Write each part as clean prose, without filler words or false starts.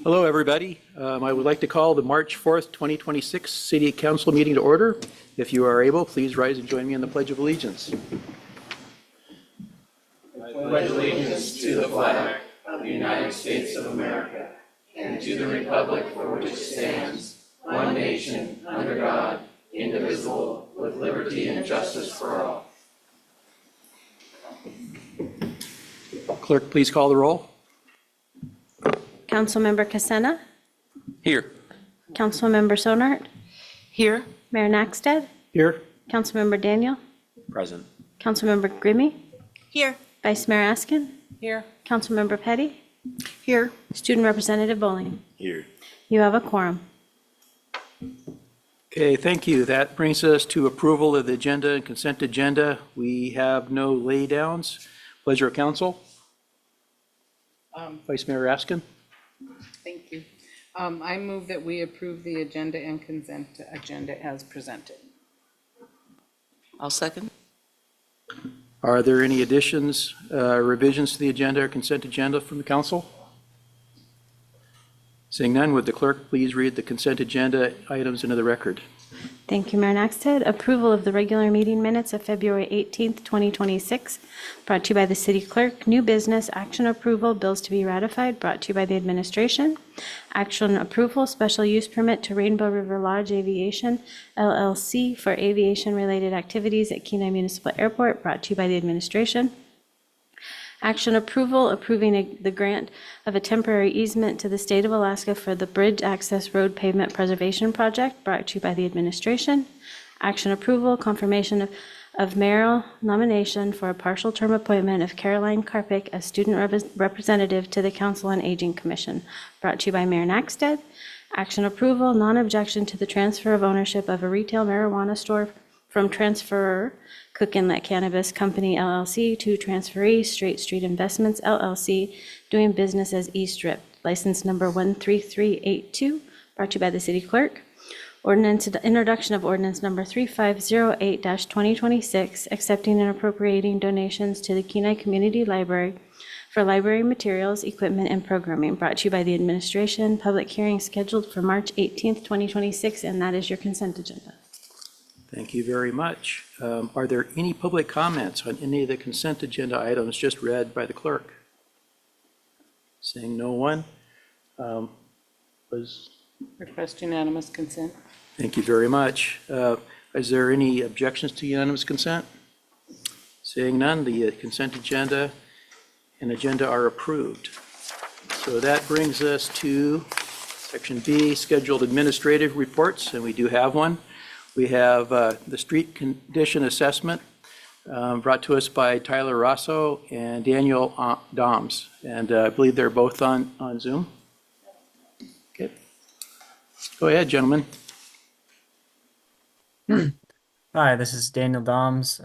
Hello, everybody. I would like to call the March 4th, 2026 City Council meeting to order. If you are able, please rise and join me in the Pledge of Allegiance. I pledge allegiance to the flag of the United States of America and to the republic for which it stands, one nation, under God, indivisible, with liberty and justice for all. Clerk, please call the roll. Councilmember Casena, Here. Councilmember Sonart, Here. Mayor Naxted, Here. Councilmember Daniel, Present. Councilmember Grimmy, Here. Vice Mayor Askin, Here. Councilmember Petty, Here. Student Representative Bowling. Here. You have a quorum. Okay, thank you. That brings us to approval of the agenda and consent agenda. We have no laydowns. Pleasure of council. Vice Mayor Askin. Thank you. I move that we approve the agenda and consent agenda as presented. I'll second. Are there any additions, revisions to the agenda or consent agenda from the council? Seeing none, would the clerk please read the consent agenda items into the record? Thank you, Mayor Naxted. Approval of the regular meeting minutes of February 18th, 2026, brought to you by the city clerk. New business, action approval, bills to be ratified, brought to you by the administration. Action approval, special use permit to Rainbow River Lodge Aviation, LLC, for aviation-related activities at Kenai Municipal Airport, brought to you by the administration. Action approval, approving the grant of a temporary easement to the state of Alaska for the Bridge Access Road Pavement Preservation Project, brought to you by the administration. Action approval, confirmation of mayoral nomination for a partial term appointment of Caroline Karpik as student representative to the Council on Aging Commission, brought to you by Mayor Naxted. Action approval, non-objection to the transfer of ownership of a retail marijuana store from transferor Cook Inlet Cannabis Company LLC to transferee Straight Street Investments LLC, doing business as East Rip, license number 13382, brought to you by the city clerk. Ordinance, introduction of ordinance number 3508-2026, accepting and appropriating donations to the Kenai Community Library for library materials, equipment, and programming, brought to you by the administration. Public hearing scheduled for March 18th, 2026, and that is your consent agenda. Thank you very much. Are there any public comments on any of the consent agenda items just read by the clerk? Seeing no one. Request unanimous consent. Thank you very much. Is there any objections to unanimous consent? Seeing none, the consent agenda and agenda are approved. So that brings us to section B, scheduled administrative reports, and we do have one. We have the street condition assessment brought to us by Tyler Rosso and Daniel Doms, and I believe they're both on Zoom. Okay. Go ahead, gentlemen. Hi, this is Daniel Doms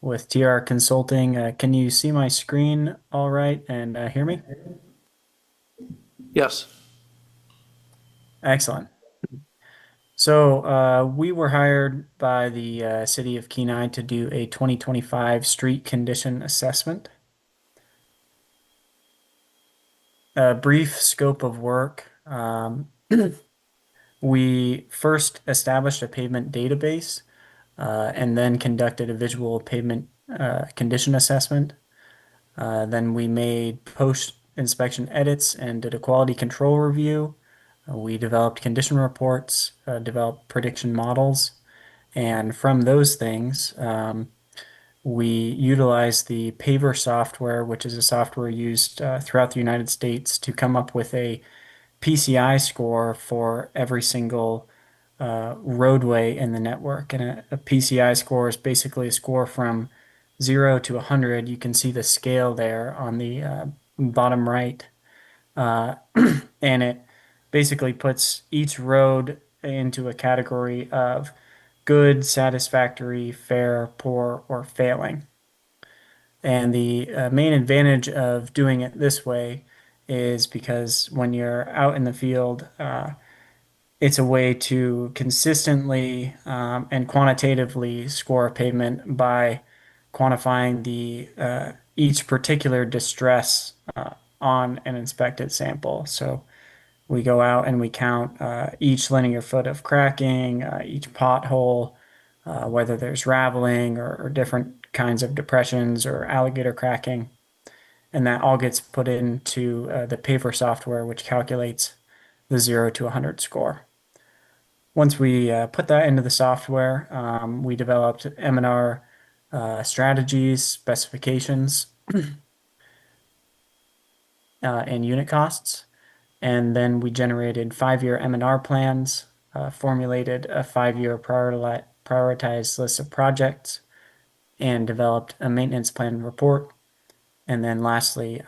with TR Consulting. Can you see my screen all right and hear me? Yes. Excellent. So we were hired by the city of Kenai to do a 2025 street condition assessment. A brief scope of work. We first established a pavement database and then conducted a visual pavement condition assessment. Then we made post-inspection edits and did a quality control review. We developed condition reports, developed prediction models, and from those things, we utilized the Paver software, which is a software used throughout the United States to come up with a PCI score for every single roadway in the network. And a PCI score is basically a score from 0 to 100. You can see the scale there on the bottom right, and it basically puts each road into a category of good, satisfactory, fair, poor, or failing. And the main advantage of doing it this way is because when you're out in the field, it's a way to consistently and quantitatively score a pavement by quantifying the each particular distress on an inspected sample. So We go out and we count each linear foot of cracking, each pothole, whether there's raveling or different kinds of depressions or alligator cracking. And that all gets put into the paver software, which calculates the 0 to 100 score. Once we put that into the software, we developed M&R strategies, specifications, and unit costs. And then we generated 5-year M&R plans, formulated a 5-year prioritized list of projects, and developed a maintenance plan report. And then lastly,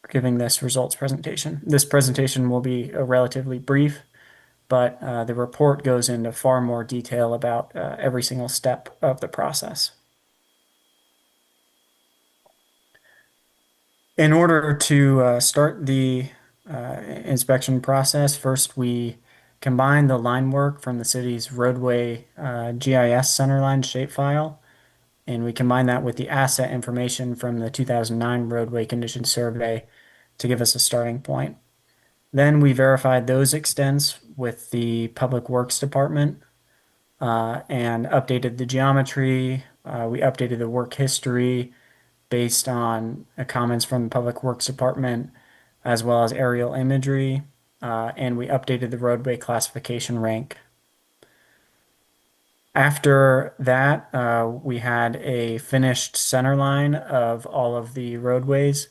giving this results presentation. This presentation will be relatively brief, but the report goes into far more detail about every single step of the process. In order to start the inspection process, first we combine the line work from the city's roadway GIS centerline shapefile, and we combine that with the asset information from the 2009 roadway condition survey to give us a starting point. Then we verified those extents with the Public Works Department and updated the geometry. We updated the work history based on comments from the Public Works Department, as well as aerial imagery, and we updated the roadway classification rank. After that, we had a finished center line of all of the roadways,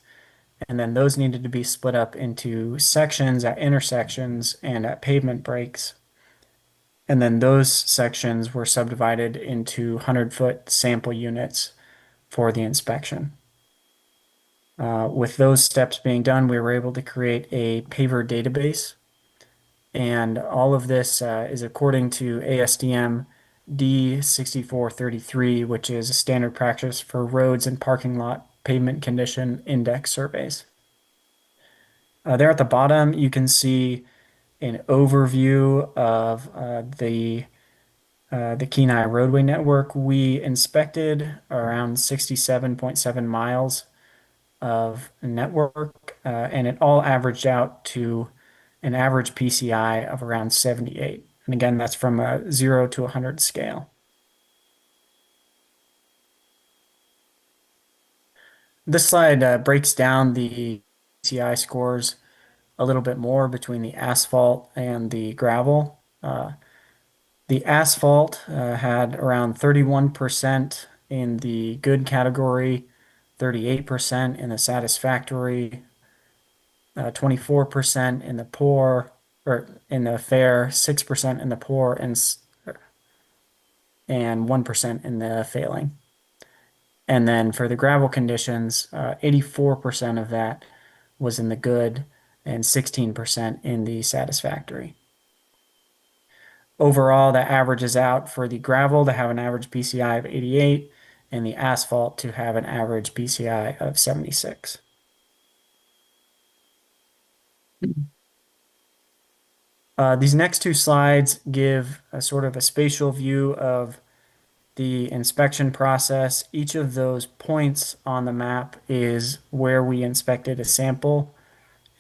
and then those needed to be split up into sections at intersections and at pavement breaks. And then those sections were subdivided into 100-foot sample units for the inspection. With those steps being done, we were able to create a paver database. And all of this is according to ASTM D6433, which is a standard practice for roads and parking lot pavement condition index surveys. There at the bottom, you can see an overview of the Kenai roadway network. We inspected around 67.7 miles of network, and it all averaged out to an average PCI of around 78. And again, that's from a 0 to 100 scale. This slide breaks down the PCI scores a little bit more between the asphalt and the gravel. The asphalt had around 31% in the good category, 38% in the satisfactory, 24% in the poor, or in the fair, 6% in the poor, and 1% in the failing. And then for the gravel conditions, 84% of that was in the good and 16% in the satisfactory. Overall, that averages out for the gravel to have an average PCI of 88 and the asphalt to have an average PCI of 76. These next two slides give a sort of a spatial view of the inspection process. Each of those points on the map is where we inspected a sample,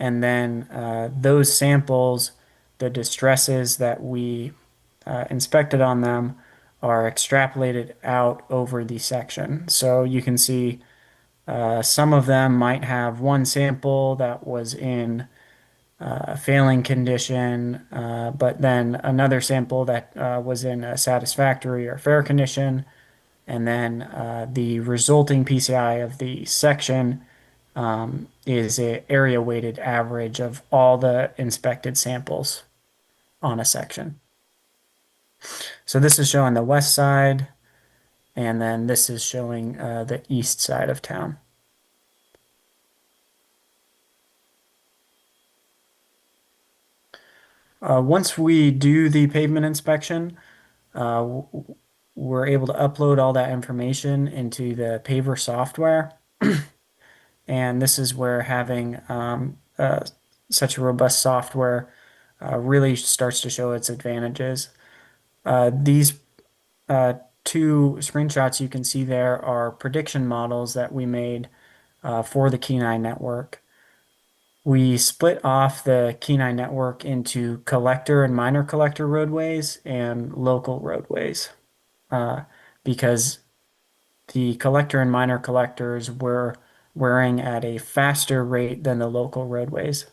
and then those samples, the distresses that we inspected on them, are extrapolated out over the section. So you can see some of them might have one sample that was in a failing condition, but then another sample that was in a satisfactory or fair condition, and then the resulting PCI of the section is an area weighted average of all the inspected samples on a section. So this is showing the west side, and then this is showing the east side of town. Once we do the pavement inspection, we're able to upload all that information into the paver software. And this is where having such a robust software really starts to show its advantages. These two screenshots you can see there are prediction models that we made for the Kenai network. We split off the Kenai network into collector and minor collector roadways and local roadways because the collector and minor collectors were wearing at a faster rate than the local roadways.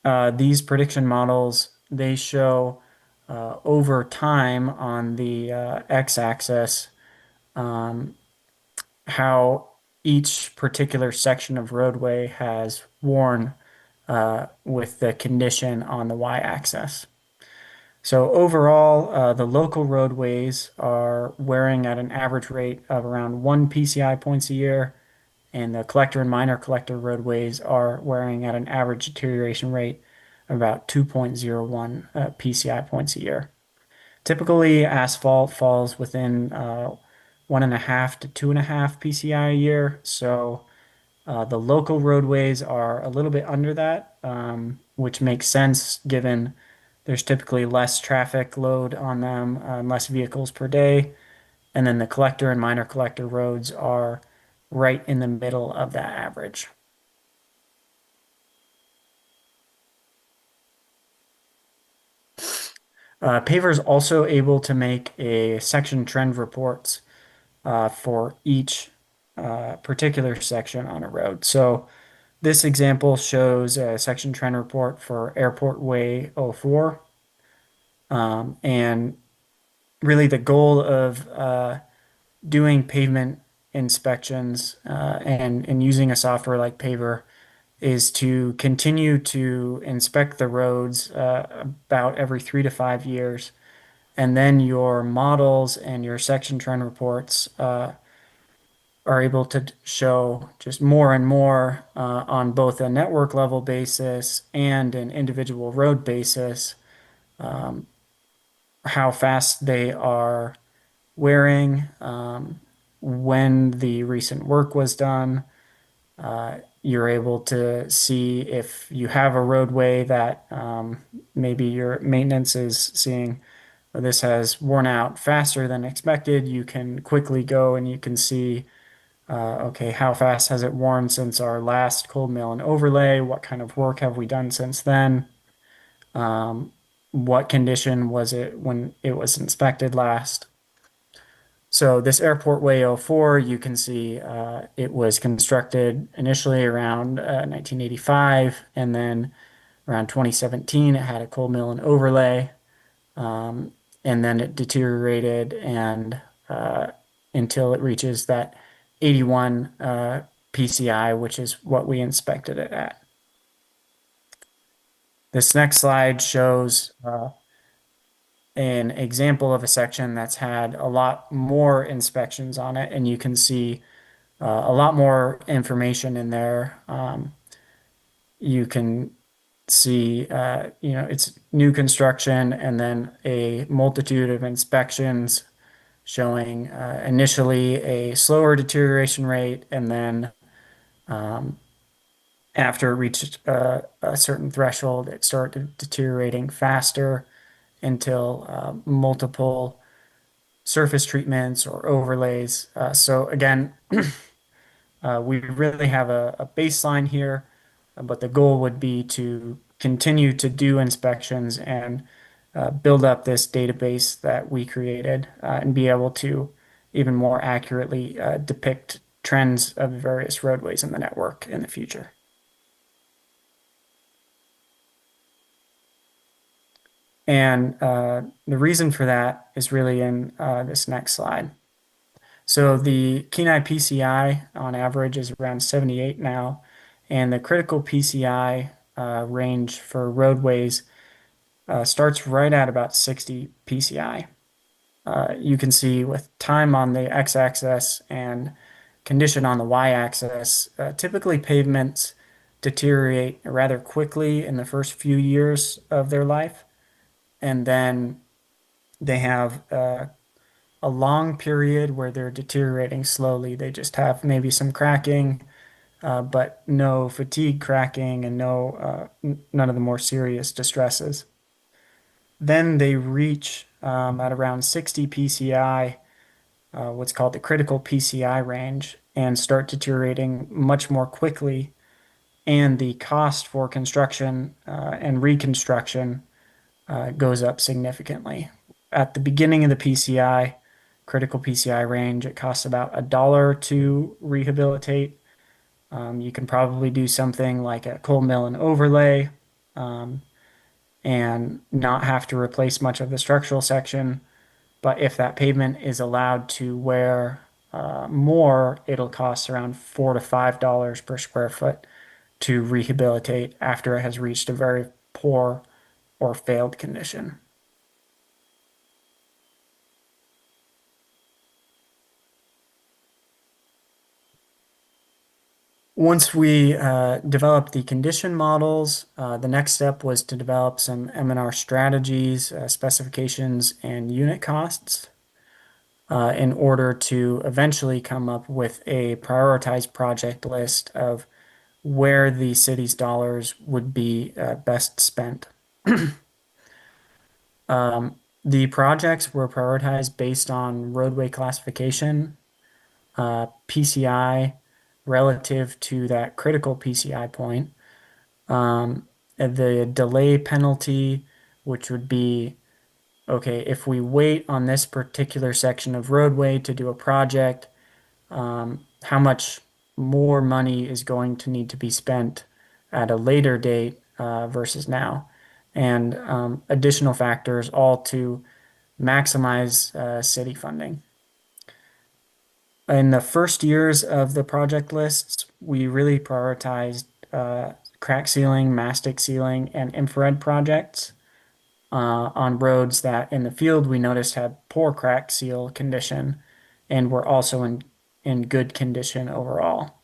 These prediction models, they show over time on the x-axis how each particular section of roadway has worn with the condition on the y-axis. So overall, the local roadways are wearing at an average rate of around 1 PCI points a year, and the collector and minor collector roadways are wearing at an average deterioration rate of about 2.01 PCI points a year. Typically, asphalt falls within 1.5 to 2.5 PCI a year, so the local roadways are a little bit under that, which makes sense given there's typically less traffic load on them and less vehicles per day. And then the collector and minor collector roads are right in the middle of that average. Paver is also able to make a section trend reports for each particular section on a road. So this example shows a section trend report for Airport Way 04. And really the goal of doing pavement inspections and using a software like Paver is to continue to inspect the roads about every 3 to 5 years. And then your models and your section trend reports are able to show just more and more on both a network level basis and an individual road basis how fast they are wearing, when the recent work was done. You're able to see if you have a roadway that maybe your maintenance is seeing this has worn out faster than expected. You can quickly go and you can see okay, how fast has it worn since our last cold mill and overlay? What kind of work have we done since then? What condition was it when it was inspected last? So this Airport Way 04, you can see it was constructed initially around 1985, and then around 2017 it had a cold mill and overlay, and then it deteriorated and until it reaches that 81 PCI, which is what we inspected it at. This next slide shows an example of a section that's had a lot more inspections on it, and you can see a lot more information in there. You can see, it's new construction and then a multitude of inspections showing initially a slower deterioration rate, and then after it reached a certain threshold, it started deteriorating faster until multiple surface treatments or overlays. So again, we really have a baseline here, but the goal would be to continue to do inspections and build up this database that we created and be able to even more accurately depict trends of the various roadways in the network in the future. And the reason for that is really in this next slide. So the Kenai PCI on average is around 78 now, and the critical PCI range for roadways starts right at about 60 PCI. You can see with time on the x-axis and condition on the y-axis, typically pavements deteriorate rather quickly in the first few years of their life, and then they have a long period where they're deteriorating slowly. They just have maybe some cracking, but no fatigue cracking and none of the more serious distresses. Then they reach at around 60 PCI, what's called the critical PCI range and start deteriorating much more quickly, and the cost for construction and reconstruction goes up significantly. At the beginning of the PCI, critical PCI range, it costs about $1 to rehabilitate. You can probably do something like a coal mill and overlay and not have to replace much of the structural section. But if that pavement is allowed to wear more, it'll cost around $4 to $5 per square foot to rehabilitate after it has reached a very poor or failed condition. Once we developed the condition models, the next step was to develop some M&R strategies, specifications, and unit costs in order to eventually come up with a prioritized project list of where the city's dollars would be best spent. The projects were prioritized based on roadway classification, PCI, relative to that critical PCI point, the delay penalty, which would be, okay, if we wait on this particular section of roadway to do a project, how much more money is going to need to be spent at a later date versus now, and additional factors, all to maximize city funding. In the first years of the project lists, we really prioritized crack sealing, mastic sealing, and infrared projects on roads that in the field we noticed had poor crack seal condition and were also in good condition overall.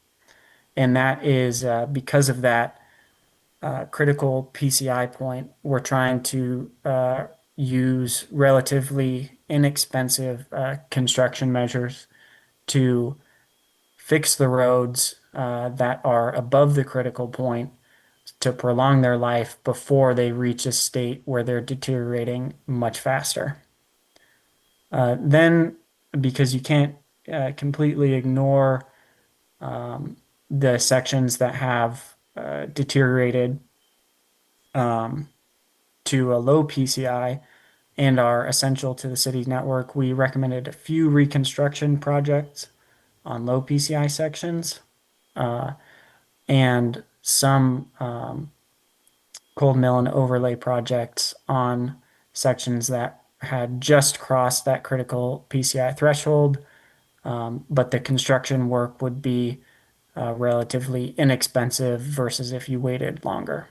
And that is because of that critical PCI point, we're trying to use relatively inexpensive construction measures to fix the roads that are above the critical point to prolong their life before they reach a state where they're deteriorating much faster. Then, because you can't completely ignore the sections that have deteriorated to a low PCI and are essential to the city's network, we recommended a few reconstruction projects on low PCI sections and some cold mill and overlay projects on sections that had just crossed that critical PCI threshold, but the construction work would be relatively inexpensive versus if you waited longer.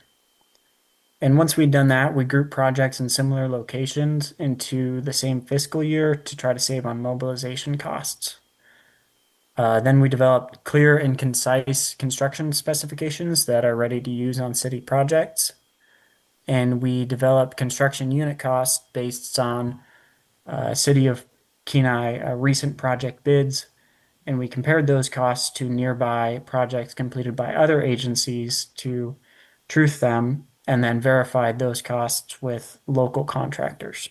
And once we'd done that, we grouped projects in similar locations into the same fiscal year to try to save on mobilization costs. Then we developed clear and concise construction specifications that are ready to use on city projects. And we developed construction unit costs based on City of Kenai recent project bids. And we compared those costs to nearby projects completed by other agencies to truth them, and then verified those costs with local contractors.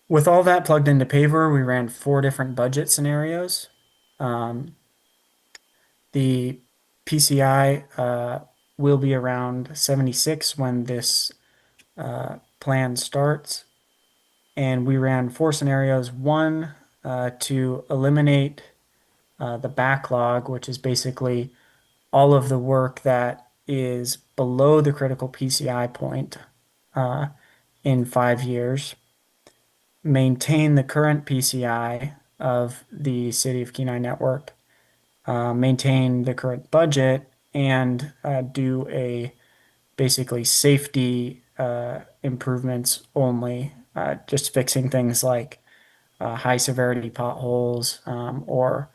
With all that plugged into Paver, we ran 4 different budget scenarios. The PCI will be around 76 when this plan starts. And we ran 4 scenarios. One, to eliminate the backlog, which is basically all of the work that is below the critical PCI point in 5 years. Maintain the current PCI of the City of Kenai network, maintain the current budget, and do a basically safety improvements only, just fixing things like high severity potholes or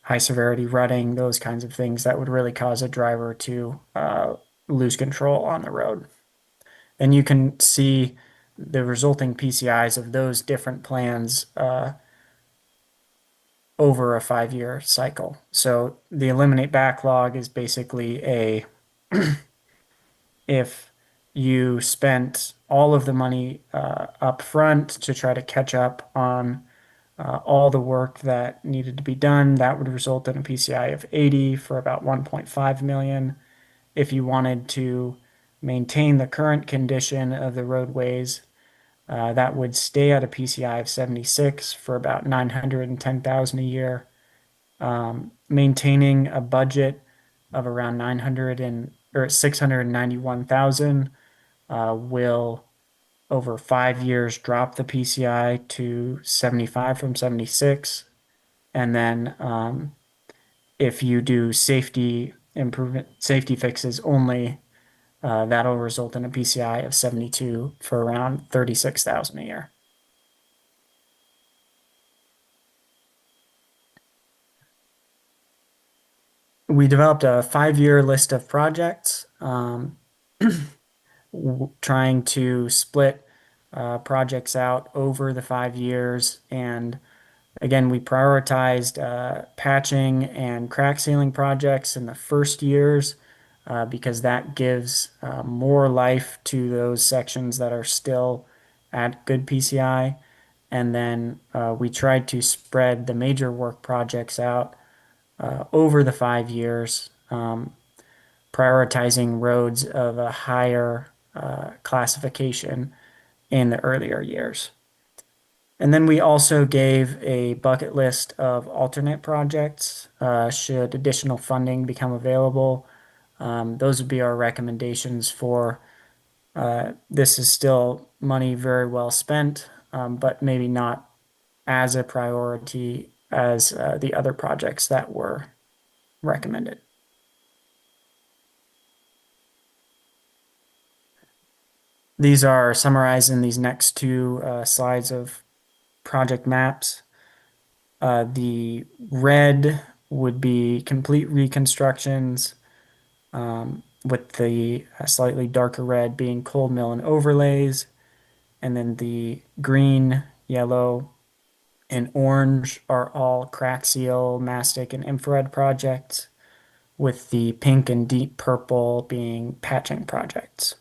high severity rutting, those kinds of things that would really cause a driver to lose control on the road. And you can see the resulting PCIs of those different plans over a 5-year cycle. So the eliminate backlog is basically a if you spent all of the money up front to try to catch up on all the work that needed to be done, that would result in a PCI of 80 for about 1.5 million. If you wanted to maintain the current condition of the roadways, that would stay at a PCI of 76 for about 910,000 a year. Maintaining a budget of around 691,000 will over 5 years drop the PCI to 75 from 76. And then if you do safety fixes only, that'll result in a PCI of 72 for around 36,000 a year. We developed a 5-year list of projects, trying to split projects out over the 5 years. And again, we prioritized patching and crack sealing projects in the first years because that gives more life to those sections that are still at good PCI. And then we tried to spread the major work projects out over the 5 years, prioritizing roads of a higher classification in the earlier years. And then we also gave a bucket list of alternate projects should additional funding become available. Those would be our recommendations for this is still money very well spent, but maybe not as a priority as the other projects that were recommended. These are summarized in these next two slides of project maps. The red would be complete reconstructions, with the slightly darker red being cold mill and overlays. And then the green, yellow, and orange are all crack seal, mastic, and infrared projects, with the pink and deep purple being patching projects.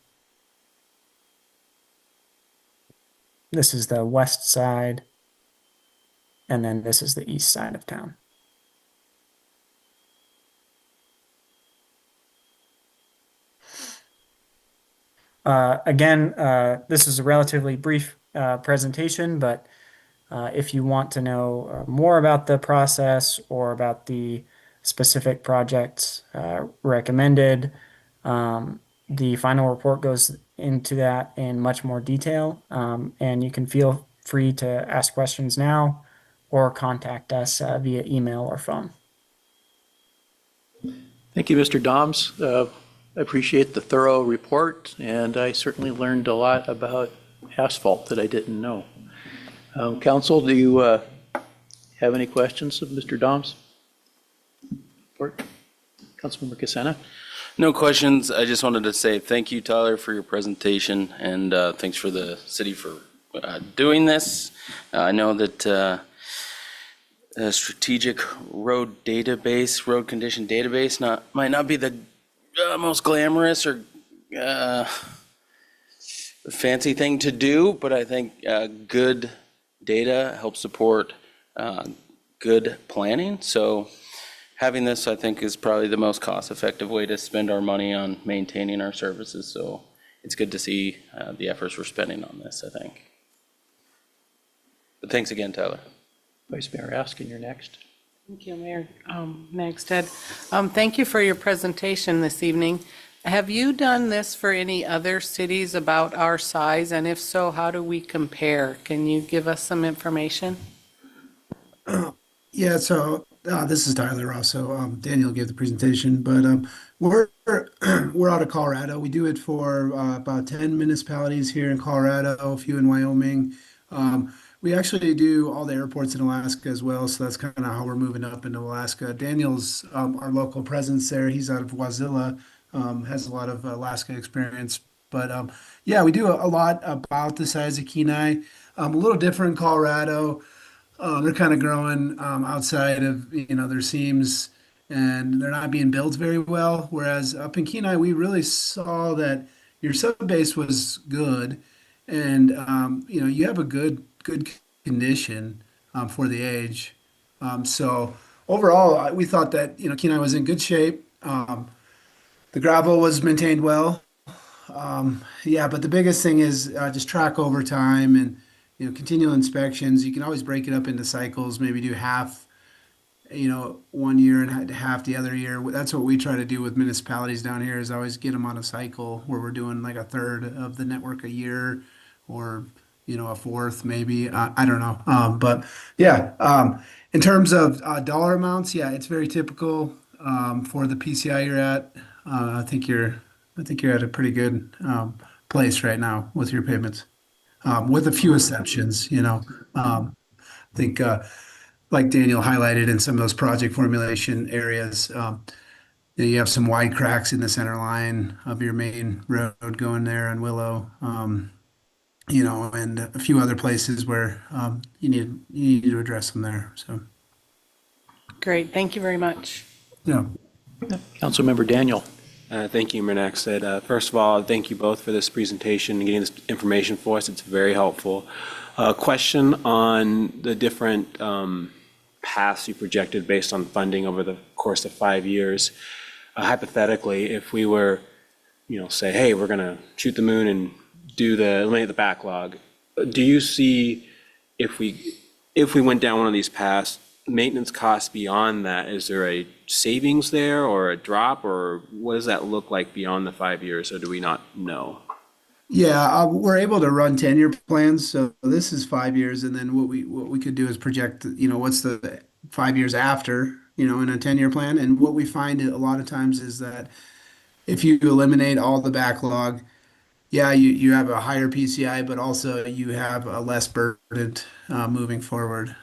This is the west side, and then this is the east side of town. Again, this is a relatively brief presentation, but if you want to know more about the process or about the specific projects recommended, the final report goes into that in much more detail, and you can feel free to ask questions now or contact us via email or phone. Thank you, Mr. Doms. I appreciate the thorough report, and I certainly learned a lot about asphalt that I didn't know. Council, do you have any questions of Mr. Doms? Councilmember Cassena? No questions. I just wanted to say thank you, Tyler, for your presentation, and thanks for the city for doing this. I know that a strategic road database, road condition database, might not be the most glamorous or fancy thing to do, but I think good data helps support good planning. So having this, I think, is probably the most cost-effective way to spend our money on maintaining our services. So it's good to see the efforts we're spending on this, I think. But thanks again, Tyler. Vice Mayor Askin, you're next. Thank you, Mayor Magstead. Thank you for your presentation this evening. Have you done this for any other cities about our size? And if so, how do we compare? Can you give us some information? Yeah, so this is Tyler also. Daniel gave the presentation, but we're out of Colorado. We do it for about 10 municipalities here in Colorado, a few in Wyoming. We actually do all the airports in Alaska as well, so that's kind of how we're moving up into Alaska. Daniel's our local presence there. He's out of Wasilla, has a lot of Alaska experience. But yeah, we do a lot about the size of Kenai. A little different in Colorado. They're kind of growing outside of their seams, and they're not being built very well. Whereas up in Kenai, we really saw that your sub base was good, and you have a good condition for the age. So overall, we thought that Kenai was in good shape. The gravel was maintained well. Yeah, but the biggest thing is just track over time and continual inspections. You can always break it up into cycles, maybe do half, 1 year and half the other year. That's what we try to do with municipalities down here is always get them on a cycle where we're doing like a third of the network a year or a fourth maybe. I don't know. But yeah, in terms of dollar amounts, yeah, it's very typical for the PCI you're at. I think you're at a pretty good place right now with your payments, with a few exceptions. I think like Daniel highlighted in some of those project formulation areas, you have some wide cracks in the center line of your main road going there on Willow, and a few other places where you need to address them there. So Great, thank you very much. yeah. Councilmember Daniel. Thank you, Mayor Naxted. First of all, thank you both for this presentation and getting this information for us. It's very helpful. Question on the different paths you projected based on funding over the course of 5 years. Hypothetically, if we were, say, hey, we're going to shoot the moon and eliminate the backlog, do you see if we went down one of these paths, maintenance costs beyond that, is there a savings there or a drop, or what does that look like beyond the 5 years, or do we not know? Yeah, we're able to run 10-year plans. So this is 5 years, and then what we could do is project, what's the 5 years after, in a 10-year plan. And what we find a lot of times is that if you eliminate all the backlog, yeah, you have a higher PCI, but also you have a less burden moving forward.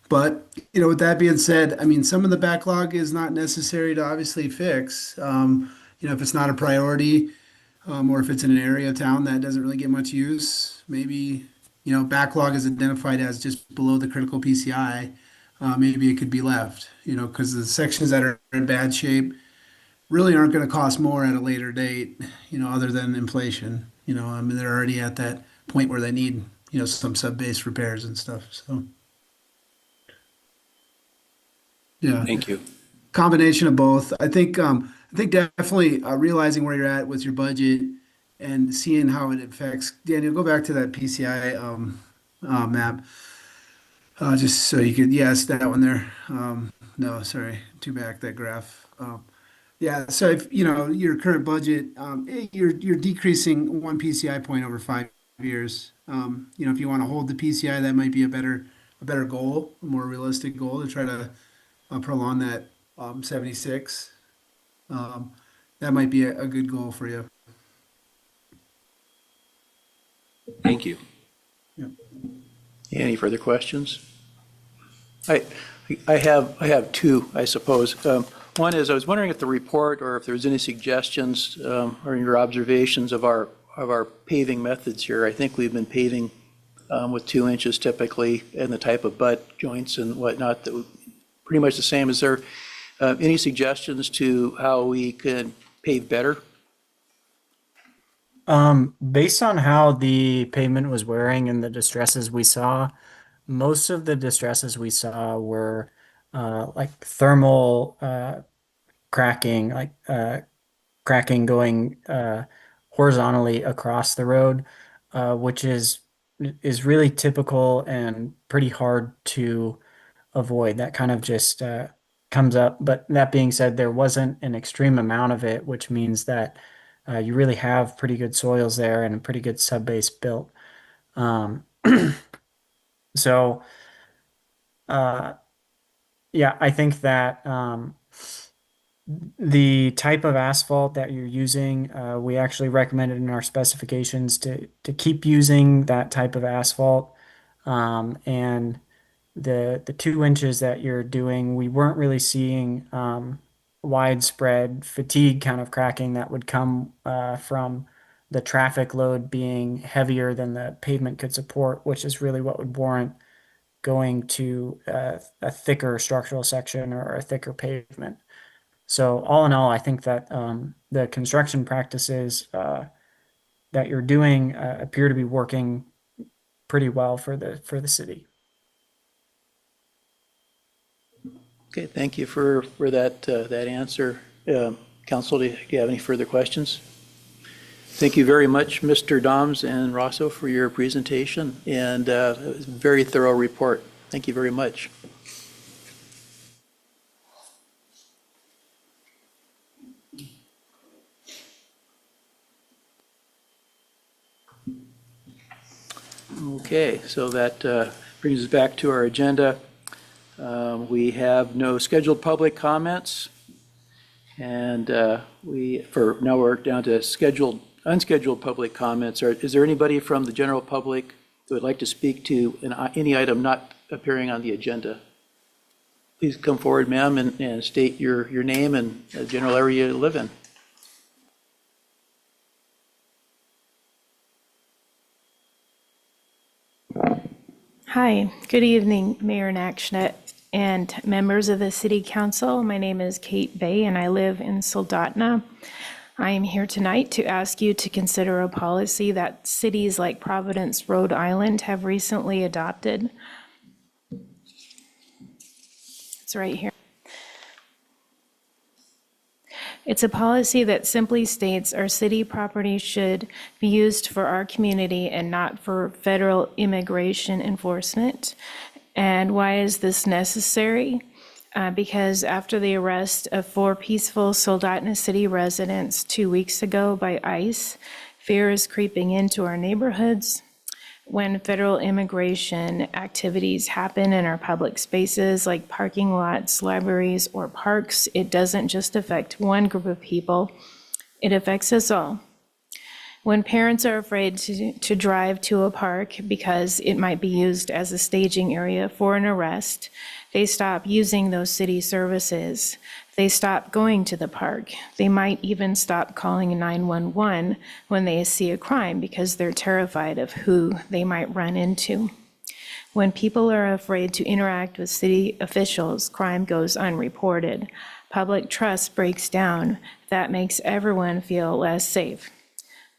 But with that being said, I mean, some of the backlog is not necessary to obviously fix. If it's not a priority, or if it's in an area of town that doesn't really get much use, maybe backlog is identified as just below the critical PCI. Maybe it could be left, because the sections that are in bad shape really aren't going to cost more at a later date, other than inflation. I mean, they're already at that point where they need some sub-base repairs and stuff. So. Yeah. Thank you. Combination of both. I think definitely realizing where you're at with your budget and seeing how it affects. Daniel, go back to that PCI map, just so you could. Yes, that one there. No, sorry, two back that graph. Yeah. So if your current budget, you're decreasing one PCI point over 5 years. If you want to hold the PCI, that might be a better goal, a more realistic goal to try to prolong that 76. That might be a good goal for you. Thank you. Any further questions? I have two, I suppose. One is, I was wondering if the report or if there's any suggestions or your observations of our paving methods here. I think we've been paving with 2 inches typically, and the type of butt joints and whatnot, that pretty much the same. Is there any suggestions to how we could pave better? Based on how the pavement was wearing and the distresses we saw, most of the distresses we saw were like thermal cracking, like cracking going horizontally across the road, which is really typical and pretty hard to avoid. That kind of just comes up. But that being said, there wasn't an extreme amount of it, which means that you really have pretty good soils there and a pretty good sub-base built. So, yeah, I think that the type of asphalt that you're using, we actually recommended in our specifications to keep using that type of asphalt. And the 2 inches that you're doing, we weren't really seeing widespread fatigue kind of cracking that would come from the traffic load being heavier than the pavement could support, which is really what would warrant going to a thicker structural section or a thicker pavement. So all in all, I think that the construction practices that you're doing appear to be working pretty well for the city. Okay, thank you for that answer. Council, do you have any further questions? Thank you very much, Mr. Doms and Rosso, for your presentation, and it was a very thorough report. Thank you very much. Okay, so that brings us back to our agenda. We have no scheduled public comments, and now we're down to unscheduled public comments. Is there anybody from the general public that would like to speak to any item not appearing on the agenda? Please come forward, ma'am, and state your name and the general area you live in. Hi, good evening, Mayor Nakshnet and members of the City Council. My name is Kate Bay and I live in Soldotna. I am here tonight to ask you to consider a policy that cities like Providence, Rhode Island have recently adopted. It's right here. It's a policy that simply states our city property should be used for our community and not for federal immigration enforcement. And why is this necessary? Because after the arrest of 4 peaceful Soldotna City residents 2 weeks ago by ICE, fear is creeping into our neighborhoods. When federal immigration activities happen in our public spaces like parking lots, libraries, or parks, it doesn't just affect one group of people, it affects us all. When parents are afraid to drive to a park because it might be used as a staging area for an arrest, they stop using those city services. They stop going to the park. They might even stop calling 911 when they see a crime because they're terrified of who they might run into. When people are afraid to interact with city officials, crime goes unreported. Public trust breaks down. That makes everyone feel less safe.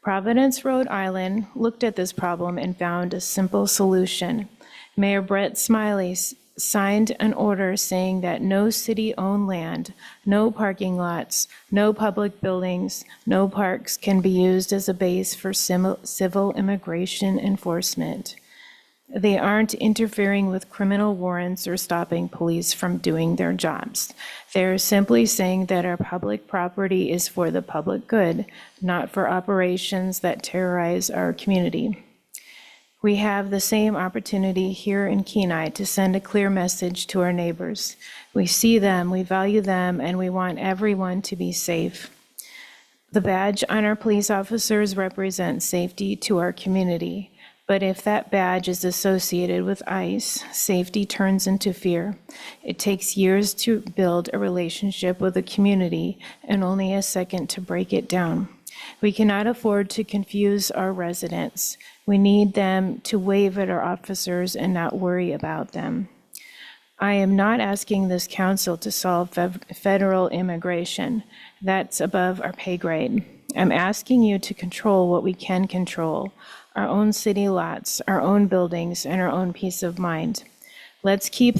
Providence, Rhode Island looked at this problem and found a simple solution. Mayor Brett Smiley signed an order saying that no city-owned land, no parking lots, no public buildings, no parks can be used as a base for civil immigration enforcement. They aren't interfering with criminal warrants or stopping police from doing their jobs. They're simply saying that our public property is for the public good, not for operations that terrorize our community. We have the same opportunity here in Kenai to send a clear message to our neighbors. We see them, we value them, and we want everyone to be safe. The badge on our police officers represents safety to our community. But if that badge is associated with ICE, safety turns into fear. It takes years to build a relationship with a community and only a second to break it down. We cannot afford to confuse our residents. We need them to wave at our officers and not worry about them. I am not asking this council to solve federal immigration. That's above our pay grade. I'm asking you to control what we can control, our own city lots, our own buildings, and our own peace of mind. Let's keep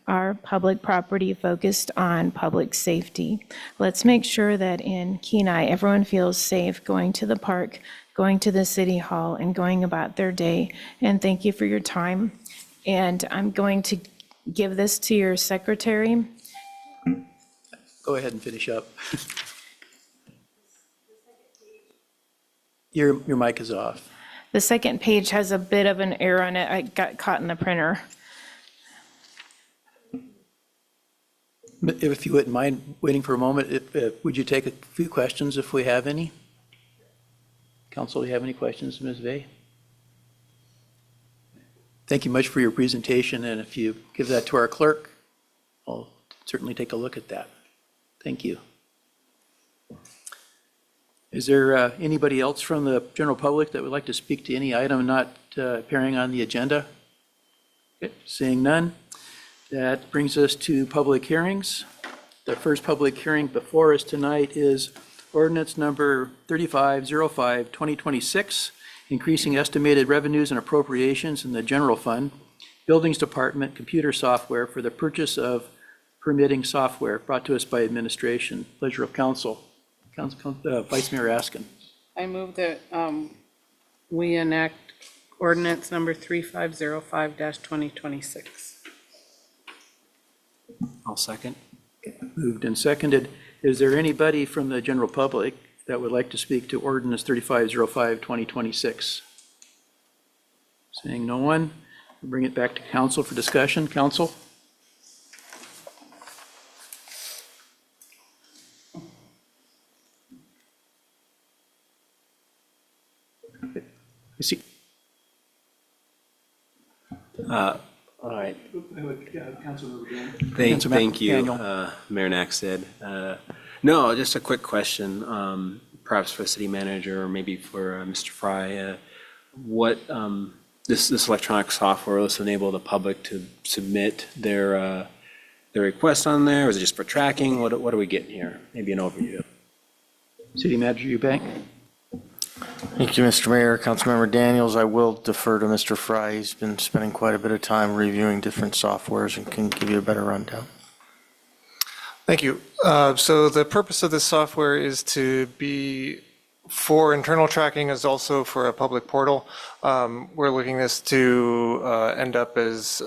our public property focused on public safety. Let's make sure that in Kenai, everyone feels safe going to the park, going to the city hall, and going about their day. And thank you for your time. And I'm going to give this to your secretary. Go ahead and finish up. Your mic is off. The second page has a bit of an error on it. I got caught in the printer. If you wouldn't mind waiting for a moment, would you take a few questions if we have any? Council, do you have any questions, Ms. Vey? Thank you much for your presentation, and if you give that to our clerk, I'll certainly take a look at that. Thank you. Is there anybody else from the general public that would like to speak to any item not appearing on the agenda? Okay, seeing none. That brings us to public hearings. The first public hearing before us tonight is ordinance number 3505, 2026, increasing estimated revenues and appropriations in the general fund, Buildings Department computer software for the purchase of permitting software, brought to us by administration. Pleasure of council. Vice Mayor Askin. I move that we enact ordinance number 3505-2026. I'll second. Moved and seconded. Is there anybody from the general public that would like to speak to ordinance 3505, 2026? Seeing no one, we'll bring it back to council for discussion. Council? I see. All right. Councilmember Thank you, Daniel. Mayor Naxted. No, just a quick question, perhaps for the city manager or maybe for Mr. Fry. What this electronic software, will this enable the public to submit their request on there? Or is it just for tracking? What are we getting here? Maybe an overview. City Manager Eubank. Thank you, Mr. Mayor. Councilmember Daniels, I will defer to Mr. Fry. He's been spending quite a bit of time reviewing different softwares and can give you a better rundown. Thank you. So the purpose of this software is to be for internal tracking, as also for a public portal. We're looking this to end up as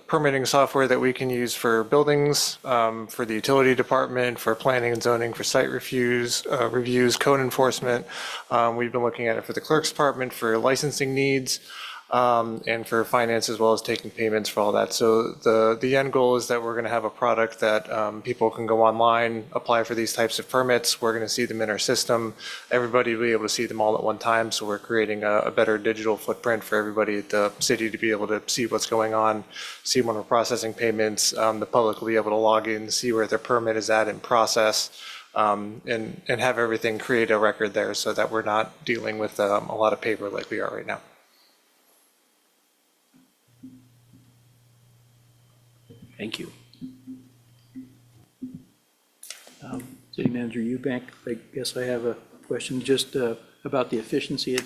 permitting software that we can use for buildings, for the utility department, for planning and zoning, for site reviews, code enforcement. We've been looking at it for the clerk's department for licensing needs, and for finance, as well as taking payments for all that. So the end goal is that we're going to have a product that people can go online, apply for these types of permits. We're going to see them in our system. Everybody will be able to see them all at one time. So we're creating a better digital footprint for everybody at the city to be able to see what's going on, see when we're processing payments. The public will be able to log in, see where their permit is at in process, and have everything create a record there so that we're not dealing with a lot of paper like we are right now. Thank you. City Manager Eubank, I guess I have a question just about the efficiency.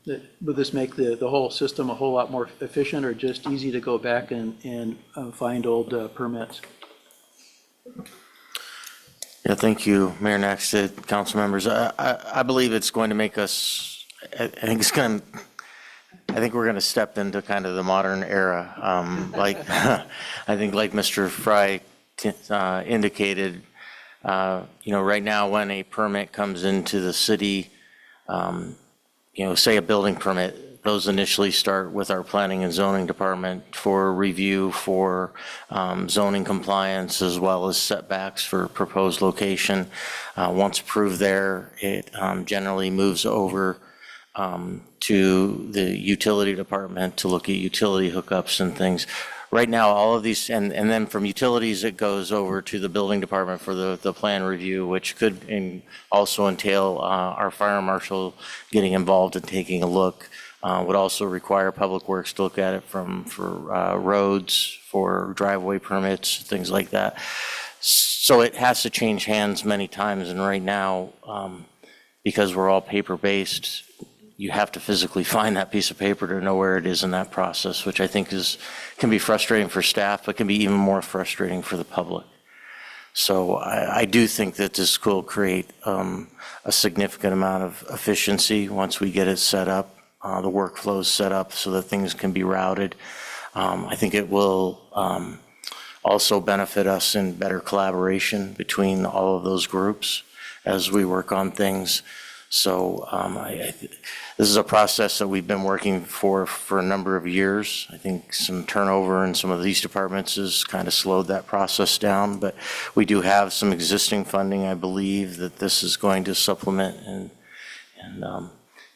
Will this make the whole system a whole lot more efficient, or just easy to go back and find old permits? Yeah, thank you, Mayor Naxted, council members. I believe it's going to make us, I think we're going to step into kind of the modern era. I think like Mr. Fry indicated, right now when a permit comes into the city, say a building permit, those initially start with our planning and zoning department for review for zoning compliance, as well as setbacks for proposed location. Once approved there, it generally moves over to the utility department to look at utility hookups and things. Right now, all of these, and then from utilities, it goes over to the building department for the plan review, which could also entail our fire marshal getting involved and taking a look. Would also require Public Works to look at it for roads, for driveway permits, things like that. So it has to change hands many times, and right now, because we're all paper-based, you have to physically find that piece of paper to know where it is in that process, which I think can be frustrating for staff, but can be even more frustrating for the public. So I do think that this will create a significant amount of efficiency once we get it set up, the workflows set up so that things can be routed. I think it will also benefit us in better collaboration between all of those groups as we work on things. So this is a process that we've been working for a number of years. I think some turnover in some of these departments has kind of slowed that process down, but we do have some existing funding, I believe, that this is going to supplement, and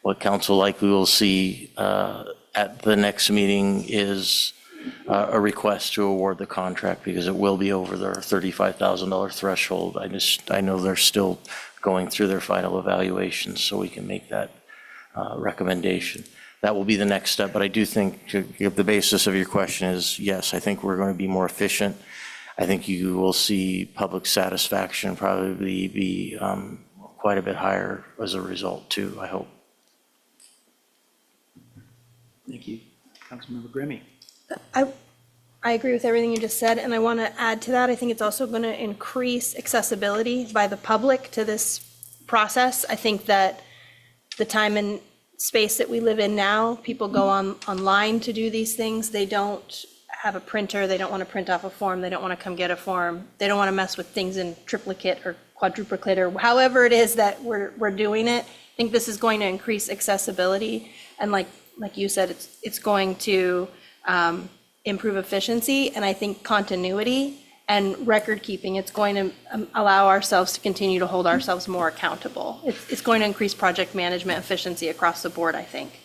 what council likely will see at the next meeting is a request to award the contract, because it will be over their $35,000 threshold. I know they're still going through their final evaluations, so we can make that recommendation. That will be the next step, but I do think the basis of your question is, yes, I think we're going to be more efficient. I think you will see public satisfaction probably be quite a bit higher as a result too, I hope. Thank you. Councilmember Grimmie. I agree with everything you just said, and I want to add to that, I think it's also going to increase accessibility by the public to this process. I think that the time and space that we live in now, people go online to do these things. They don't have a printer, they don't want to print off a form, they don't want to come get a form, they don't want to mess with things in triplicate or quadruplicate or however it is that we're doing it. I think this is going to increase accessibility, and like you said, it's going to improve efficiency, and I think continuity and record keeping. It's going to allow ourselves to continue to hold ourselves more accountable. It's going to increase project management efficiency across the board, I think.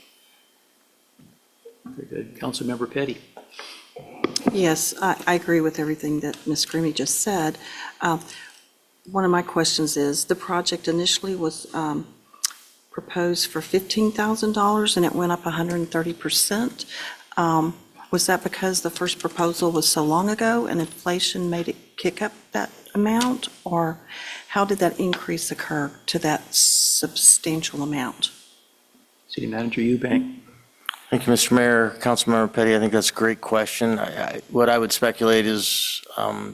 Very good. Councilmember Petty. Yes, I agree with everything that Ms. Grimmie just said. One of my questions is, the project initially was proposed for $15,000 and it went up 130%. Was that because the first proposal was so long ago and inflation made it kick up that amount? Or how did that increase occur to that substantial amount? City Manager Eubank. Thank you, Mr. Mayor. Councilmember Petty, I think that's a great question. What I would speculate is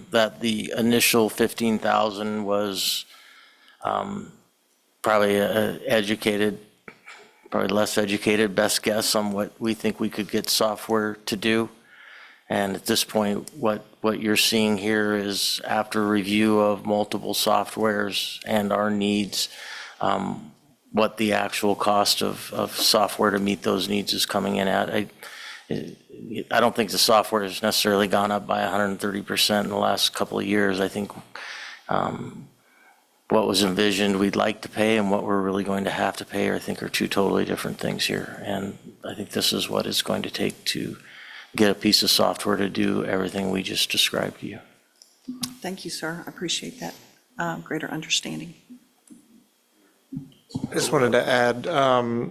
that the initial 15,000 was probably probably less educated best guess on what we think we could get software to do. And at this point, what you're seeing here is, after review of multiple softwares and our needs, what the actual cost of software to meet those needs is coming in at. I don't think the software has necessarily gone up by 130% in the last couple of years. I think what was envisioned we'd like to pay and what we're really going to have to pay, I think, are two totally different things here. And I think this is what it's going to take to get a piece of software to do everything we just described to you. Thank you, sir. I appreciate that greater understanding. I just wanted to add, a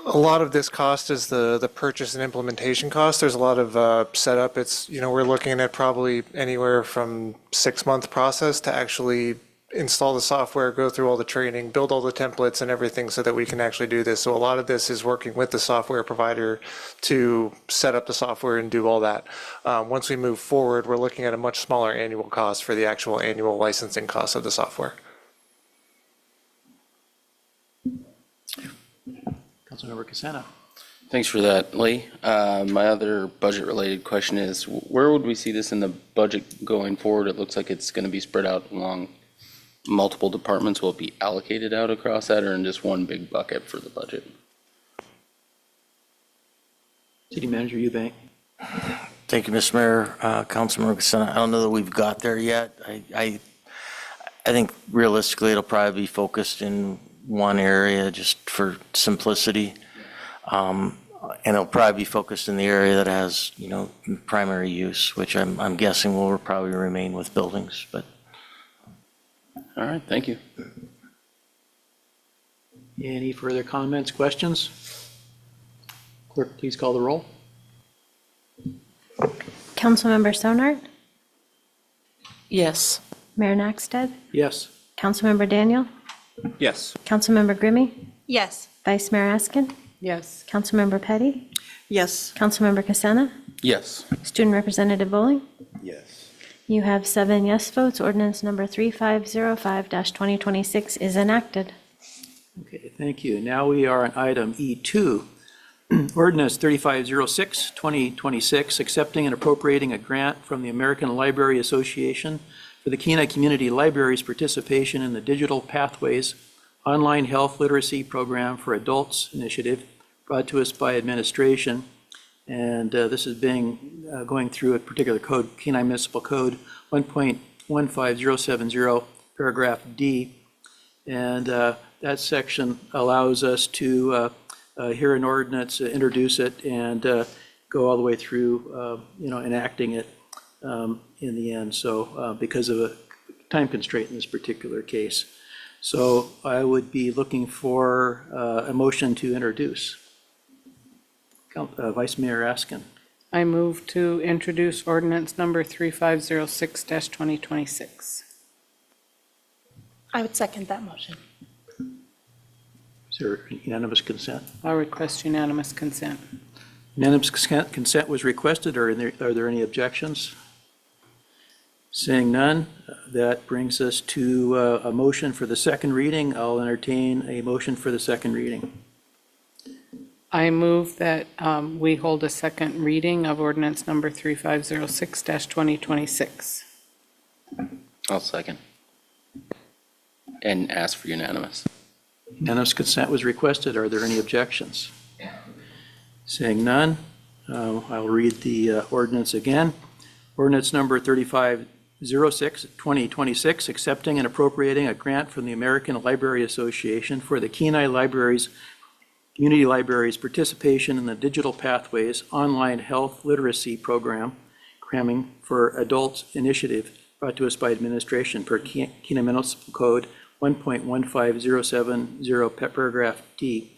lot of this cost is the purchase and implementation cost. There's a lot of setup. It's, we're looking at probably anywhere from 6-month process to actually install the software, go through all the training, build all the templates and everything so that we can actually do this. So a lot of this is working with the software provider to set up the software and do all that. Once we move forward, we're looking at a much smaller annual cost for the actual annual licensing cost of the software. Councilmember Casano. Thanks for that, Lee. My other budget-related question is, where would we see this in the budget going forward? It looks like it's going to be spread out along multiple departments. Will it be allocated out across that, or in just one big bucket for the budget? City Manager Eubank. Thank you, Mr. Mayor. Councilmember Casano, I don't know that we've got there yet. I think realistically it'll probably be focused in one area just for simplicity. And it'll probably be focused in the area that has, primary use, which I'm guessing will probably remain with buildings, but. All right, thank you. Any further comments, questions? Clerk, please call the roll. Councilmember Sonart, Yes. Mayor Nakstad, Yes. Councilmember Daniel, Yes. Councilmember Grimmie, Yes. Vice Mayor Askin, Yes. Councilmember Petty, Yes. Councilmember Casana, Yes. Student Representative Bowling. Yes. You have 7 yes votes. Ordinance number 3505-2026 is enacted. Okay, thank you. Now we are on item E2, ordinance 3506-2026, accepting and appropriating a grant from the American Library Association for the Kenai Community Library's participation in the Digital Pathways Online Health Literacy Program for Adults initiative, brought to us by administration. And this is going through a particular code, Kenai Municipal Code 1.15070, paragraph D. And that section allows us to hear an ordinance, introduce it, and go all the way through, enacting it in the end. So because of a time constraint in this particular case. So I would be looking for a motion to introduce. Vice Mayor Askin. I move to introduce ordinance number 3506-2026. I would second that motion. Is there unanimous consent? I'll request unanimous consent. Unanimous consent was requested. Are there any objections? Seeing none, that brings us to a motion for the second reading. I'll entertain a motion for the second reading. I move that we hold a second reading of ordinance number 3506-2026. I'll second. And ask for unanimous. Unanimous consent was requested. Are there any objections? Seeing none, I'll read the ordinance again. Ordinance number 3506-2026, accepting and appropriating a grant from the American Library Association for the Kenai Libraries, Community Libraries' participation in the Digital Pathways Online Health Literacy Program, Cramming for Adults Initiative, brought to us by administration per Kenai Municipal Code 1.15070, paragraph D.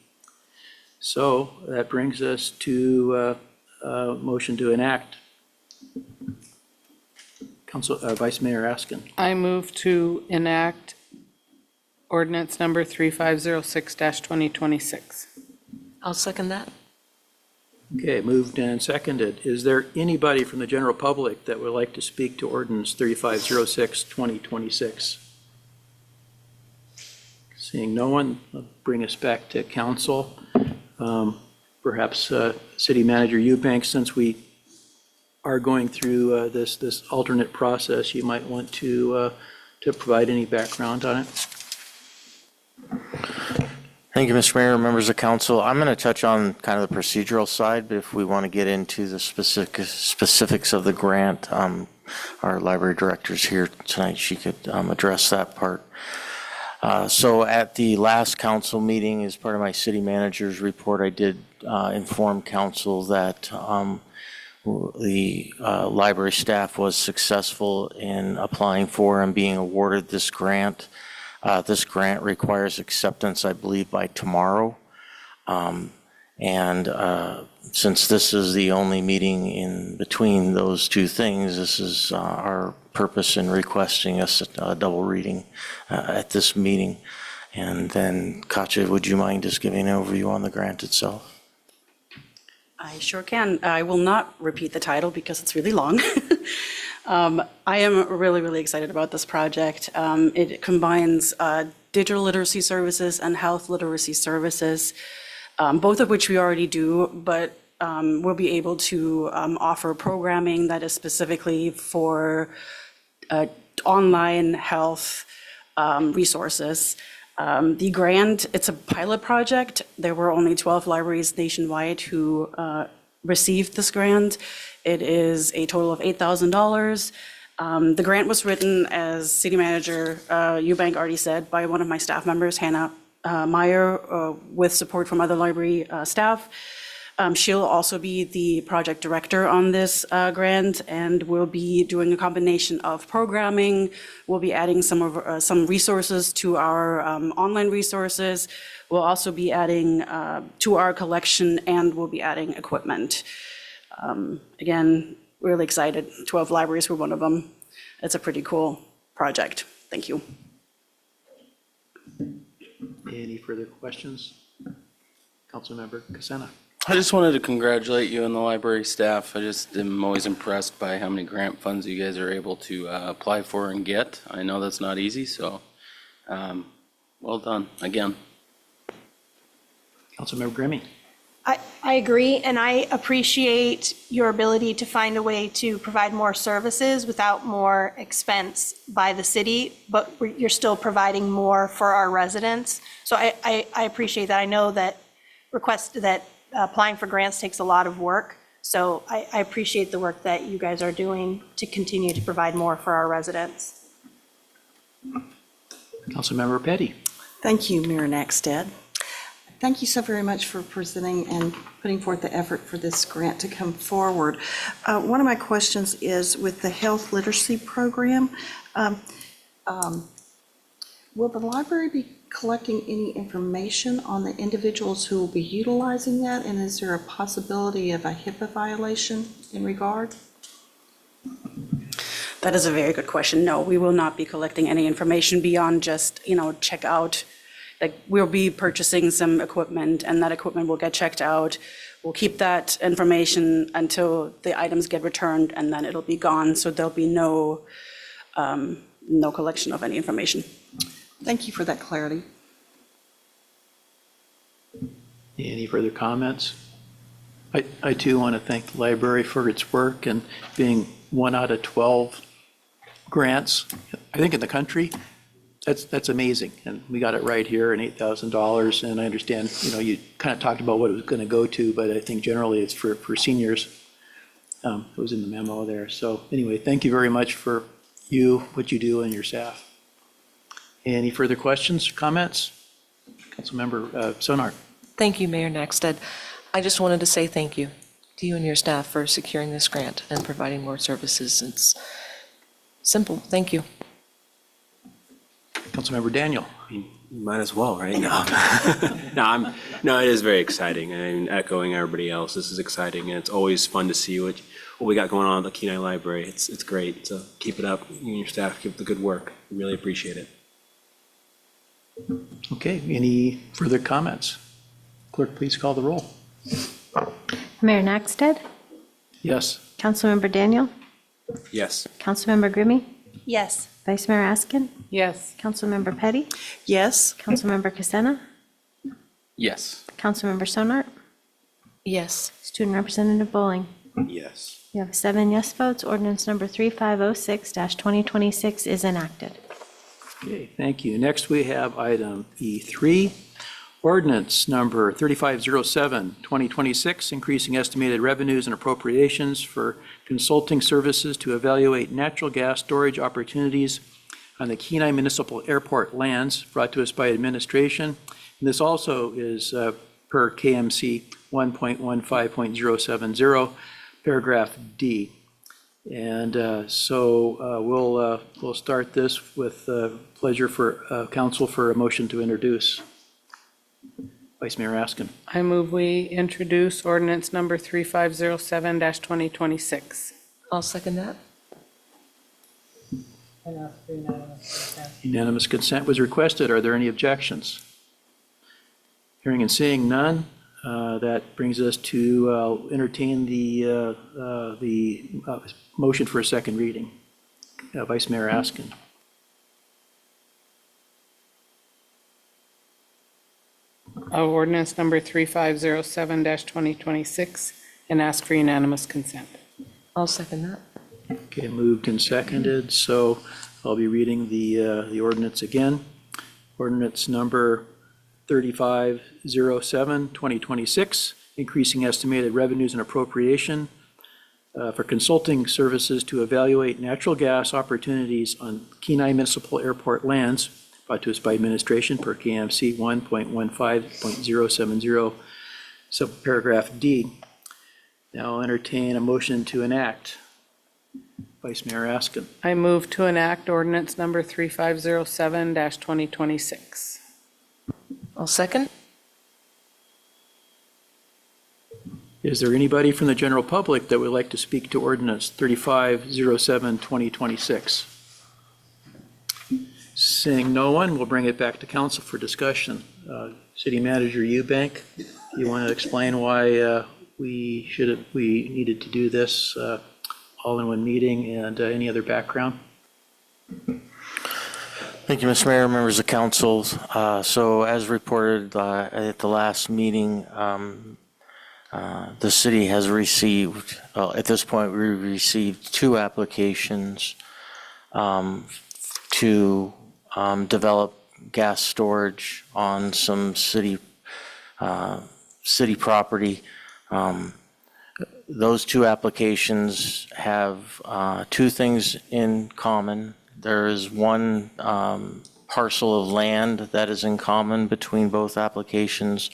So that brings us to a motion to enact. Vice Mayor Askin. I move to enact ordinance number 3506-2026. I'll second that. Okay, moved and seconded. Is there anybody from the general public that would like to speak to ordinance 3506-2026? Seeing no one, I'll bring us back to council. Perhaps City Manager Eubanks, since we are going through this alternate process, you might want to provide any background on it. Thank you, Mr. Mayor, members of council. I'm going to touch on kind of the procedural side, but if we want to get into the specifics of the grant, our library director's here tonight. She could address that part. So at the last council meeting, as part of my city manager's report, I did inform council that the library staff was successful in applying for and being awarded this grant. This grant requires acceptance, I believe, by tomorrow. Since this is the only meeting in between those two things, this is our purpose in requesting a double reading at this meeting. And then, Katja, would you mind just giving an overview on the grant itself? I sure can. I will not repeat the title because it's really long. I am really, really excited about this project. It combines digital literacy services and health literacy services, both of which we already do, but we'll be able to offer programming that is specifically for online health resources. The grant, it's a pilot project. There were only 12 libraries nationwide who received this grant. It is a total of $8,000. The grant was written, as City Manager Eubank already said, by one of my staff members, Hannah Meyer, with support from other library staff. She'll also be the project director on this grant, and we'll be doing a combination of programming. We'll be adding some resources to our online resources. We'll also be adding to our collection, and we'll be adding equipment. Again, really excited. 12 libraries were one of them. It's a pretty cool project. Thank you. Any further questions? Councilmember Cassena. I just wanted to congratulate you and the library staff. I just am always impressed by how many grant funds you guys are able to apply for and get. I know that's not easy, so well done again. Councilmember Grimmie. I agree, and I appreciate your ability to find a way to provide more services without more expense by the city, but you're still providing more for our residents. So I appreciate that. I know that applying for grants takes a lot of work, so I appreciate the work that you guys are doing to continue to provide more for our residents. Councilmember Petty. Thank you, Mayor Nackstead. Thank you so very much for presenting and putting forth the effort for this grant to come forward. One of my questions is with the health literacy program, will the library be collecting any information on the individuals who will be utilizing that? And is there a possibility of a HIPAA violation in regard? That is a very good question. No, we will not be collecting any information beyond just, check out like, we'll be purchasing some equipment, and that equipment will get checked out. We'll keep that information until the items get returned, and then it'll be gone, so there'll be no collection of any information. Thank you for that clarity. Any further comments? I too want to thank the library for its work and being 1 out of 12 grants, I think, in the country. That's amazing. And we got it right here, and $8,000. And I understand, you kind of talked about what it was going to go to, but I think generally it's for seniors. It was in the memo there. So anyway, thank you very much for what you do, and your staff. Any further questions, comments? Councilmember Sonart. Thank you, Mayor Naxted. I just wanted to say thank you to you and your staff for securing this grant and providing more services. It's simple. Thank you. Councilmember Daniel. Might as well, right? No, it is very exciting. And echoing everybody else, this is exciting, and it's always fun to see what we got going on at the Kenai Library. It's great. So keep it up. You and your staff keep up the good work. Really appreciate it. Okay, any further comments? Clerk, please call the roll. Mayor Naxted, Yes. Councilmember Daniel, Yes. Councilmember Grimmie, Yes. Vice Mayor Askin, Yes. Councilmember Petty, Yes? Councilmember Casena, Yes. Councilmember Sonart, Yes. Student Representative Bowling. Yes. You have 7 yes votes. Ordinance number 3506-2026 is enacted. Okay, thank you. Next, we have item E3, ordinance number 3507-2026, increasing estimated revenues and appropriations for consulting services to evaluate natural gas storage opportunities on the Kenai Municipal Airport lands, brought to us by administration. And this also is per KMC 1.15.070, paragraph D. And we'll start this with pleasure for council for a motion to introduce. Vice Mayor Askin. I move we introduce ordinance number 3507-2026. I'll second that. Unanimous consent was requested. Are there any objections? Hearing and seeing none, that brings us to entertain the motion for a second reading. Vice Mayor Askin. Ordinance number 3507-2026, and ask for unanimous consent. I'll second that. Okay, moved and seconded, so I'll be reading the ordinance again. Ordinance number 3507-2026, increasing estimated revenues and appropriation for consulting services to evaluate natural gas opportunities on Kenai Municipal Airport lands, brought to us by administration per KMC 1.15.070, subparagraph D. Now I'll entertain a motion to enact. Vice Mayor Askin. I move to enact ordinance number 3507-2026. I'll second. Is there anybody from the general public that would like to speak to ordinance 3507-2026? Seeing no one, we'll bring it back to council for discussion. City Manager Eubank, you want to explain why we needed to do this all in one meeting, and any other background? Thank you, Mr. Mayor, members of council. So as reported at the last meeting, the city has received, at this point, we received 2 applications to develop gas storage on some city property. Those 2 applications have 2 things in common. There is one parcel of land that is in common between both applications,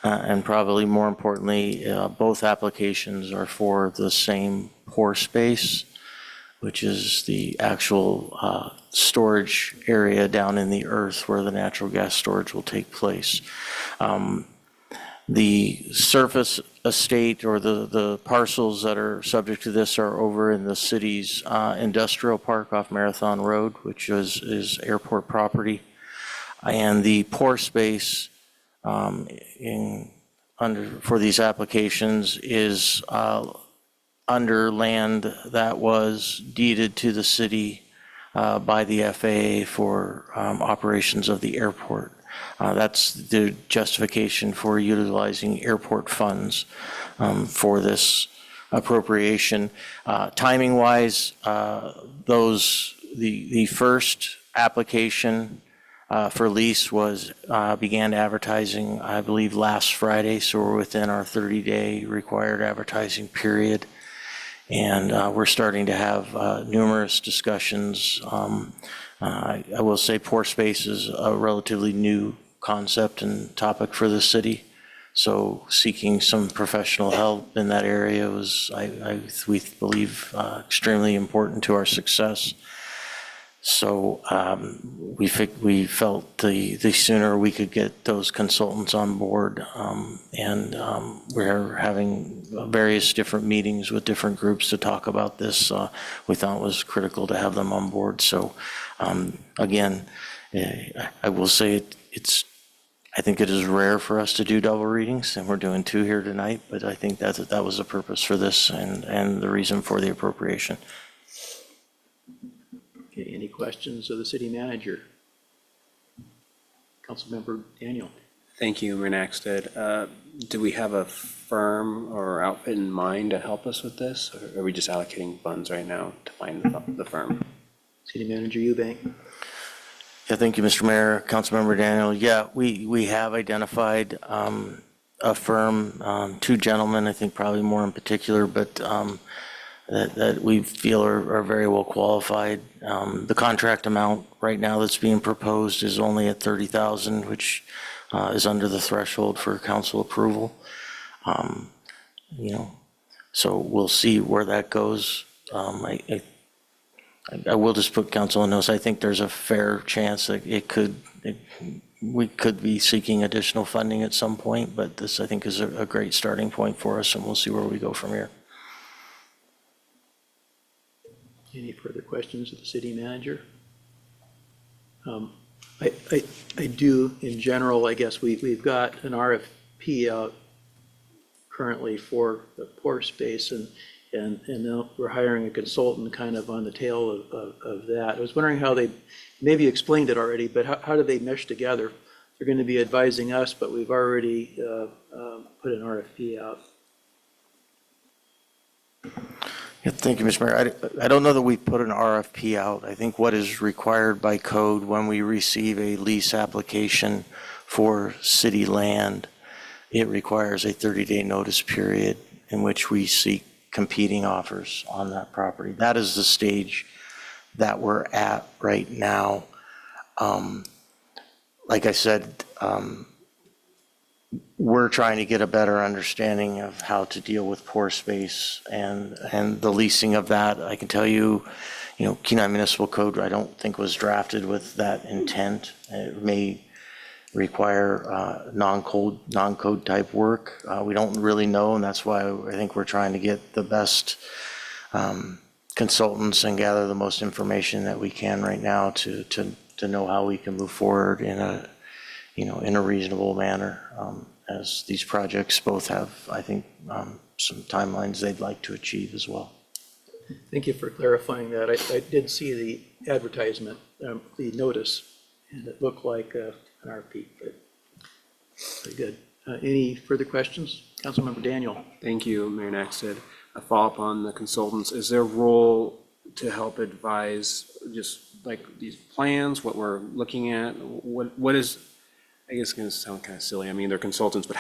and probably more importantly, both applications are for the same pore space, which is the actual storage area down in the earth where the natural gas storage will take place. The surface estate, or the parcels that are subject to this, are over in the city's industrial park off Marathon Road, which is airport property. And the pore space for these applications is under land that was deeded to the city by the FAA for operations of the airport. That's the justification for utilizing airport funds for this appropriation. Timing-wise, the first application for lease began advertising, I believe, last Friday, so we're within our 30-day required advertising period. And we're starting to have numerous discussions. I will say pore space is a relatively new concept and topic for the city. So seeking some professional help in that area was, we believe, extremely important to our success. So we felt the sooner we could get those consultants on board, and we're having various different meetings with different groups to talk about this. We thought it was critical to have them on board. So again, I will say I think it is rare for us to do double readings, and we're doing 2 here tonight, but I think that was the purpose for this and the reason for the appropriation. Okay, any questions of the city manager? Councilmember Daniel. Thank you, Mayor Naxted. Do we have a firm or outfit in mind to help us with this, or are we just allocating funds right now to find the firm? City Manager Eubank. Yeah, thank you, Mr. Mayor. Councilmember Daniel. Yeah, we have identified a firm, 2 gentlemen, I think probably more in particular, but that we feel are very well qualified. The contract amount right now that's being proposed is only at $30,000, which is under the threshold for council approval. So we'll see where that goes. I will just put council on notice. I think there's a fair chance that we could be seeking additional funding at some point, but this I think is a great starting point for us, and we'll see where we go from here. Any further questions of the city manager? I do, in general, I guess we've got an RFP out currently for the pore space, and now we're hiring a consultant kind of on the tail of that. I was wondering how they, maybe explained it already, but how do they mesh together? They're going to be advising us, but we've already put an RFP out. Yeah, thank you, Mr. Mayor. I don't know that we put an RFP out. I think what is required by code when we receive a lease application for city land, it requires a 30-day notice period in which we seek competing offers on that property. That is the stage that we're at right now. Like I said, we're trying to get a better understanding of how to deal with pore space and the leasing of that. I can tell you, Kenai Municipal Code, I don't think was drafted with that intent. It may require non-code type work. We don't really know, and that's why I think we're trying to get the best consultants and gather the most information that we can right now to know how we can move forward in a reasonable manner, as these projects both have, I think, some timelines they'd like to achieve as well. Thank you for clarifying that. I did see the advertisement, the notice, and it looked like an RFP, but very good. Any further questions? Councilmember Daniel. Thank you, Mayor Naxted. A follow-up on the consultants. Is their role to help advise just like these plans, what we're looking at? What is, I guess it's going to sound kind of silly. I mean, they're consultants, but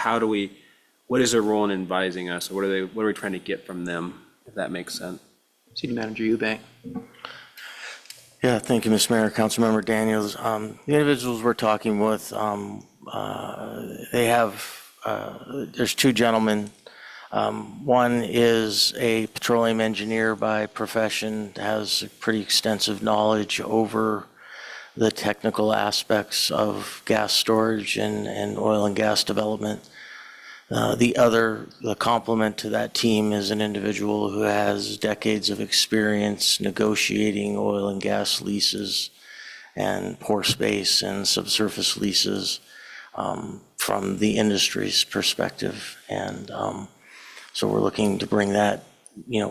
what is their role in advising us? Or what are we trying to get from them, if that makes sense? City Manager Eubank. Yeah, thank you, Mr. Mayor. Councilmember Daniels. The individuals we're talking with, there's 2 gentlemen. One is a petroleum engineer by profession, has pretty extensive knowledge over the technical aspects of gas storage and oil and gas development. The complement to that team is an individual who has decades of experience negotiating oil and gas leases and pore space and subsurface leases from the industry's perspective. And so we're looking to bring that,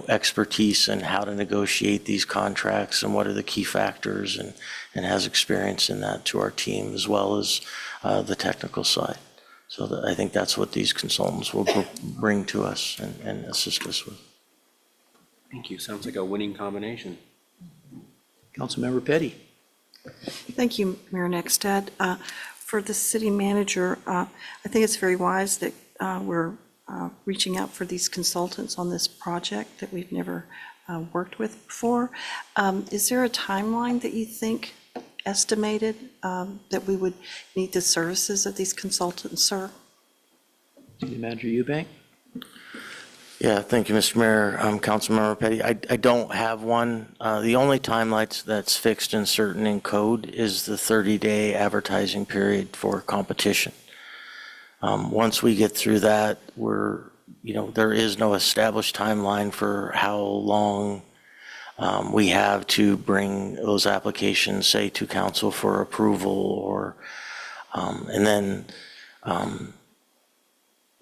expertise in how to negotiate these contracts and what are the key factors, and has experience in that to our team, as well as the technical side. So I think that's what these consultants will bring to us and assist us with. Thank you. Sounds like a winning combination. Councilmember Petty. Thank you, Mayor Nexted. For the city manager, I think it's very wise that we're reaching out for these consultants on this project that we've never worked with before. Is there a timeline that you think estimated that we would need the services of these consultants, sir? City Manager Eubank. Yeah, thank you, Mr. Mayor. Councilmember Petty, I don't have one. The only timeline that's fixed and certain in code is the 30-day advertising period for competition. Once we get through that, there is no established timeline for how long we have to bring those applications, say, to council for approval, and then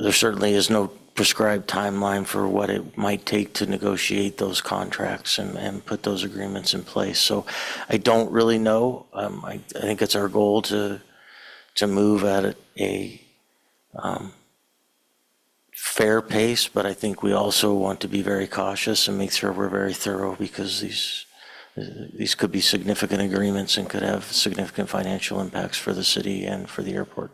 there certainly is no prescribed timeline for what it might take to negotiate those contracts and put those agreements in place. So I don't really know. I think it's our goal to move at a fair pace, but I think we also want to be very cautious and make sure we're very thorough, because these could be significant agreements and could have significant financial impacts for the city and for the airport.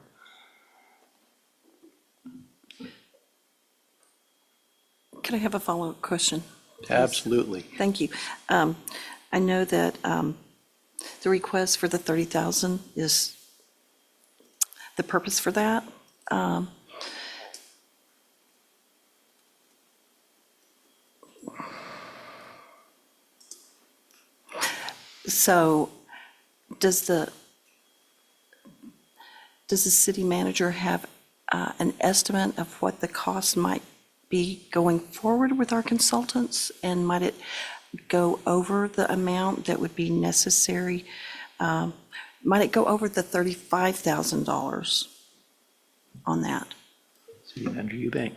Could I have a follow-up question? Absolutely. Thank you. I know that the request for the 30,000 is the purpose for that. So does the city manager have an estimate of what the cost might be going forward with our consultants? And might it go over the amount that would be necessary? Might it go over the $35,000 on that? City Manager Eubank.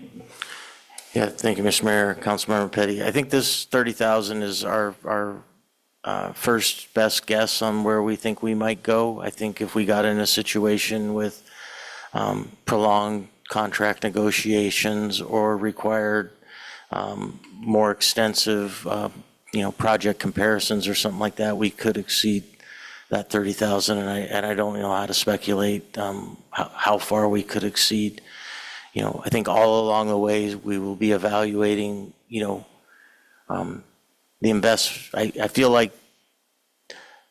Yeah, thank you, Mr. Mayor, Councilmember Petty. I think this 30,000 is our first best guess on where we think we might go. I think if we got in a situation with prolonged contract negotiations or required more extensive, project comparisons or something like that, we could exceed that 30,000. And I don't know how to speculate how far we could exceed. I think all along the way we will be evaluating, I feel like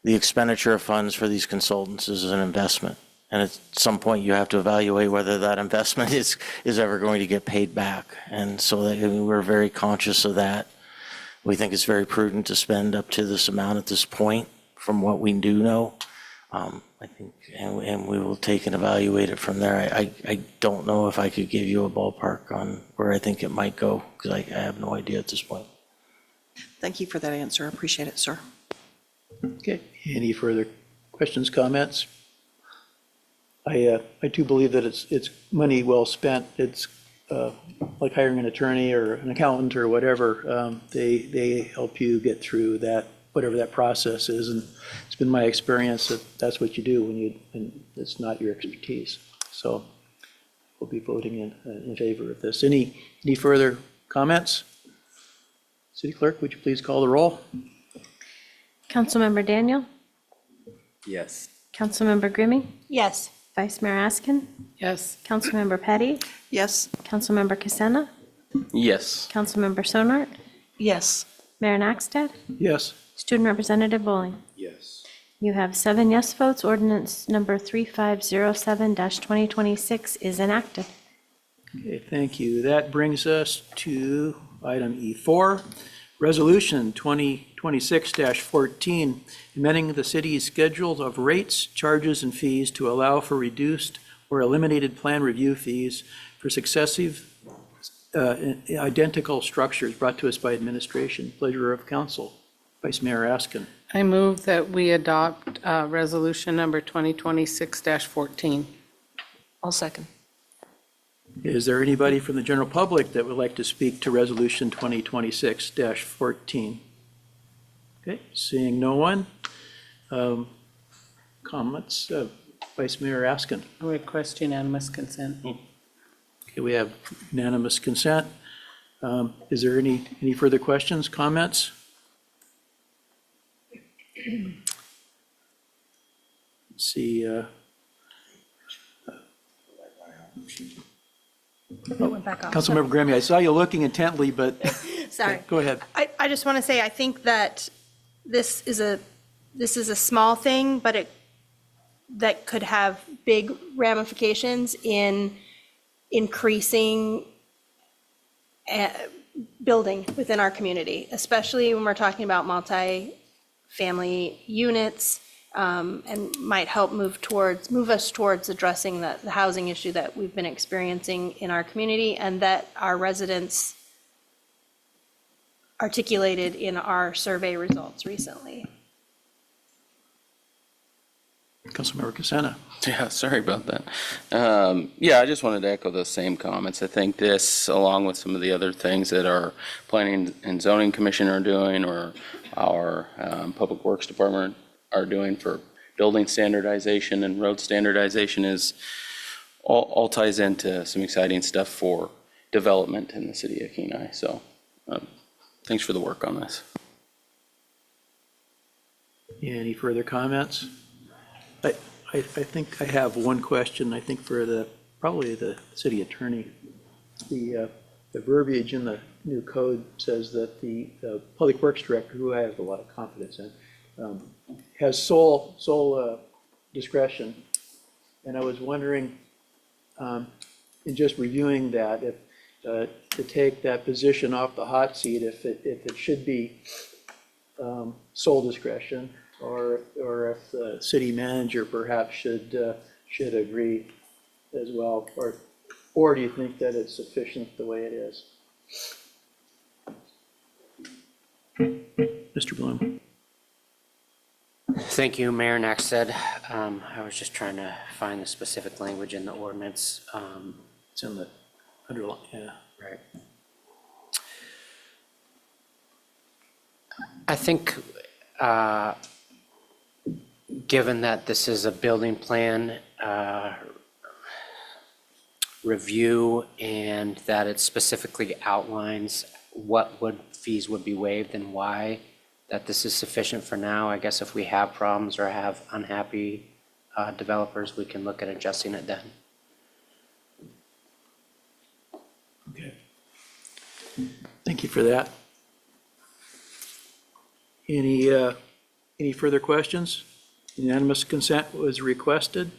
the expenditure of funds for these consultants is an investment. And at some point you have to evaluate whether that investment is ever going to get paid back. And so we're very conscious of that. We think it's very prudent to spend up to this amount at this point from what we do know. I think, and we will take and evaluate it from there. I don't know if I could give you a ballpark on where I think it might go, because I have no idea at this point. Thank you for that answer. I appreciate it, sir. Okay, any further questions, comments? I do believe that it's money well spent. It's like hiring an attorney or an accountant or whatever. They help you get through that, whatever that process is. And it's been my experience that that's what you do when it's not your expertise. So we'll be voting in favor of this. Any further comments? City Clerk, would you please call the roll? Councilmember Daniel? Yes. Councilmember Grimmie? Yes. Vice Mayor Askin? Yes. Councilmember Petty? Yes? Councilmember Casena? Yes. Councilmember Sonart? Yes. Mayor Nakstad? Yes. Student Representative Bowling? Yes. You have 7 yes votes. Ordinance number 3507-2026 is enacted. Okay, thank you. That brings us to item E4, Resolution 2026-14, amending the city's schedules of rates, charges, and fees to allow for reduced or eliminated plan review fees for successive identical structures, brought to us by administration. Pleasure of council. Vice Mayor Askin. I move that we adopt resolution number 2026-14. I'll second. Is there anybody from the general public that would like to speak to Resolution 2026-14? Okay, seeing no one. Comments? Vice Mayor Askin. I request unanimous consent. Okay, we have unanimous consent. Is there any further questions, comments? Let's see. Went back off. Councilmember Grammy, I saw you looking intently, but Sorry. go ahead. I just want to say, I think that this is a small thing, but that could have big ramifications in increasing building within our community, especially when we're talking about multi-family units, and might help move us towards addressing the housing issue that we've been experiencing in our community and that our residents articulated in our survey results recently. Councilmember Casena. Yeah, sorry about that. Yeah, I just wanted to echo those same comments. I think this, along with some of the other things that our Planning and Zoning Commission are doing, or our Public Works Department are doing for building standardization and road standardization, is all ties into some exciting stuff for development in the city of Kenai. So thanks for the work on this. Any further comments? I think I have one question, I think for probably the city attorney. The verbiage in the new code says that the Public Works Director, who I have a lot of confidence in, has sole discretion. And I was wondering, in just reviewing that, if to take that position off the hot seat, if it should be sole discretion, or if the city manager perhaps should agree as well, or do you think that it's sufficient the way it is? Mr. Bloom. Thank you, Mayor Naxted. I was just trying to find the specific language in the ordinance. It's in the underline, yeah. Right. I think, given that this is a building plan review and that it specifically outlines what fees would be waived and why, that this is sufficient for now. I guess if we have problems or have unhappy developers, we can look at adjusting it then. Okay. Thank you for that. Any further questions? Unanimous consent was requested.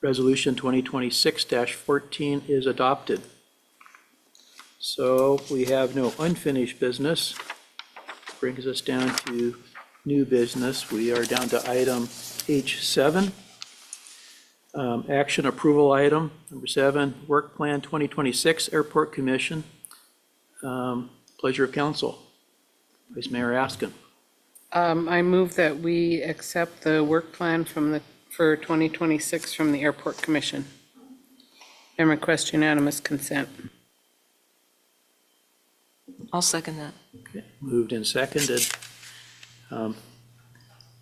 Resolution 2026-14 is adopted. So we have no unfinished business. Brings us down to new business. We are down to item H7. Action approval item, number 7, Work Plan 2026, Airport Commission. Pleasure of council. Vice Mayor Askin. I move that we accept the work plan for 2026 from the Airport Commission and request unanimous consent. I'll second that. Okay, moved and seconded.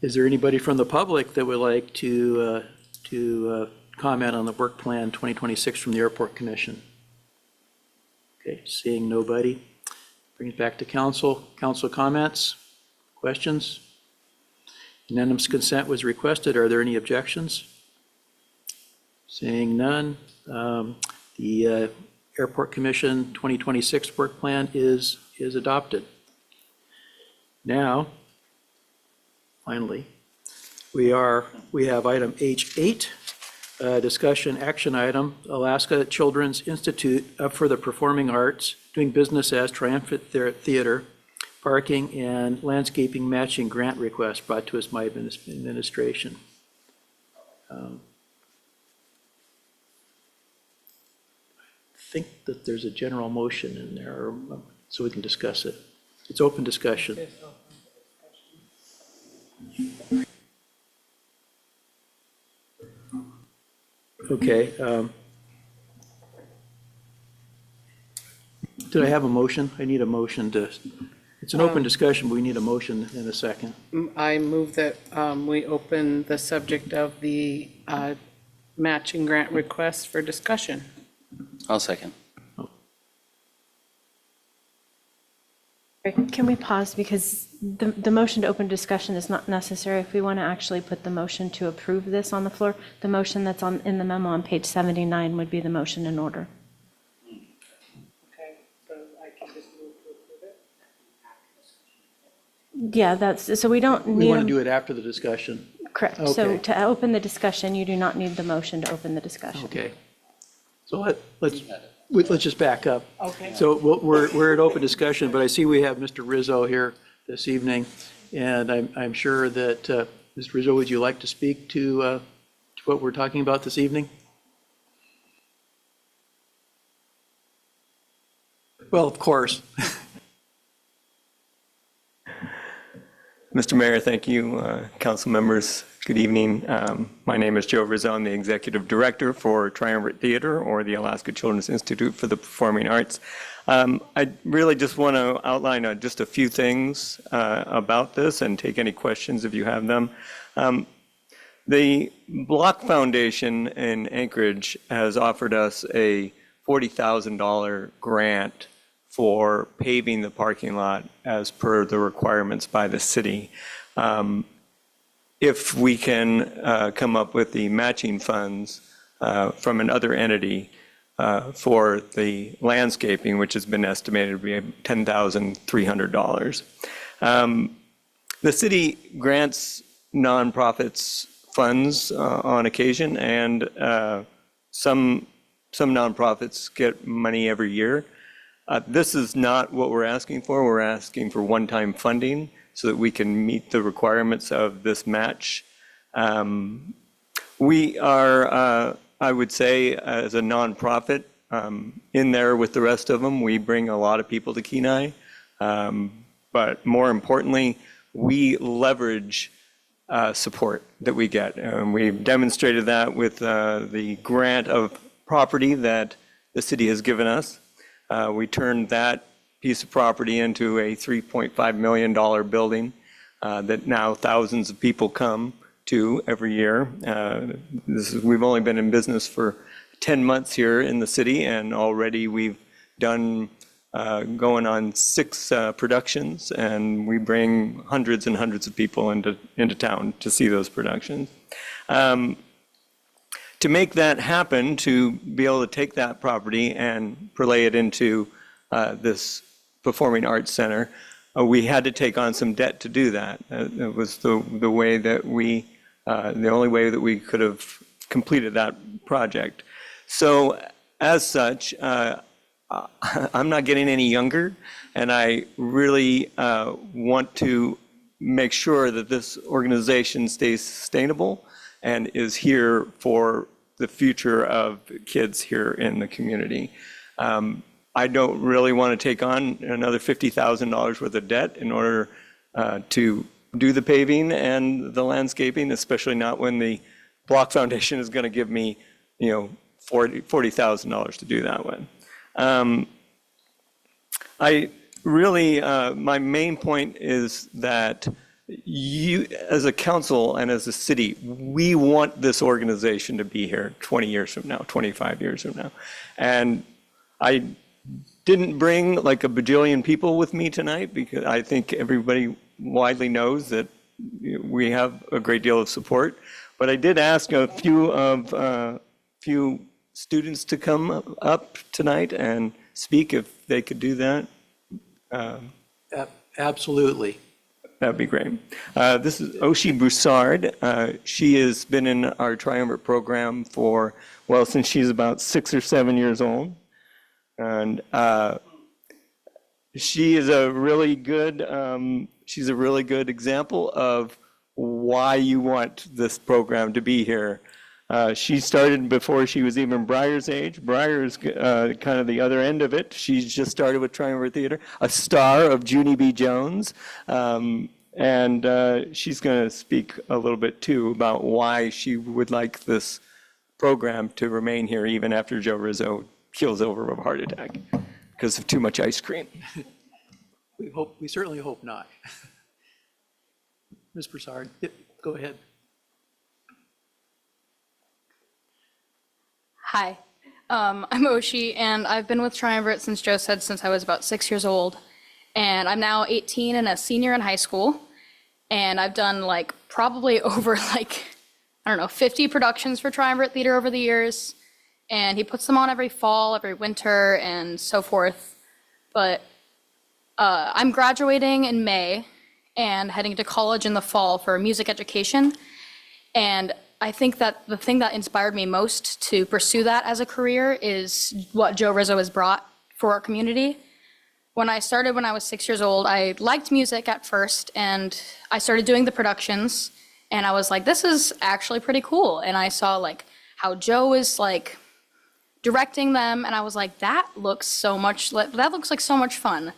Is there anybody from the public that would like to comment on the Work Plan 2026 from the Airport Commission? Okay, seeing nobody. Bring it back to council. Council comments? Questions? Unanimous consent was requested. Are there any objections? Seeing none. The Airport Commission 2026 work plan is adopted. Now, finally, we have item H8, discussion action item, Alaska Children's Institute for the Performing Arts, doing business as Triumphant Theater, parking and landscaping matching grant request brought to us by administration. I think that there's a general motion in there, so we can discuss it. It's open discussion. Okay. Did I have a motion? I need a motion to, it's an open discussion, but we need a motion in a second. I move that we open the subject of the matching grant request for discussion. I'll second. Can we pause, because the motion to open discussion is not necessary if we want to actually put the motion to approve this on the floor. The motion that's in the memo on page 79 would be the motion in order. Okay, so I can just move to approve it? Yeah, so we don't need. We want to do it after the discussion. Correct. So Okay. to open the discussion, you do not need the motion to open the discussion. Okay. So let's just back up. Okay. So we're at open discussion, but I see we have Mr. Rizzo here this evening, and I'm sure that, Mr. Rizzo, would you like to speak to what we're talking about this evening? Well, of course. Mr. Mayor, thank you. Council members, good evening. My name is Joe Rizzo. I'm the Executive Director for Triumvirate Theater, or the Alaska Children's Institute for the Performing Arts. I really just want to outline just a few things about this and take any questions if you have them. The Block Foundation in Anchorage has offered us a $40,000 grant for paving the parking lot as per the requirements by the city. If we can come up with the matching funds from another entity for the landscaping, which has been estimated to be $10,300. The city grants nonprofits funds on occasion, and some nonprofits get money every year. This is not what we're asking for. We're asking for one-time funding so that we can meet the requirements of this match. We are, I would say, as a nonprofit, in there with the rest of them. We bring a lot of people to Kenai. But more importantly, we leverage support that we get. And we've demonstrated that with the grant of property that the city has given us. We turned that piece of property into a $3.5 million building that now thousands of people come to every year. We've only been in business for 10 months here in the city, and already we've done going on 6 productions, and we bring hundreds and hundreds of people into town to see those productions. To make that happen, to be able to take that property and parlay it into this Performing Arts Center, we had to take on some debt to do that. It was the way that the only way that we could have completed that project. So as such, I'm not getting any younger, and I really want to make sure that this organization stays sustainable and is here for the future of kids here in the community. I don't really want to take on another $50,000 worth of debt in order to do the paving and the landscaping, especially not when the Block Foundation is going to give me, $40,000 to do that with. I really, my main point is that you, as a council and as a city, we want this organization to be here 20 years from now, 25 years from now. And I didn't bring like a bajillion people with me tonight, because I think everybody widely knows that we have a great deal of support. But I did ask a few students to come up tonight and speak if they could do that. Absolutely. That'd be great. This is Oshi Broussard. She has been in our Triumvirate program for, well, since she's about 6 or 7 years old. And she is a really good, she's a really good example of why you want this program to be here. She started before she was even Briar's age. Briar's kind of the other end of it. She's just started with Triumvirate Theater, a star of Junie B. Jones. And she's going to speak a little bit too about why she would like this program to remain here even after Joe Rizzo keels over of a heart attack because of too much ice cream. We certainly hope not. Ms. Broussard, go ahead. Hi, I'm Oshi, and I've been with Triumvirate, since Joe said, since I was about 6 years old. And I'm now 18 and a senior in high school. And I've done like probably over like, I don't know, 50 productions for Triumvirate Theater over the years. And he puts them on every fall, every winter, and so forth. But I'm graduating in May and heading to college in the fall for music education. And I think that the thing that inspired me most to pursue that as a career is what Joe Rizzo has brought for our community. When I started when I was 6 years old, I liked music at first, and I started doing the productions, and I was like, this is actually pretty cool. And I saw like how Joe is like directing them, and I was like, that looks like so much fun.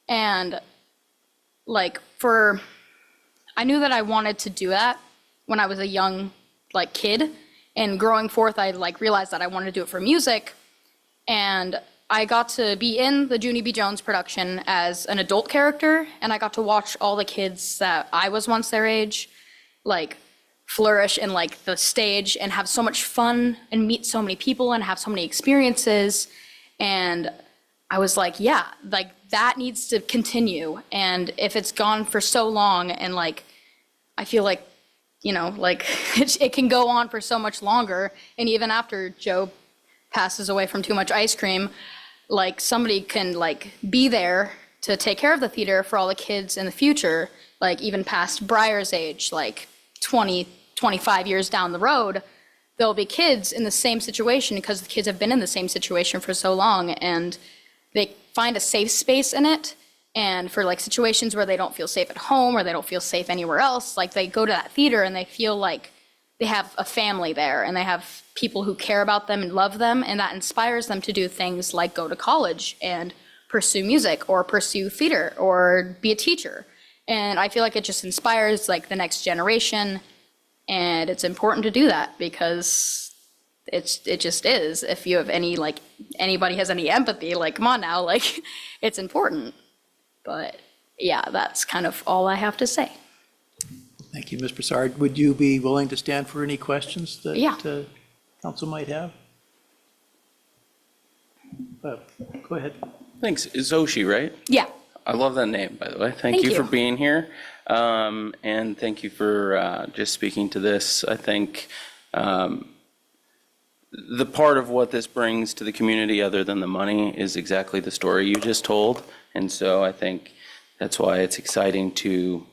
And like I knew that I wanted to do that when I was a young like kid, and growing forth, I like realized that I wanted to do it for music. And I got to be in the Junie B. Jones production as an adult character, and I got to watch all the kids that I was once their age, like flourish in like the stage and have so much fun and meet so many people and have so many experiences. And I was like, yeah, like that needs to continue. And if it's gone for so long, and like, I feel like, you know, like it can go on for so much longer. And even after Joe passes away from too much ice cream, like somebody can like be there to take care of the theater for all the kids in the future, like even past Briar's age, like 20, 25 years down the road, there'll be kids in the same situation because the kids have been in the same situation for so long, and they find a safe space in it. And for like situations where they don't feel safe at home or they don't feel safe anywhere else, like they go to that theater and they feel like they have a family there and they have people who care about them and love them, and that inspires them to do things like go to college and pursue music or pursue theater or be a teacher. And I feel like it just inspires like the next generation, and it's important to do that because it just is. If you have any like anybody has any empathy, like come on now, like it's important. But yeah, that's kind of all I have to say. Thank you, Ms. Broussard. Would you be willing to stand for any questions that Yeah. council might have? Go ahead. Thanks. It's Oshi, right? Yeah. I love that name, by the way. Thank you for being here. And thank you for just speaking to this. I think the part of what this brings to the community, other than the money, is exactly the story you just told. And so I think that's why it's exciting to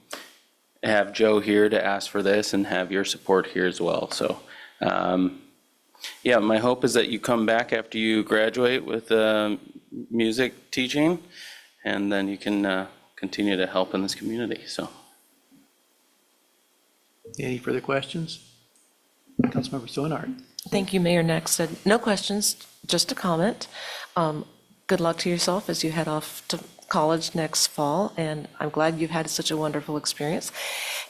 have Joe here to ask for this and have your support here as well. So, yeah, my hope is that you come back after you graduate with music teaching, and then you can continue to help in this community. So, Any further questions? Councilmember Sonard. Thank you, Mayor Naxted. No questions, just a comment. Good luck to yourself as you head off to college next fall, and I'm glad you've had such a wonderful experience.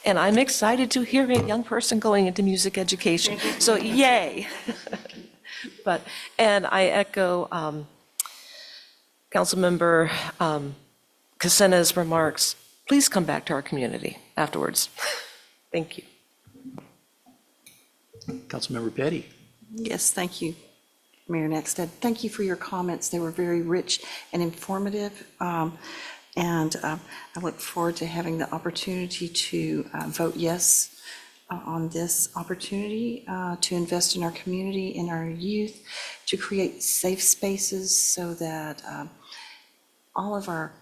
And I'm excited to hear a young person going into music education, so yay. And I echo Councilmember Casena's remarks. Please come back to our community afterwards. Thank you. Councilmember Petty. Yes, thank you, Mayor Nexted. Thank you for your comments. They were very rich and informative. And I look forward to having the opportunity to vote yes on this opportunity to invest in our community, in our youth, to create safe spaces so that all of our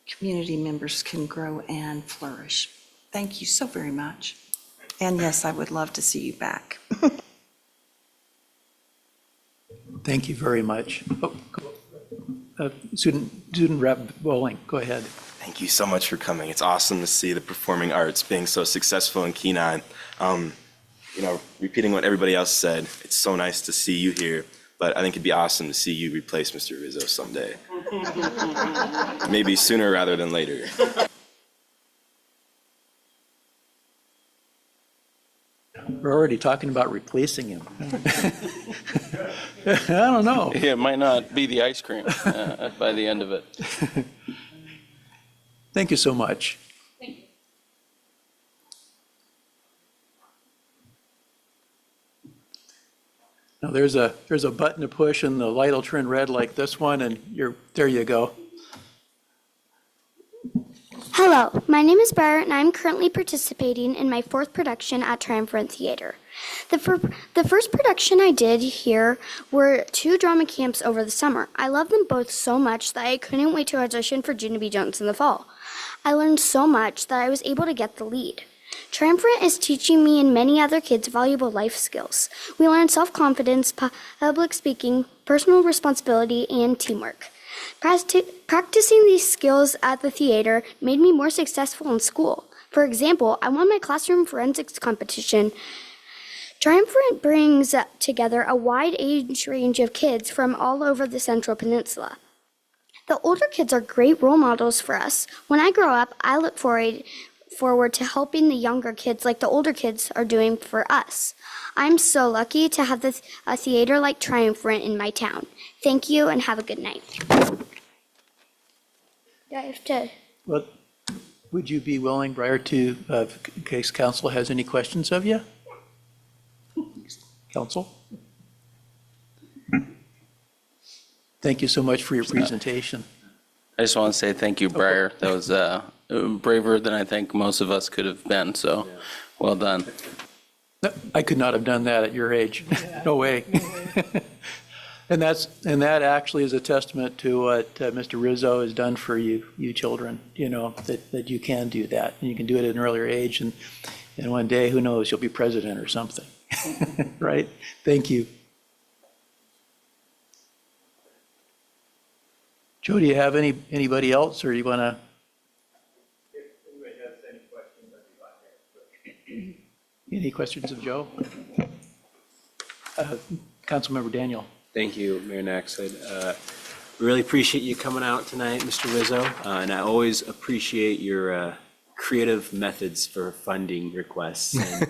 community members can grow and flourish. Thank you so very much. And yes, I would love to see you back. Thank you very much. Student Rep Bowling, go ahead. Thank you so much for coming. It's awesome to see the performing arts being so successful in Kenai. repeating what everybody else said, it's so nice to see you here, but I think it'd be awesome to see you replace Mr. Rizzo someday. Maybe sooner rather than later. We're already talking about replacing him. I don't know. Yeah, it might not be the ice cream by the end of it. Thank you so much. Now, there's a button to push and the light will turn red like this one, and there you go. Hello, my name is Briar, and I'm currently participating in my 4th production at Triumvirate Theater. The first production I did here were 2 drama camps over the summer. I loved them both so much that I couldn't wait to audition for Junie B. Jones in the fall. I learned so much that I was able to get the lead. Triumvirate is teaching me and many other kids valuable life skills. We learn self-confidence, public speaking, personal responsibility, and teamwork. Practicing these skills at the theater made me more successful in school. For example, I won my classroom forensics competition. Triumvirate brings together a wide age range of kids from all over the Central Peninsula. The older kids are great role models for us. When I grow up, I look forward to helping the younger kids like the older kids are doing for us. I'm so lucky to have a theater like Triumvirate in my town. Thank you and have a good night. I have to. Well, would you be willing, Briar, to, in case council has any questions of you? Council? Thank you so much for your presentation. I just want to say thank you, Briar. That was braver than I think most of us could have been, so well done. I could not have done that at your age. No way. And that actually is a testament to what Mr. Rizzo has done for you children, that you can do that. And you can do it at an earlier age, and one day, who knows, you'll be president or something. Right? Thank you. Joe, do you have anybody else, or you want to? If anybody has any questions, I'd be glad to. Any questions of Joe? Councilmember Daniel. Thank you, Mayor Naxid. Really appreciate you coming out tonight, Mr. Rizzo, and I always appreciate your creative methods for funding requests. And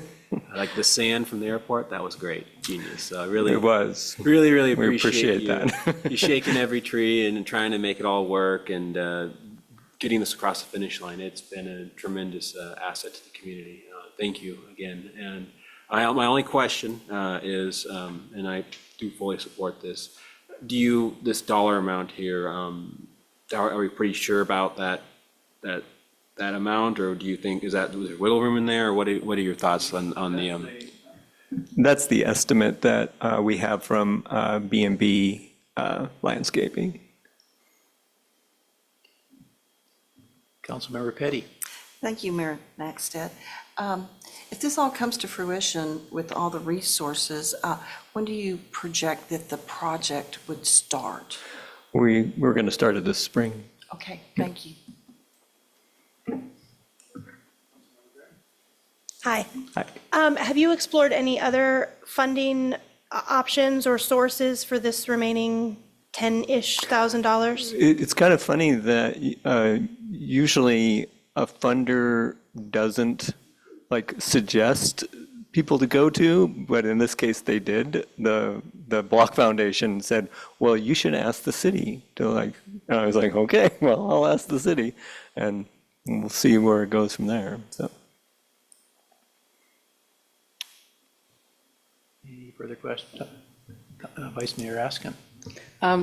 like the sand from the airport, that was great, genius. Really, It was. really We appreciate appreciate you. that. You shaking every tree and trying to make it all work and getting this across the finish line. It's been a tremendous asset to the community. Thank you again. And my only question is, and I do fully support this, this dollar amount here, are we pretty sure about that amount, or do you think, is there wiggle room in there, or what are your thoughts on the? That's the estimate that we have from B&B Landscaping. Councilmember Petty. Thank you, Mayor Maxted. If this all comes to fruition with all the resources, when do you project that the project would start? We're going to start it this spring. Okay, thank you. Hi. Hi. Have you explored any other funding options or sources for this remaining $10-ish thousand? It's kind of funny that usually a funder doesn't suggest people to go to, but in this case they did. The Block Foundation said, well, you should ask the city to and I was like, okay, well, I'll ask the city and we'll see where it goes from there. So. Any further questions? Vice Mayor Askin.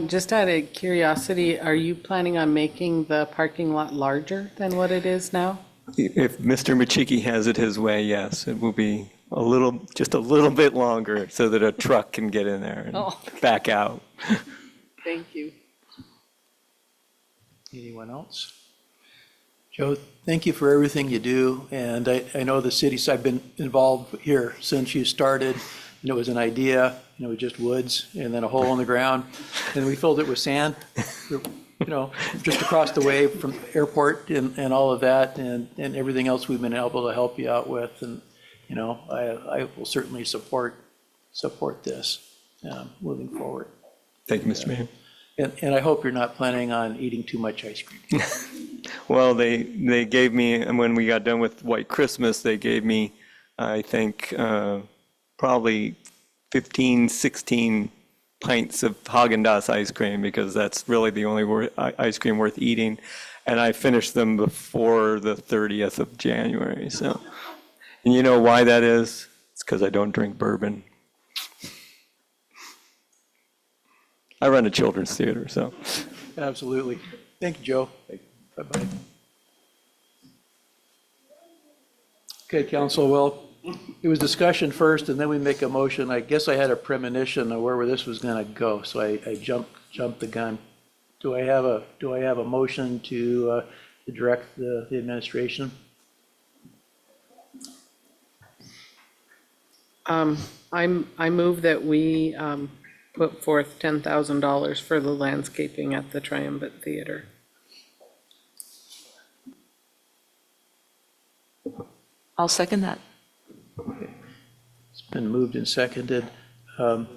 Just out of curiosity, are you planning on making the parking lot larger than what it is now? If Mr. Machiki has it his way, yes, it will be just a little bit longer so that a truck can get in there and back out. Thank you. Anyone else? Joe, thank you for everything you do, and I know the cities, I've been involved here since you started, and it was an idea, with just woods and then a hole in the ground, and we filled it with sand, just across the way from the airport and all of that, and everything else we've been able to help you out with, and you know, I will certainly support this moving forward. Thank you, Mr. Mayor. And I hope you're not planning on eating too much ice cream. Well, they gave me, and when we got done with White Christmas, they gave me, I think, probably 15, 16 pints of Haagen-Dazs ice cream, because that's really the only ice cream worth eating. And I finished them before the 30th of January. So, and you know why that is? It's because I don't drink bourbon. I run a children's theater, so. Absolutely. Thank you, Joe. Bye-bye. Okay, council, well, it was discussion first, and then we make a motion. I guess I had a premonition of where this was going to go, so I jumped the gun. Do I have a motion to direct the administration? I move that we put forth $10,000 for the landscaping at the Triumvirate Theater. I'll second that. It's been moved and seconded. Pardon?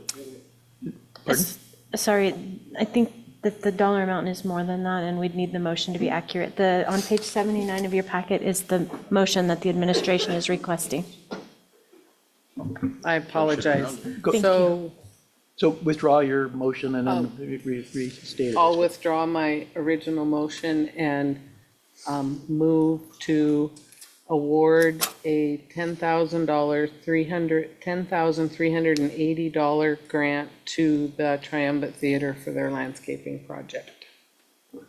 Sorry, I think that the dollar amount is more than that, and we'd need the motion to be accurate. On page 79 of your packet is the motion that the administration is requesting. I apologize. Thank So withdraw your motion and then restate it. I'll withdraw my original motion and move to award a $10,380 grant to the Triumvirate Theater for their landscaping project.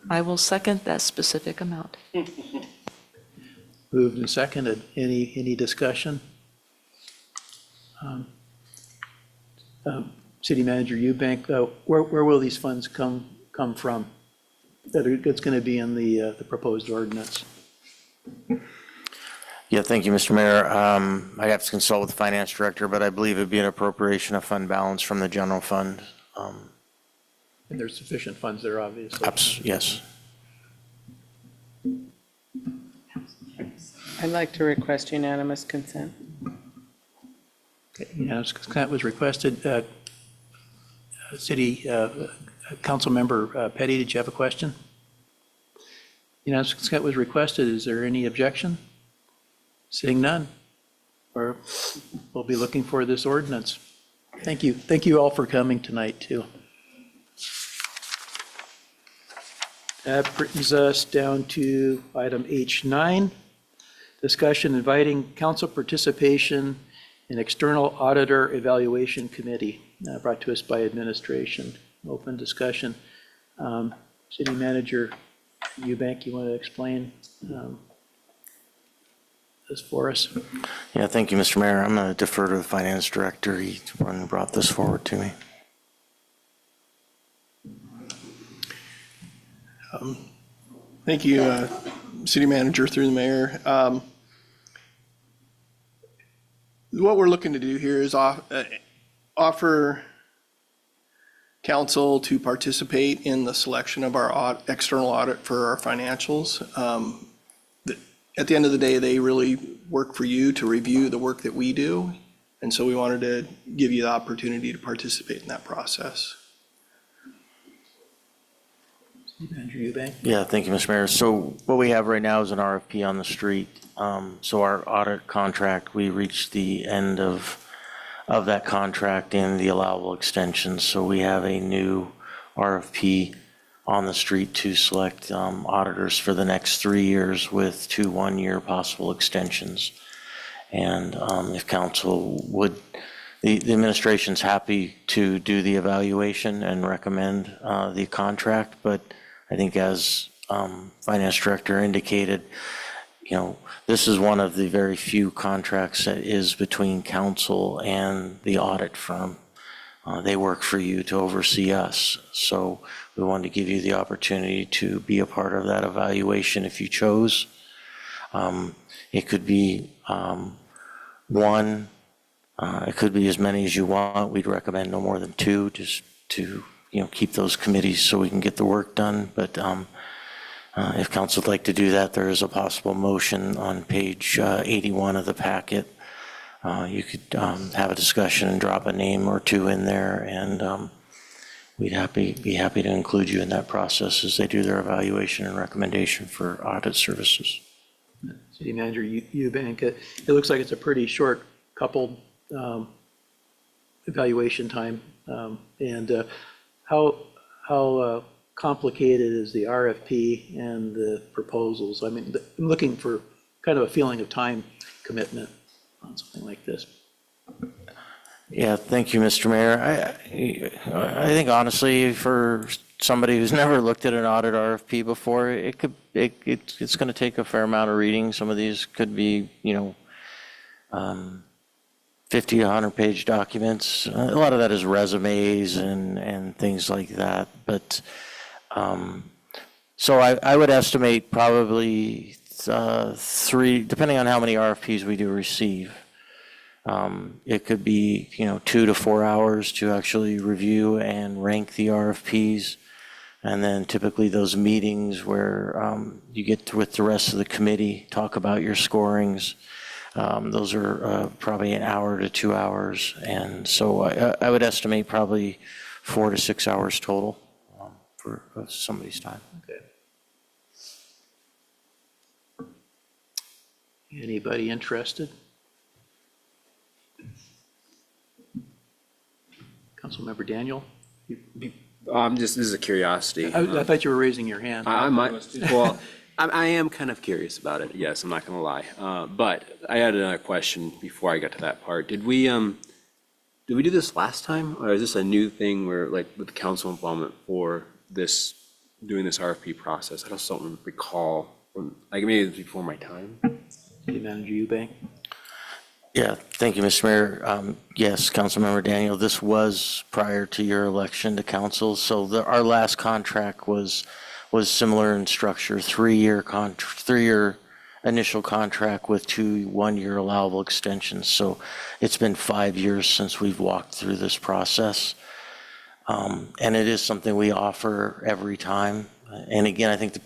I will second that specific amount. Moved and seconded. Any discussion? City Manager Eubank, where will these funds come from? That's going to be in the proposed ordinance. Yeah, thank you, Mr. Mayor. I have to consult with the finance director, but I believe it'd be an appropriation of fund balance from the general fund. And there's sufficient funds there, obviously. Yes. I'd like to request unanimous consent. Okay, unanimous consent was requested. City Council Member Petty, did you have a question? Unanimous consent was requested. Is there any objection? Seeing none. Or we'll be looking for this ordinance. Thank you. Thank you all for coming tonight, too. That brings us down to item H9, discussion inviting council participation in external auditor evaluation committee, brought to us by administration. Open discussion. City Manager Eubank, you want to explain this for us? Yeah, thank you, Mr. Mayor. I'm going to defer to the finance director. He's the one who brought this forward to me. Thank you, City Manager through the Mayor. What we're looking to do here is offer council to participate in the selection of our external audit for our financials. At the end of the day, they really work for you to review the work that we do. And so we wanted to give you the opportunity to participate in that process. Manager Eubank? Yeah, thank you, Mr. Mayor. So what we have right now is an RFP on the street. So our audit contract, we reached the end of that contract and the allowable extensions. So we have a new RFP on the street to select auditors for the next 3 years with 2 one-year possible extensions. And if council would, the administration's happy to do the evaluation and recommend the contract, but I think as finance director indicated, you know, this is one of the very few contracts that is between council and the audit firm. They work for you to oversee us. So we wanted to give you the opportunity to be a part of that evaluation if you chose. It could be one, it could be as many as you want. We'd recommend no more than 2, just to, you know, keep those committees so we can get the work done. But if council would like to do that, there is a possible motion on page 81 of the packet you could have a discussion and drop a name or two in there, and we'd be happy to include you in that process as they do their evaluation and recommendation for audit services. City Manager Eubank, it looks like it's a pretty short coupled evaluation time. And how complicated is the RFP and the proposals? I mean, I'm looking for kind of a feeling of time commitment on something like this. Yeah, thank you, Mr. Mayor. I think honestly, for somebody who's never looked at an audit RFP before, it's going to take a fair amount of reading. Some of these could be, 50 to 100 page documents. A lot of that is resumes and things like that. But so I would estimate probably 3, depending on how many RFPs we do receive. It could be, 2 to 4 hours to actually review and rank the RFPs. And then typically those meetings where you get with the rest of the committee, talk about your scorings. Those are probably an hour to 2 hours. And so I would estimate probably 4 to 6 hours total for somebody's time. Okay. Anybody interested? Councilmember Daniel? This is a curiosity. I thought you were raising your hand. I might, well, I am kind of curious about it. Yes, I'm not going to lie. But I had another question before I got to that part. Did we do this last time, or is this a new thing where, like, with the council involvement for this, doing this RFP process? I just don't recall. Like, maybe it was before my time. City Manager Eubank? Yeah, thank you, Mr. Mayor. Yes, Councilmember Daniel, this was prior to your election to council. So our last contract was similar in structure, 3-year initial contract with 2 1-year allowable extensions. So it's been 5 years since we've walked through this process. And it is something we offer every time. And again, I think,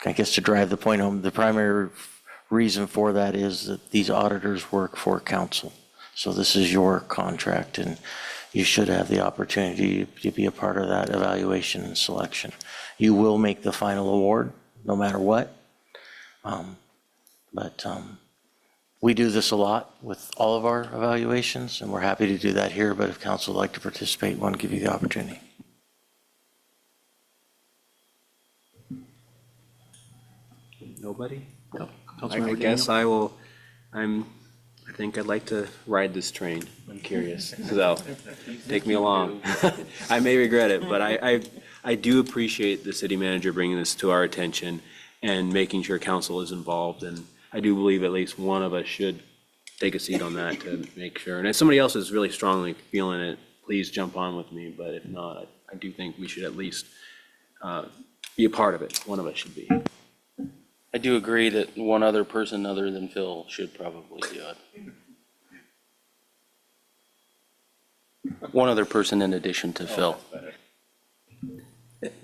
I guess to drive the point home, the primary reason for that is that these auditors work for council. So this is your contract, and you should have the opportunity to be a part of that evaluation and selection. You will make the final award, no matter what. But we do this a lot with all of our evaluations, and we're happy to do that here. But if council would like to participate, we want to give you the opportunity. Nobody? No. I guess I will. I think I'd like to ride this train. I'm curious. So take me along. I may regret it, but I do appreciate the city manager bringing this to our attention and making sure council is involved. And I do believe at least one of us should take a seat on that to make sure. And if somebody else is really strongly feeling it, please jump on with me. But if not, I do think we should at least be a part of it. One of us should be. I do agree that one other person other than Phil should probably do it. One other person in addition to Phil.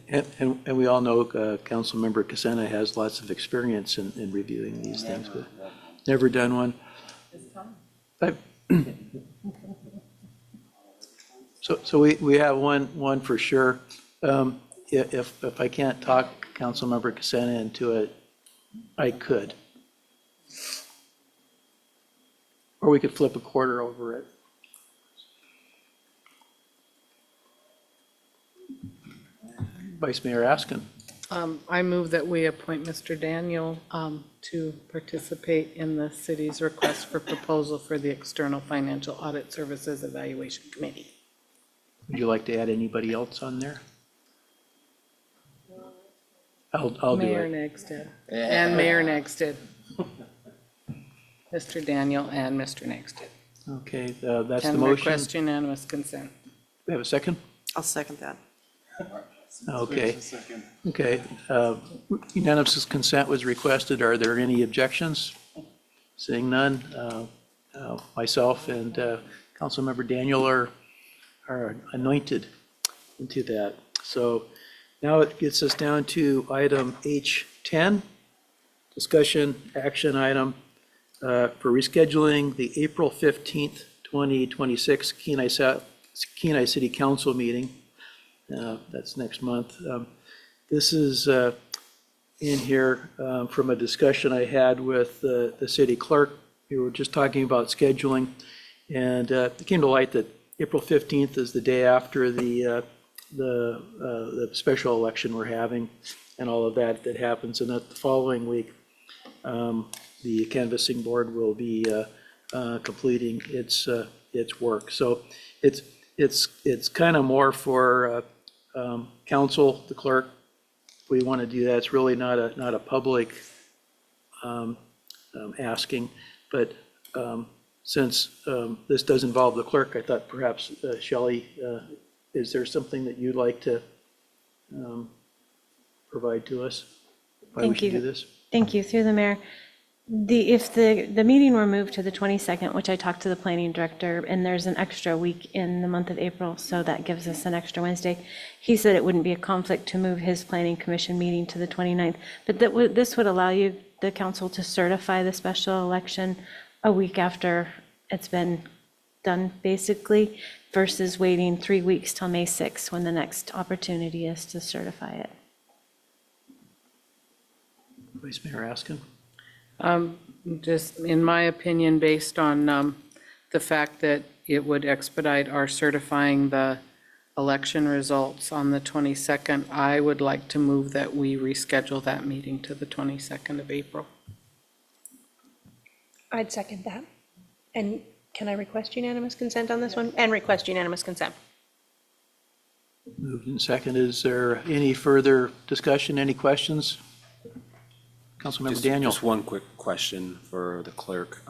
And we all know Councilmember Cassena has lots of experience in reviewing these things, but never done one. So we have one for sure. If I can't talk Councilmember Cassena into it, I could. Or we could flip a quarter over it. Vice Mayor Askin. I move that we appoint Mr. Daniel to participate in the city's request for proposal for the External Financial Audit Services Evaluation Committee. Would you like to add anybody else on there? I'll do Mayor it. Nagstead. And Mayor Nagstead. Mr. Daniel and Mr. Nagstead. Okay, that's the And motion. request unanimous consent. We have a second? I'll second that. Okay. Okay. Unanimous consent was requested. Are there any objections? Seeing none, myself and Councilmember Daniel are anointed into that. So now it gets us down to item H10, discussion action item, for rescheduling the April 15th, 2026 Kenai City Council meeting. That's next month. This is in here from a discussion I had with the city clerk. We were just talking about scheduling, and it came to light that April 15th is the day after the special election we're having and all of that happens. And that the following week, the canvassing board will be completing its work. So it's kind of more for council, the clerk. We want to do that. It's really not a public asking, but since this does involve the clerk, I thought perhaps Shelley, is there something that you'd like to provide to us? Why we should do this? Thank you. Through the mayor. If the meeting were moved to the 22nd, which I talked to the planning director, and there's an extra week in the month of April, so that gives us an extra Wednesday. He said it wouldn't be a conflict to move his planning commission meeting to the 29th, but this would allow you, the council, to certify the special election a week after it's been done, basically, versus waiting 3 weeks till May 6th when the next opportunity is to certify it. Vice Mayor Askin? Just in my opinion, based on the fact that it would expedite our certifying the election results on the 22nd, I would like to move that we reschedule that meeting to the 22nd of April. I'd second that. And can I request unanimous consent on this one? And request unanimous consent. Moved and seconded. Is there any further discussion, any questions? Councilmember Daniel. Just one quick question for the clerk.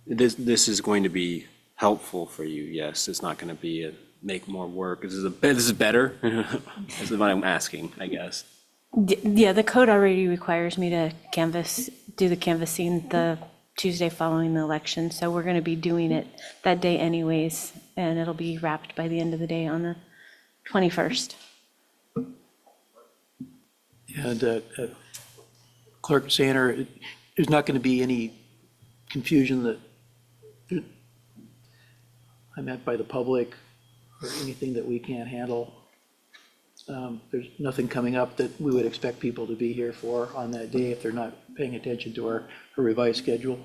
This is going to be helpful for you, yes? It's not going to make more work. This is better? This is what I'm asking, I guess. Yeah, the code already requires me to do the canvassing the Tuesday following the election, so we're going to be doing it that day anyways, and it'll be wrapped by the end of the day on the 21st. And Clerk Sander, there's not going to be any confusion that I meant by the public or anything that we can't handle. There's nothing coming up that we would expect people to be here for on that day if they're not paying attention to our revised schedule.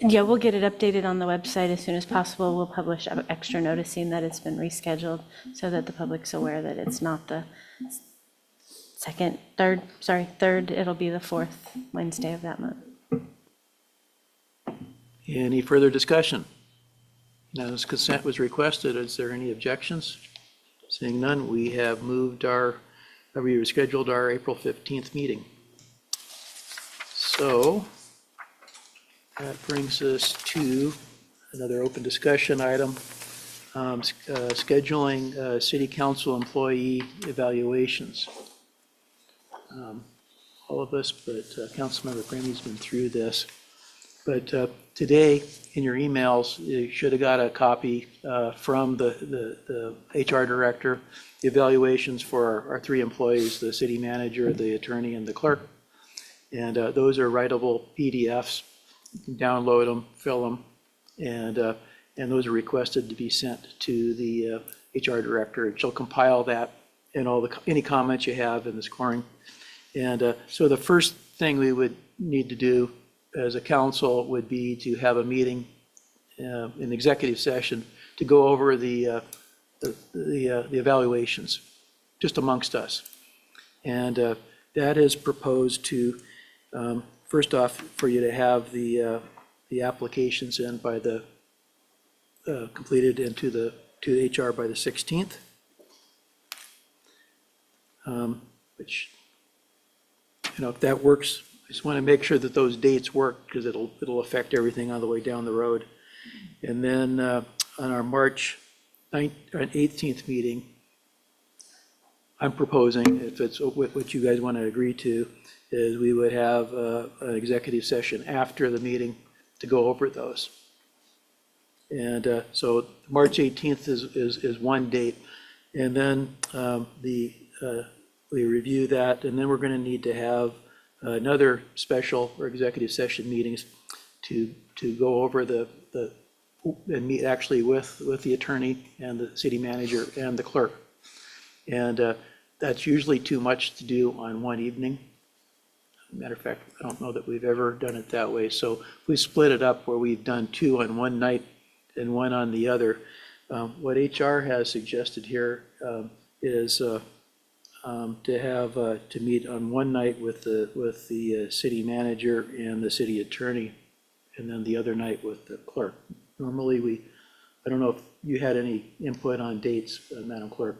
Yeah, we'll get it updated on the website as soon as possible. We'll publish extra noticing that it's been rescheduled so that the public's aware that it's not the third, it'll be the fourth Wednesday of that month. Any further discussion? Now, this consent was requested. Is there any objections? Seeing none, we have rescheduled our April 15th meeting. So that brings us to another open discussion item, scheduling city council employee evaluations. All of us, but Councilmember Gramey's been through this. But today, in your emails, you should have got a copy from the HR director, the evaluations for our three employees, the city manager, the attorney, and the clerk. And those are writable PDFs. You can download them, fill them, and those are requested to be sent to the HR director. She'll compile that and any comments you have in the scoring. And so the first thing we would need to do as a council would be to have a meeting in executive session to go over the evaluations, just amongst us. And that is proposed to, first off, for you to have the applications in by the, completed into HR by the 16th, which, if that works, I just want to make sure that those dates work because it'll affect everything on the way down the road. And then on our March 18th meeting, I'm proposing, if it's what you guys want to agree to, is we would have an executive session after the meeting to go over those. And so March 18th is one date. And then we review that, and then we're going to need to have another special or executive session meetings to go over and meet actually with the attorney and the city manager and the clerk. And that's usually too much to do on one evening. Matter of fact, I don't know that we've ever done it that way. So we split it up where we've done 2 on one night and 1 on the other. What HR has suggested here is to meet on one night with the city manager and the city attorney, and then the other night with the clerk. Normally I don't know if you had any input on dates, Madam Clerk.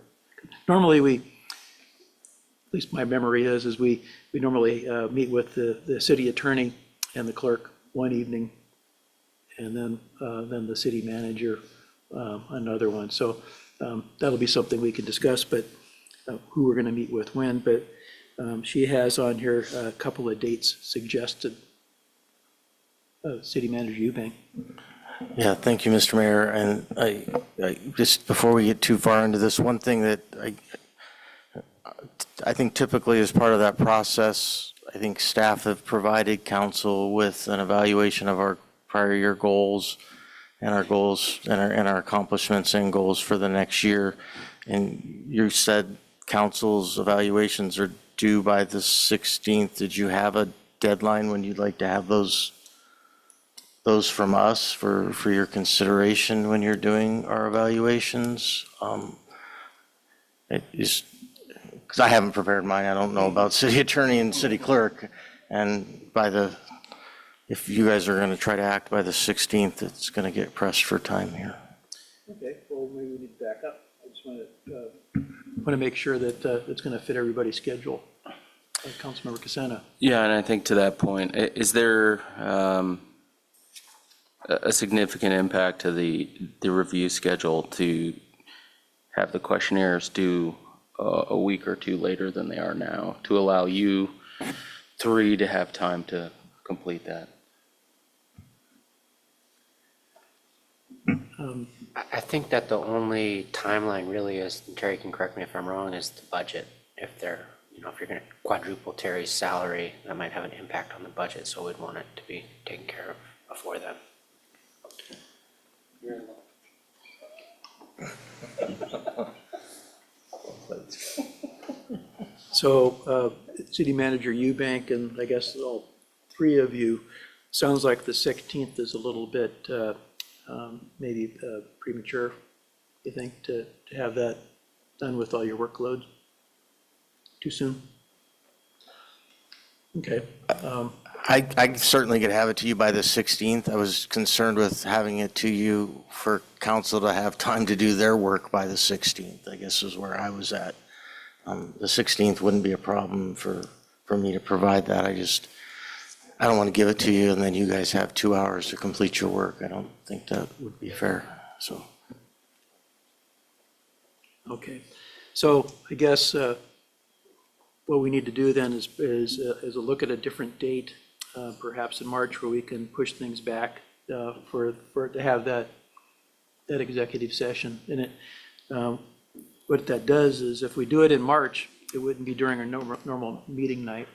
Normally at least my memory is we normally meet with the city attorney and the clerk one evening, and then the city manager another one. So that'll be something we can discuss, but who we're going to meet with when. But she has on here a couple of dates suggested. City Manager Eubank. Yeah, thank you, Mr. Mayor. And I just before we get too far into this, one thing that I think typically as part of that process, I think staff have provided council with an evaluation of our prior year goals and our goals and our accomplishments and goals for the next year. And you said council's evaluations are due by the 16th. Did you have a deadline when you'd like to have those from us for your consideration when you're doing our evaluations? It is, because I haven't prepared mine. I don't know about city attorney and city clerk. And if you guys are going to try to act by the 16th, it's going to get pressed for time here. Okay, well, maybe we need to back up. I just want to make sure that it's going to fit everybody's schedule. Councilmember Cassana. Yeah, and I think to that point, is there a significant impact to the review schedule to have the questionnaires due a week or 2 later than they are now, to allow you 3 to have time to complete that? I think that the only timeline really is, and Terry can correct me if I'm wrong, is the budget. If they're, if you're going to quadruple Terry's salary, that might have an impact on the budget, so we'd want it to be taken care of before then. So City Manager Eubank, and I guess all 3 of you, sounds like the 16th is a little bit maybe premature, you think, to have that done with all your workloads? Too soon? Okay. I certainly could have it to you by the 16th. I was concerned with having it to you for council to have time to do their work by the 16th, I guess is where I was at. The 16th wouldn't be a problem for me to provide that. I don't want to give it to you and then you guys have 2 hours to complete your work. I don't think that would be fair, so. Okay. So I guess what we need to do then is a look at a different date, perhaps in March, where we can push things back to have that executive session. And what that does is if we do it in March, it wouldn't be during our normal meeting night.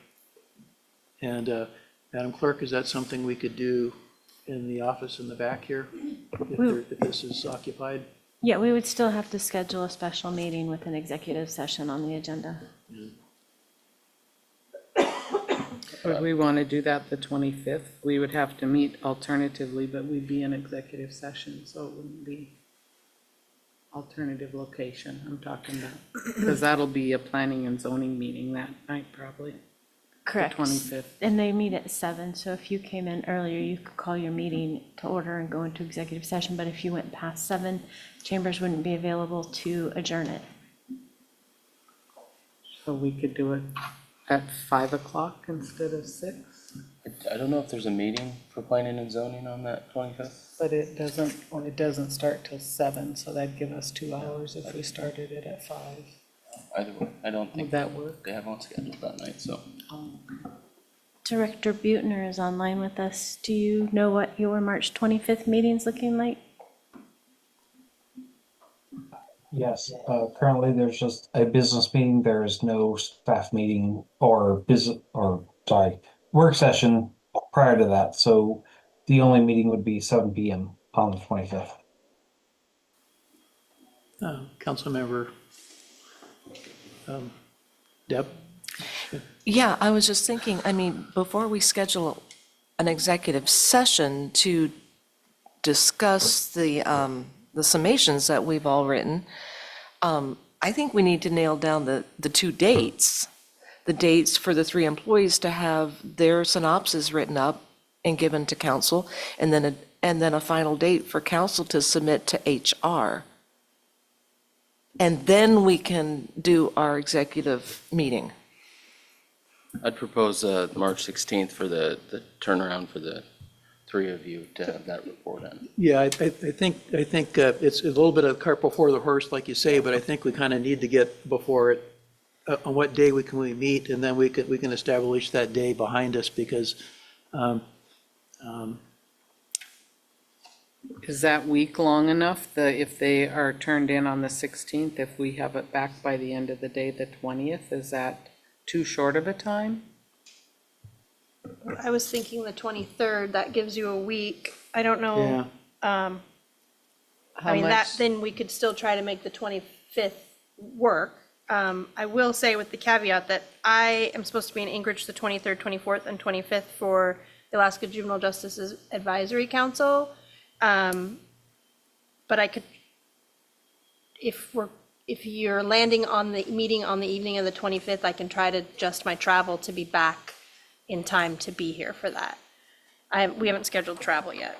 And Madam Clerk, is that something we could do in the office in the back here, if this is occupied? Yeah, we would still have to schedule a special meeting with an executive session on the agenda. Would we want to do that the 25th? We would have to meet alternatively, but we'd be in executive session, so it wouldn't be alternative location I'm talking about. Because that'll be a planning and zoning meeting that night, probably. Correct. The 25th. And they meet at 7, so if you came in earlier, you could call your meeting to order and go into executive session, but if you went past 7, chambers wouldn't be available to adjourn it. So we could do it at 5 o'clock instead of 6? I don't know if there's a meeting for planning and zoning on that 25th. But it doesn't start till 7, so that'd give us 2 hours if we started it at 5. Either way, I don't think Would that work? they have one scheduled that night, so. Director Buettner is online with us. Do you know what your March 25th meeting's looking like? Yes, currently there's just a business meeting. There is no staff meeting or work session prior to that. So The only meeting would be 7 PM on the 25th. Councilmember Deb? Yeah, I was just thinking, I mean, before we schedule an executive session to discuss the summations that we've all written, I think we need to nail down the two dates, the dates for the three employees to have their synopsis written up and given to council, and then a final date for council to submit to HR. And then we can do our executive meeting. I'd propose March 16th for the turnaround for the three of you to have that report in. Yeah, I think it's a little bit of cart before the horse, like you say, but I think we kind of need to get before it, on what day we meet, and then we can establish that day behind us, because Is that week long enough, if they are turned in on the 16th, if we have it back by the end of the day, the 20th, is that too short of a time? I was thinking the 23rd, that gives you a week. I don't know. How I mean, that, much- then we could still try to make the 25th work. I will say with the caveat that I am supposed to be in Anchorage the 23rd, 24th, and 25th for the Alaska Juvenile Justice Advisory Council. But I could, if you're landing on the meeting on the evening of the 25th, I can try to adjust my travel to be back in time to be here for that. We haven't scheduled travel yet.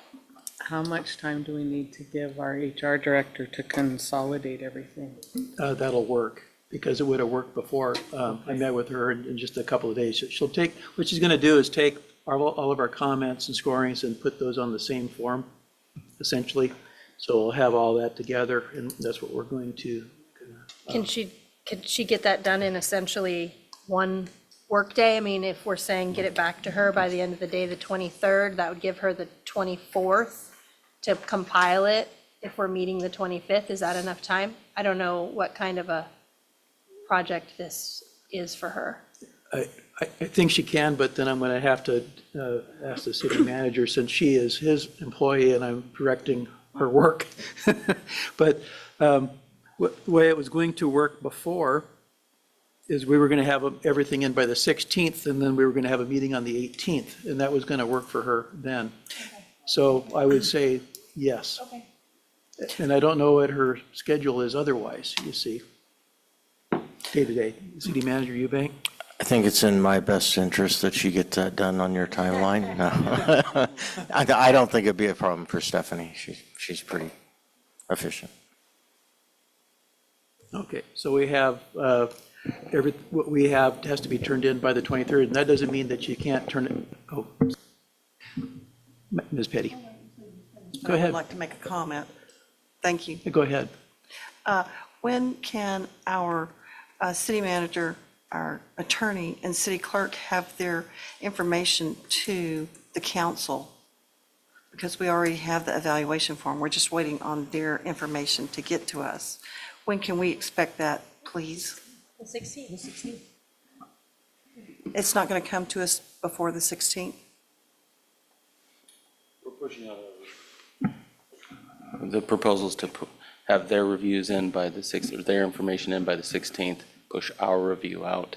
How much time do we need to give our HR director to consolidate everything? that'll work, because it would have worked before. I met with her in just a couple of days. She'll take, what she's going to do is take all of our comments and scorings and put those on the same form, essentially. So we'll have all that together, and that's what we're going to. Can she get that done in essentially one workday? I mean, if we're saying get it back to her by the end of the day, the 23rd, that would give her the 24th to compile it. If we're meeting the 25th, is that enough time? I don't know what kind of a project this is for her. I think she can, but then I'm going to have to ask the city manager, since she is his employee and I'm directing her work. But the way it was going to work before is we were going to have everything in by the 16th, and then we were going to have a meeting on the 18th, and that was going to work for her then. So I would say yes. Okay. And I don't know what her schedule is otherwise, you see, day to day. City Manager Eubank? I think it's in my best interest that she gets that done on your timeline. No. I don't think it'd be a problem for Stephanie. She's pretty efficient. Okay, so we have, what we have has to be turned in by the 23rd, and that doesn't mean that you can't turn it, oh. Ms. Petty. Go ahead. I'd like to make a comment. Thank you. Go ahead. When can our city manager, our attorney, and city clerk have their information to the council? Because we already have the evaluation form. We're just waiting on their information to get to us. When can we expect that, please? The 16th. It's not going to come to us before the 16th? We're pushing out. The proposals to have their reviews in by the 6th, or their information in by the 16th, push our review out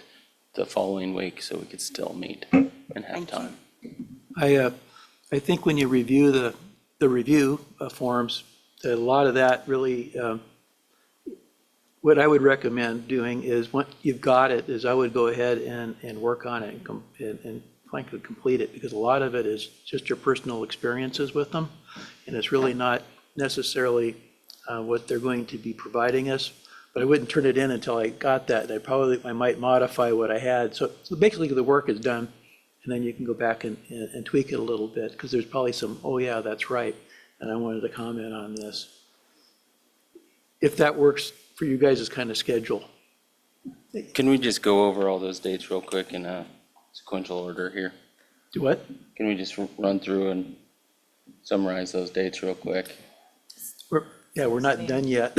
the following week so we could still meet and have time. I think when you review the review forms, that a lot of that really, what I would recommend doing is, once you've got it, is I would go ahead and work on it and frankly complete it, because a lot of it is just your personal experiences with them, and it's really not necessarily what they're going to be providing us. But I wouldn't turn it in until I got that. I might modify what I had. So basically the work is done, and then you can go back and tweak it a little bit, because there's probably some, oh yeah, that's right, and I wanted to comment on this. If that works for you guys' kind of schedule. Can we just go over all those dates real quick in a sequential order here? Do what? Can we just run through and summarize those dates real quick? We're not done yet.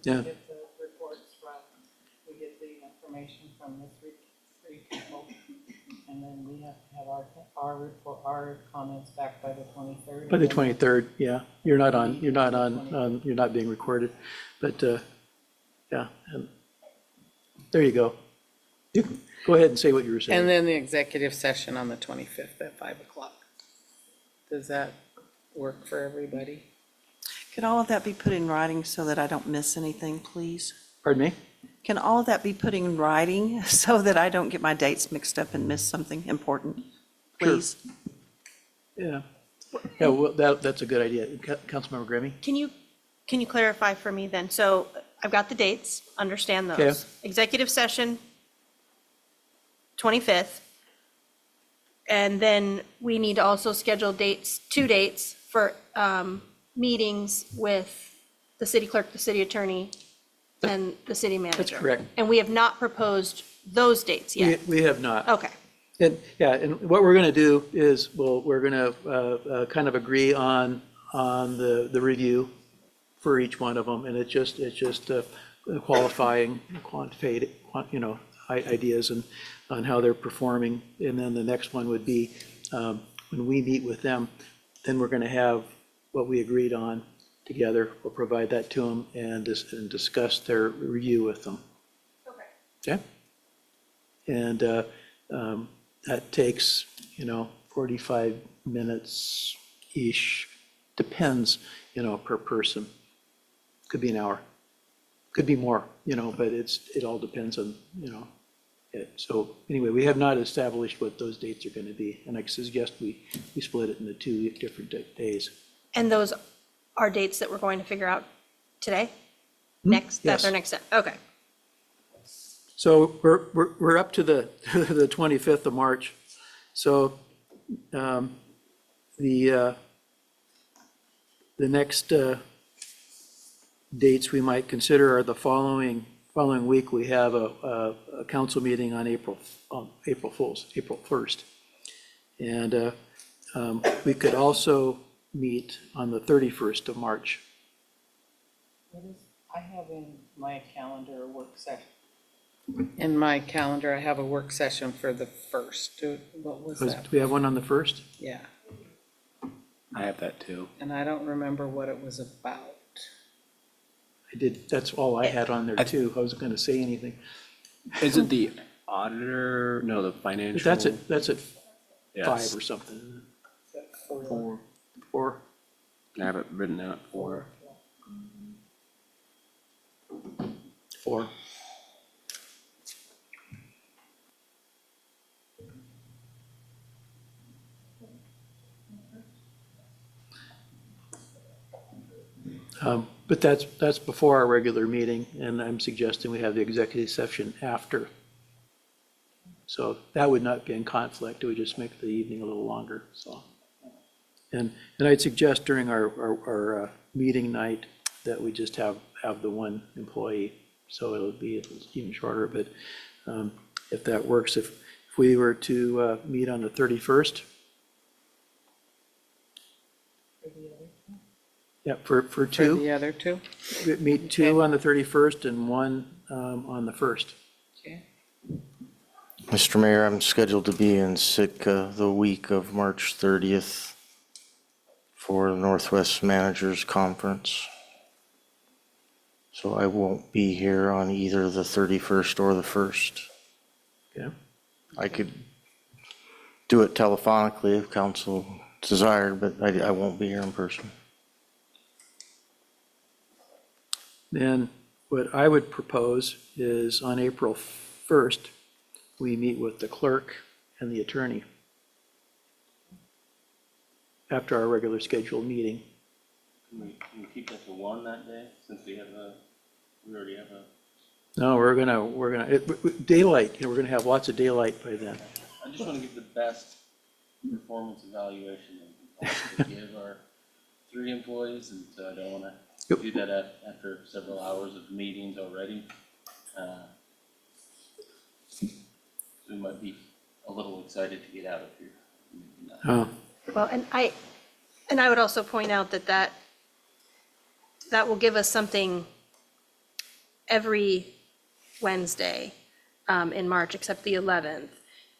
Yeah. We get the reports from, we get the information from the three people, and then we have to have our report, our comments back by the 23rd. By the 23rd, yeah. You're not being recorded, but, yeah. And there you go. You can go ahead and say what you were saying. And then the executive session on the 25th at 5 o'clock. Does that work for everybody? Could all of that be put in writing so that I don't miss anything, please? Pardon me? Can all of that be put in writing so that I don't get my dates mixed up and miss something important, please? Yeah. Yeah, well, that's a good idea. Councilmember Grammy? Can you clarify for me then? So I've got the dates, understand Okay. those. Executive session, 25th. And then we need to also schedule dates, 2 dates for meetings with the city clerk, the city attorney, and the city manager. That's correct. And we have not proposed those dates yet. We have not. Okay. And, yeah, and what we're going to do is, we're going to kind of agree on the review for each one of them, and it's just qualifying, quantitative, ideas and on how they're performing. And then the next one would be, when we meet with them, then we're going to have what we agreed on together. We'll provide that to them and discuss their review with them. Okay? And that takes, 45 minutes-ish, depends, per person. Could be an hour, could be more, but it all depends on, it. So anyway, we have not established what those dates are going to be, and I suggest we split it into 2 different days. And those are dates that we're going to figure out today? Next, that's our Yes. next step. Okay. So we're up to the 25th of March. So the next dates we might consider are the following week. We have a council meeting on April Fools, April 1st. And we could also meet on the 31st of March. I have in my calendar a work session. In my calendar, I have a work session for the 1st. What was Do that? we have one on the 1st? Yeah, I have that too. and I don't remember what it was about. That's all I had on there too. I wasn't going to say anything. Is it the auditor? No, the financial. That's at Yes. 5 or something. Four. 4. I have it written out for. 4. But that's before our regular meeting, and I'm suggesting we have the executive session after. So that would not be in conflict, it would just make the evening a little longer, so. And I'd suggest during our meeting night that we just have the one employee, so it'll be even shorter, but if that works, if we were to meet on the 31st. Yeah, for For 2. the other two? Meet 2 on the 31st and 1 on the 1st. Okay. Mr. Mayor, I'm scheduled to be in Sitka the week of March 30th for the Northwest Managers Conference. So I won't be here on either the 31st or the 1st. Okay. I could do it telephonically if council desired, but I won't be here in person. Then what I would propose is on April 1st, we meet with the clerk and the attorney after our regular scheduled meeting. Can we keep that to 1 that day, since we already have a? No, we're gonna, daylight, we're gonna have lots of daylight by then. I just want to give the best performance evaluation that we can possibly give our 3 employees, and so I don't want to do that after several hours of meetings already. We might be a little excited to get out of here. Well, and I would also point out that will give us something every Wednesday in March, except the 11th.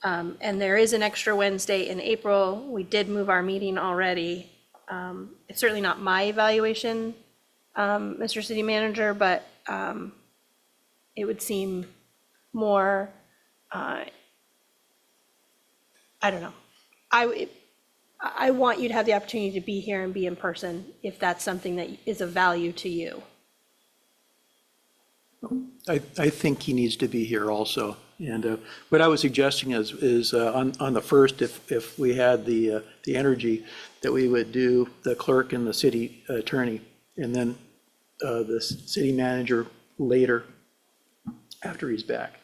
And there is an extra Wednesday in April. We did move our meeting already. It's certainly not my evaluation, Mr. City Manager, but it would seem more, I don't know. I want you to have the opportunity to be here and be in person if that's something that is of value to you. I think he needs to be here also. And what I was suggesting is on the first, if we had the energy, that we would do the clerk and the city attorney, and then the city manager later, after he's back.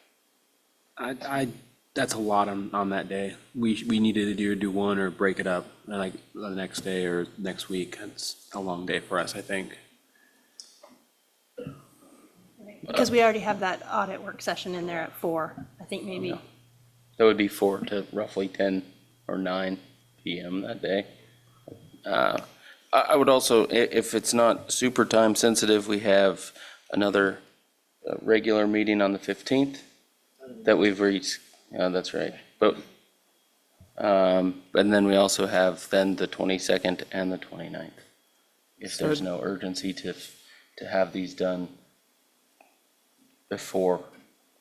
That's a lot on that day. We needed to either do one or break it up, like the next day or next week. It's a long day for us, I think. Because we already have that audit work session in there at 4, I think maybe. That would be 4 to roughly 10 or 9 PM that day. I would also, if it's not super time sensitive, we have another regular meeting on the 15th that we've reached. Yeah, that's right. But, and then we also have then the 22nd and the 29th. If there's no urgency to have these done before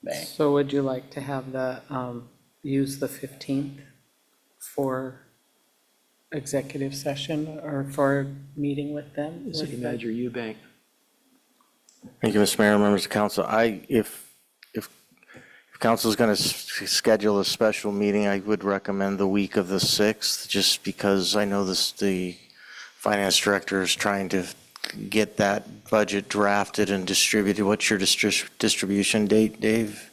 May. So would you like to have use the 15th for executive session or for meeting with them? City Manager Eubank. Thank you, Mr. Mayor, members of council. If council is going to schedule a special meeting, I would recommend the week of the 6th, just because I know the finance director is trying to get that budget drafted and distributed. What's your distribution date, Dave?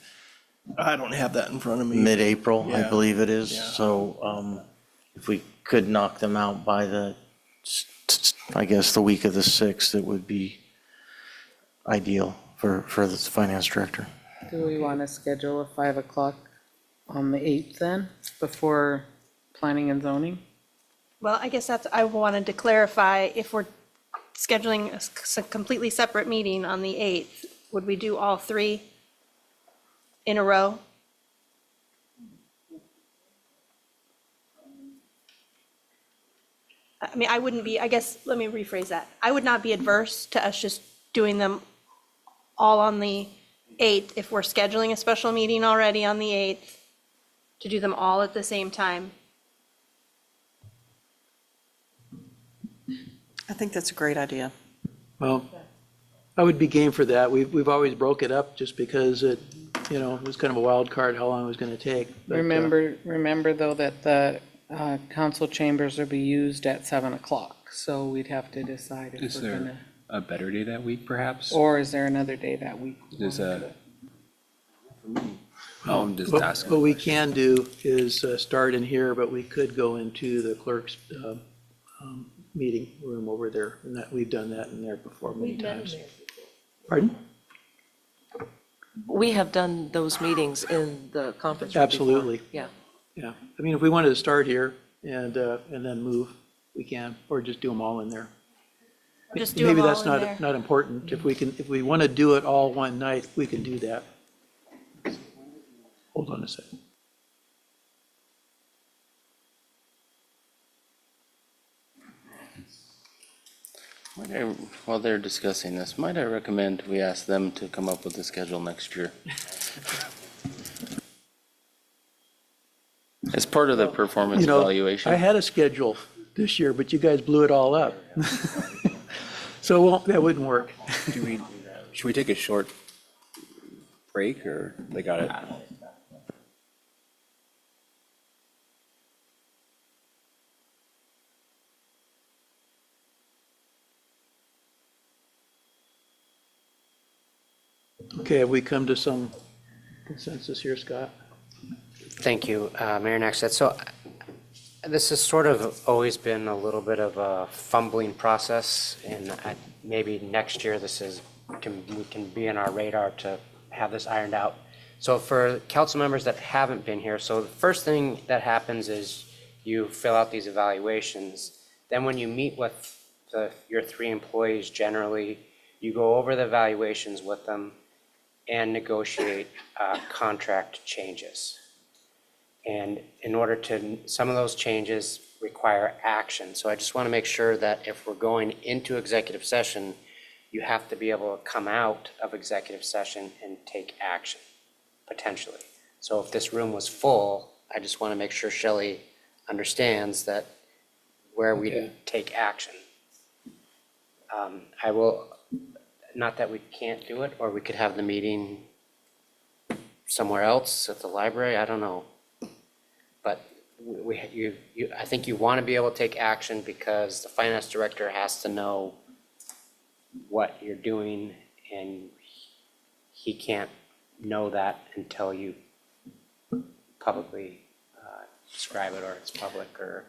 I don't have that in front of me. Mid-April, I Yeah. believe it is. Yeah. So if we could knock them out by I guess, the week of the 6th, it would be ideal for the finance director. Do we want to schedule a 5 o'clock on the 8th then, before planning and zoning? Well, I guess I wanted to clarify, if we're scheduling a completely separate meeting on the 8th, would we do all 3 in a row? I mean, I wouldn't be, I guess, let me rephrase that. I would not be adverse to us just doing them all on the 8th if we're scheduling a special meeting already on the 8th, to do them all at the same time. I think that's a great idea. Well, I would be game for that. We've always broke it up just because it was kind of a wild card how long it was going to take. But, Remember though that the council chambers will be used at 7 o'clock, so we'd have to decide if Is we're there gonna, a better day that week, perhaps? or is there another day that week? There's I'm just What asking. we can do is start in here, but we could go into the clerk's meeting room over there, and that, we've done that in there before many times. Pardon? We have done those meetings in the conference room before. Absolutely. Yeah. Yeah. I mean, if we wanted to start here and then move, we can, or just do them all in there. Just do them Maybe all that's in there. not important. If we want to do it all one night, we can do that. Hold on a second. While they're discussing this, might I recommend we ask them to come up with a schedule next year? As part of the performance evaluation. I had a schedule this year, but you guys blew it all up. So that wouldn't work. Should we take a short break, or they got it? Okay, have we come to some consensus here, Scott? Thank you, Mayor Naxted. So this has sort of always been a little bit of a fumbling process, and maybe next year we can be on our radar to have this ironed out. So for council members that haven't been here, so the first thing that happens is you fill out these evaluations. Then when you meet with your 3 employees, generally, you go over the evaluations with them and negotiate contract changes. And in order to, some of those changes require action. So I just want to make sure that if we're going into executive session, you have to be able to come out of executive session and take action, potentially. So if this room was full, I just want to make sure Shelley understands that where we take action. I will, not that we can't do it, or we could have the meeting somewhere else at the library, I don't know. But I think you want to be able to take action because the finance director has to know what you're doing, and he can't know that until you publicly describe it, or it's public, or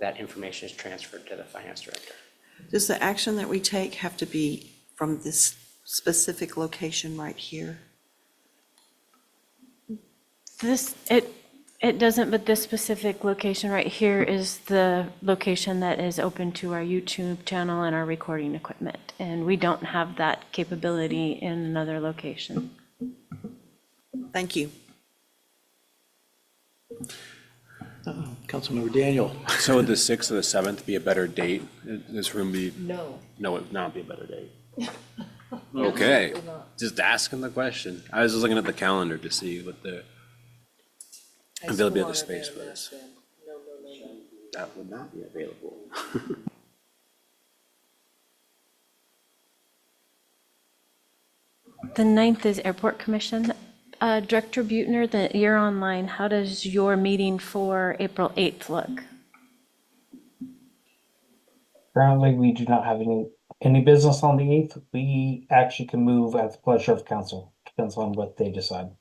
that information is transferred to the finance director. Does the action that we take have to be from this specific location right here? It doesn't, but this specific location right here is the location that is open to our YouTube channel and our recording equipment. And we don't have that capability in another location. Thank you. Councilmember Daniel. So would the 6th or the 7th be a better date? This room be? No. No, it would not be a better date. Okay, just asking the question. I was just looking at the calendar to see what the availability of the space was. That would not be available. The 9th is Airport Commission. Director Buettner, that you're online, how does your meeting for April 8th look? Currently, we do not have any business on the 8th. We actually can move at the pleasure of council. Depends on what they decide.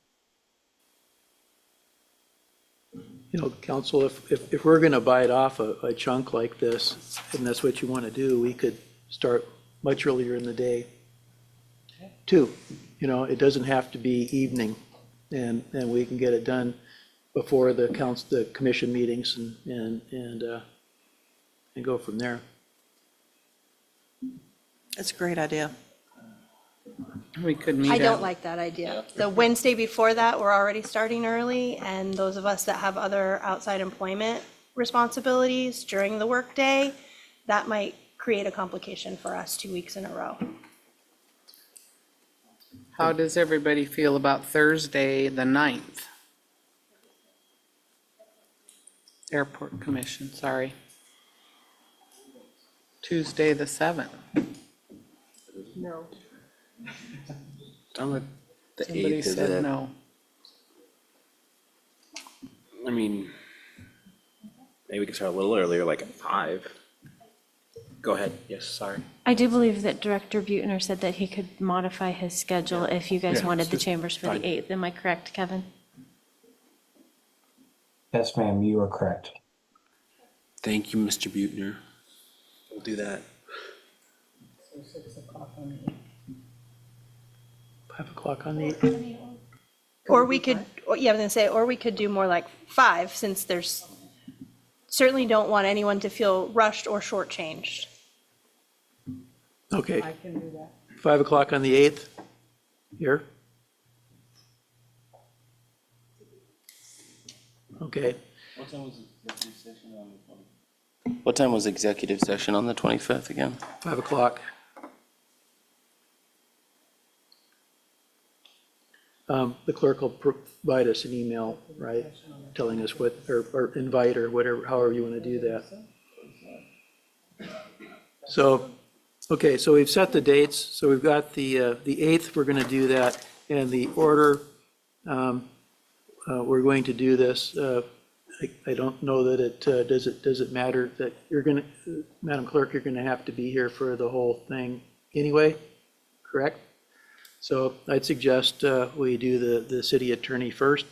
You know, council, if we're going to bite off a chunk like this, and that's what you want to do, we could start much earlier in the day. Too, you know, it doesn't have to be evening, and we can get it done before the commission meetings and go from there. That's a great idea. We could meet. I don't at- like that idea. The Wednesday before that, we're already starting early, and those of us that have other outside employment responsibilities during the workday, that might create a complication for us 2 weeks in a row. How does everybody feel about Thursday, the 9th? Airport Commission, sorry. Tuesday, the 7th. No. Done with the Somebody 8th, is said it? no. I mean, maybe we can start a little earlier, like at 5. Go ahead, yes, sorry. I do believe that Director Buettner said that he could modify his schedule if you guys Yeah, wanted it's the just chambers for the fine. 8th. Am I correct, Kevin? Yes, ma'am, you are correct. Thank you, Mr. Buettner. We'll do that. 5 o'clock on the 8th. Or we could, yeah, I was gonna say, or we could do more like 5, since there's, certainly don't want anyone to feel rushed or shortchanged. Okay, I can do that. 5 o'clock on the 8th, here. Okay, What time was executive session on the 25th again? 5 o'clock. The clerk will provide us an email, right, telling us what, or invite, or whatever, however you want to do that. So, okay, so we've set the dates, so we've got the 8th, we're going to do that, and the order, we're going to do this. I don't know that it, does it matter that you're going to, Madam Clerk, you're going to have to be here for the whole thing anyway, correct? So I'd suggest we do the city attorney first,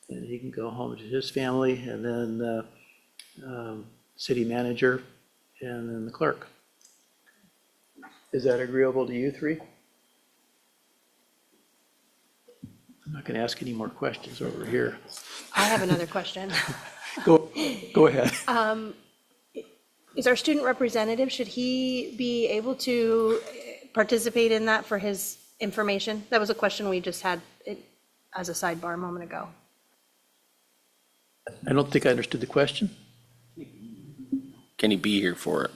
and he can go home to his family, and then city manager, and then the clerk. Is that agreeable to you three? I'm not going to ask any more questions over here. I have another question. Go ahead. Is our student representative, should he be able to participate in that for his information? That was a question we just had as a sidebar a moment ago. I don't think I understood the question. Can he be here for it?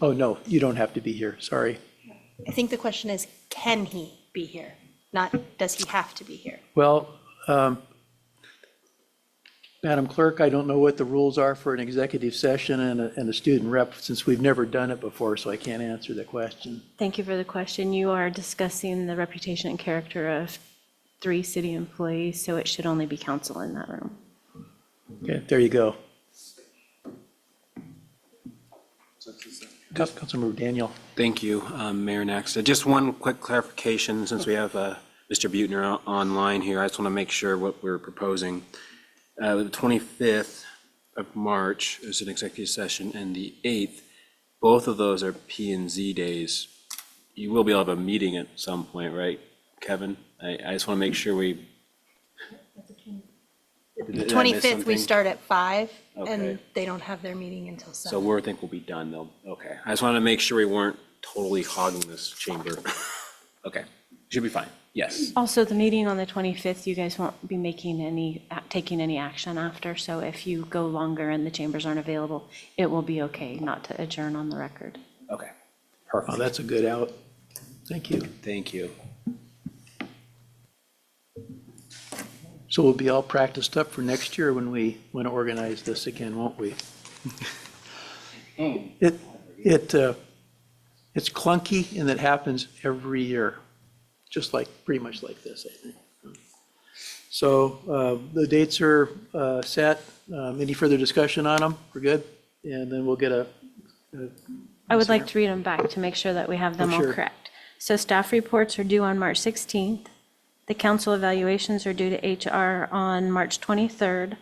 Oh, no, you don't have to be here, sorry. I think the question is, can he be here? Not, does he have to be here? Well, Madam Clerk, I don't know what the rules are for an executive session and a student rep, since we've never done it before, so I can't answer the question. Thank you for the question. You are discussing the reputation and character of 3 city employees, so it should only be council in that room. Okay, there you go. Councilmember Daniel. Thank you, Mayor Naxa. Just one quick clarification, since we have Mr. Buettner online here. I just want to make sure what we're proposing. The 25th of March is an executive session, and the 8th, both of those are P and Z days. You will be able to have a meeting at some point, right, Kevin? I just want to make sure we. The Did I miss 25th, we something? start at 5, Okay. and they don't have their meeting until So 7. we think we'll be done, though. Okay. I just wanted to make sure we weren't totally hogging this chamber. Okay. Should be fine. Yes. Also, the meeting on the 25th, you guys won't be taking any action after, so if you go longer and the chambers aren't available, it will be okay not to adjourn on the record. Okay. Perfect. Oh, that's a good out. Thank you. Thank you. So we'll be all practiced up for next year when we want to organize this again, won't we? It's clunky and it happens every year, just like, pretty much like this, I think. So the dates are set. Any further discussion on them? We're good? And then we'll get I would like to read them back to make sure that we have them all sure. correct. So staff reports are due on March 16th. The council evaluations are due to HR on March 23rd.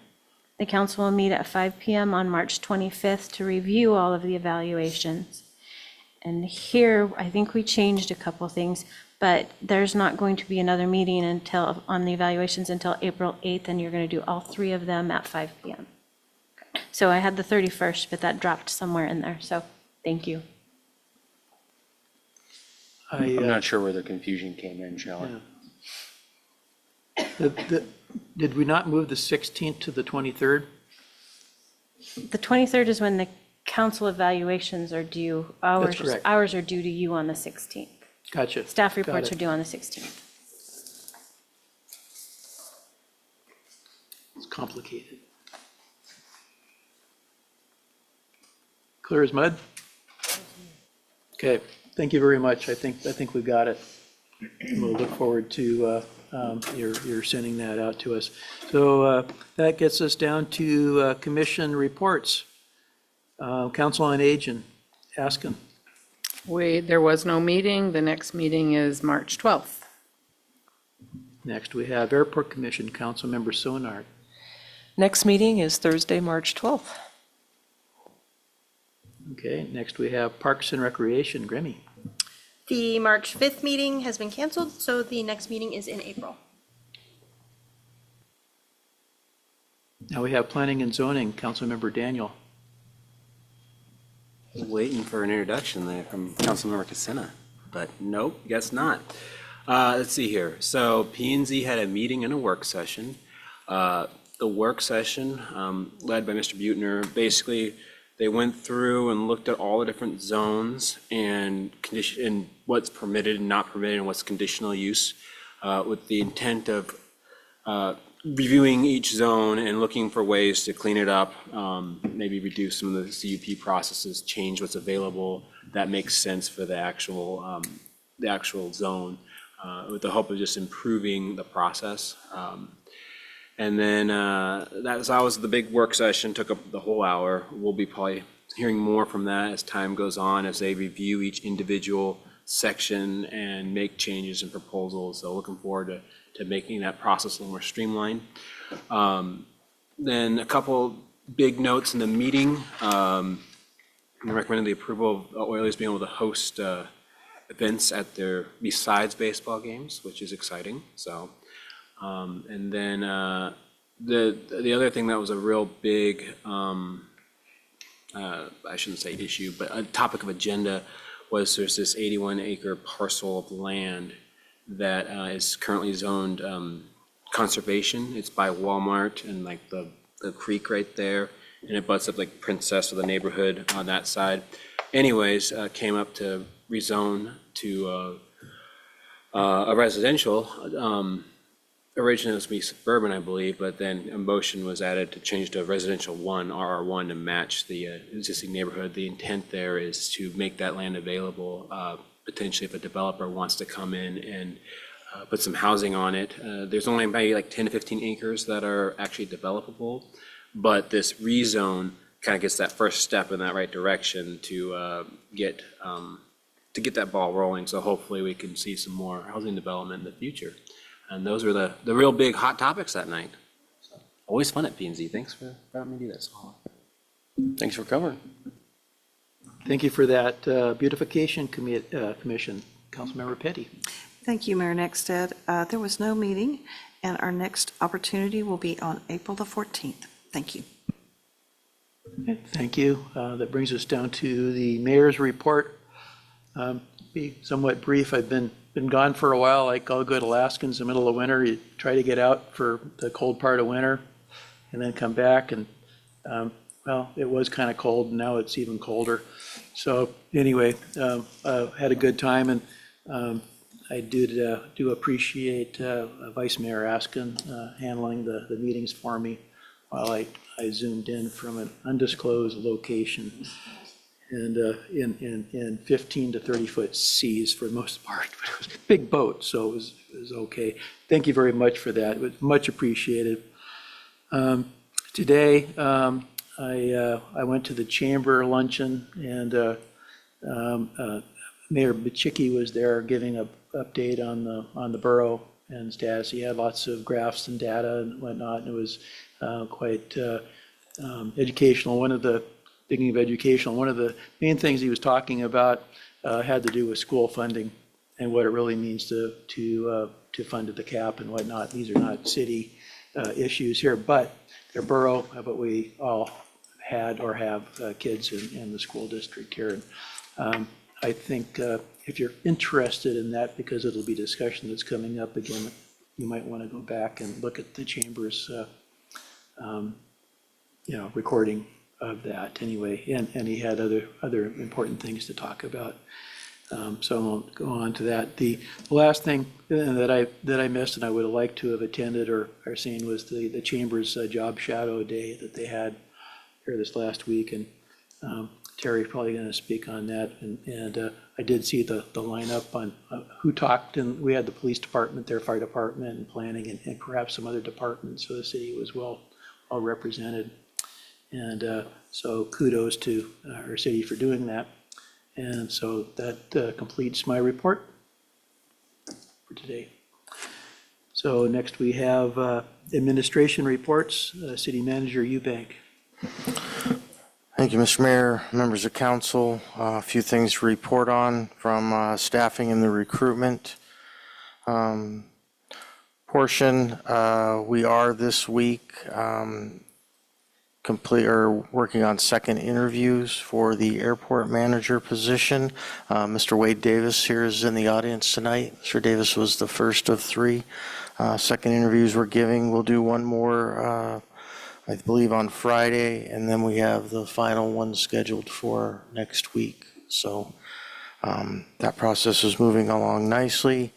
The council will meet at 5 PM on March 25th to review all of the evaluations. And here, I think we changed a couple things, but there's not going to be another meeting on the evaluations until April 8th, and you're going to do all 3 of them at 5 PM. So I had the 31st, but that dropped somewhere in there, so thank you. I'm not sure where the confusion came in, Shelley. Did we not move the 16th to the 23rd? The 23rd is when the council evaluations are due. That's correct. Ours are due to you on the 16th. Gotcha. Staff Got reports it. are due on the 16th. It's complicated. Clear as mud? Okay, thank you very much. I think we've got it. We'll look forward to your sending that out to us. So that gets us down to commission reports. Council on Aging, Askin. There was no meeting. The next meeting is March 12th. Next, we have Airport Commission, Councilmember Sonard. Next meeting is Thursday, March 12th. Okay, next we have Parks and Recreation, Grimmy. The March 5th meeting has been canceled, so the next meeting is in April. Now we have Planning and Zoning, Councilmember Daniel. Waiting for an introduction there from Councilmember Casina, but nope, guess not. Let's see here. So P and Z had a meeting and a work session. The work session, led by Mr. Buettner, basically, they went through and looked at all the different zones and condition, and what's permitted and not permitted and what's conditional use, with the intent of reviewing each zone and looking for ways to clean it up, maybe reduce some of the CUP processes, change what's available that makes sense for the actual zone, with the hope of just improving the process. And then that was the big work session, took up the whole hour. We'll be probably hearing more from that as time goes on, as they review each individual section and make changes and proposals. So looking forward to making that process a little more streamlined. Then a couple big notes in the meeting. I recommended the approval of Oilers being able to host events at their besides baseball games, which is exciting. So. And then the other thing that was a real big, I shouldn't say issue, but a topic of agenda was there's this 81-acre parcel of land that is currently zoned conservation. It's by Walmart and like the creek right there, and it butts up like Princess of the neighborhood on that side. Anyways, came up to rezone to a residential. Originally it was to be suburban, I believe, but then a motion was added to change to a residential 1, RR1, to match the existing neighborhood. The intent there is to make that land available, potentially if a developer wants to come in and put some housing on it. There's only maybe like 10 to 15 acres that are actually developable, but this rezone kind of gets that first step in that right direction to get that ball rolling. So hopefully we can see some more housing development in the future. And those were the real big hot topics that night. So, always fun at P&Z. Thanks for having me do this. Thanks for covering. Thank you for that beautification commission. Councilmember Petty. Thank you, Mayor Nexted. There was no meeting, and our next opportunity will be on April the 14th. Thank you. Okay, thank you. That brings us down to the mayor's report. Be somewhat brief. I've been gone for a while, like all good Alaskans in the middle of winter. You try to get out for the cold part of winter and then come back. And, well, it was kind of cold, and now it's even colder. So anyway, had a good time, and I do appreciate Vice Mayor Askin handling the meetings for me while I zoomed in from an undisclosed location. And in 15 to 30 foot seas for the most part, but it was a big boat, so it was okay. Thank you very much for that. It was much appreciated. Today, I went to the chamber luncheon, and Mayor Bachicki was there giving an update on the borough and status. He had lots of graphs and data and whatnot, and it was quite educational. Thinking of educational, one of the main things he was talking about had to do with school funding and what it really means to fund at the cap and whatnot. These are not city issues here, but they're borough, but we all had or have kids in the school district here. And I think if you're interested in that, because it'll be discussion that's coming up again, you might want to go back and look at the chamber's recording of that anyway, and he had other important things to talk about. So I won't go on to that. The last thing that I missed and I would have liked to have attended or seen was the chamber's job shadow day that they had here this last week, and Terry's probably going to speak on that. And I did see the lineup on who talked, and we had the police department there, fire department, and planning, and perhaps some other departments. So the city was well represented. And so kudos to our city for doing that. And so that completes my report for today. So next we have administration reports. City Manager Eubank. Thank you, Mr. Mayor, members of council. A few things to report on from staffing and the recruitment portion. We are this week working on second interviews for the airport manager position. Mr. Wade Davis here is in the audience tonight. Mr. Davis was the first of 3 second interviews we're giving. We'll do one more, I believe, on Friday, and then we have the final one scheduled for next week. So that process is moving along nicely.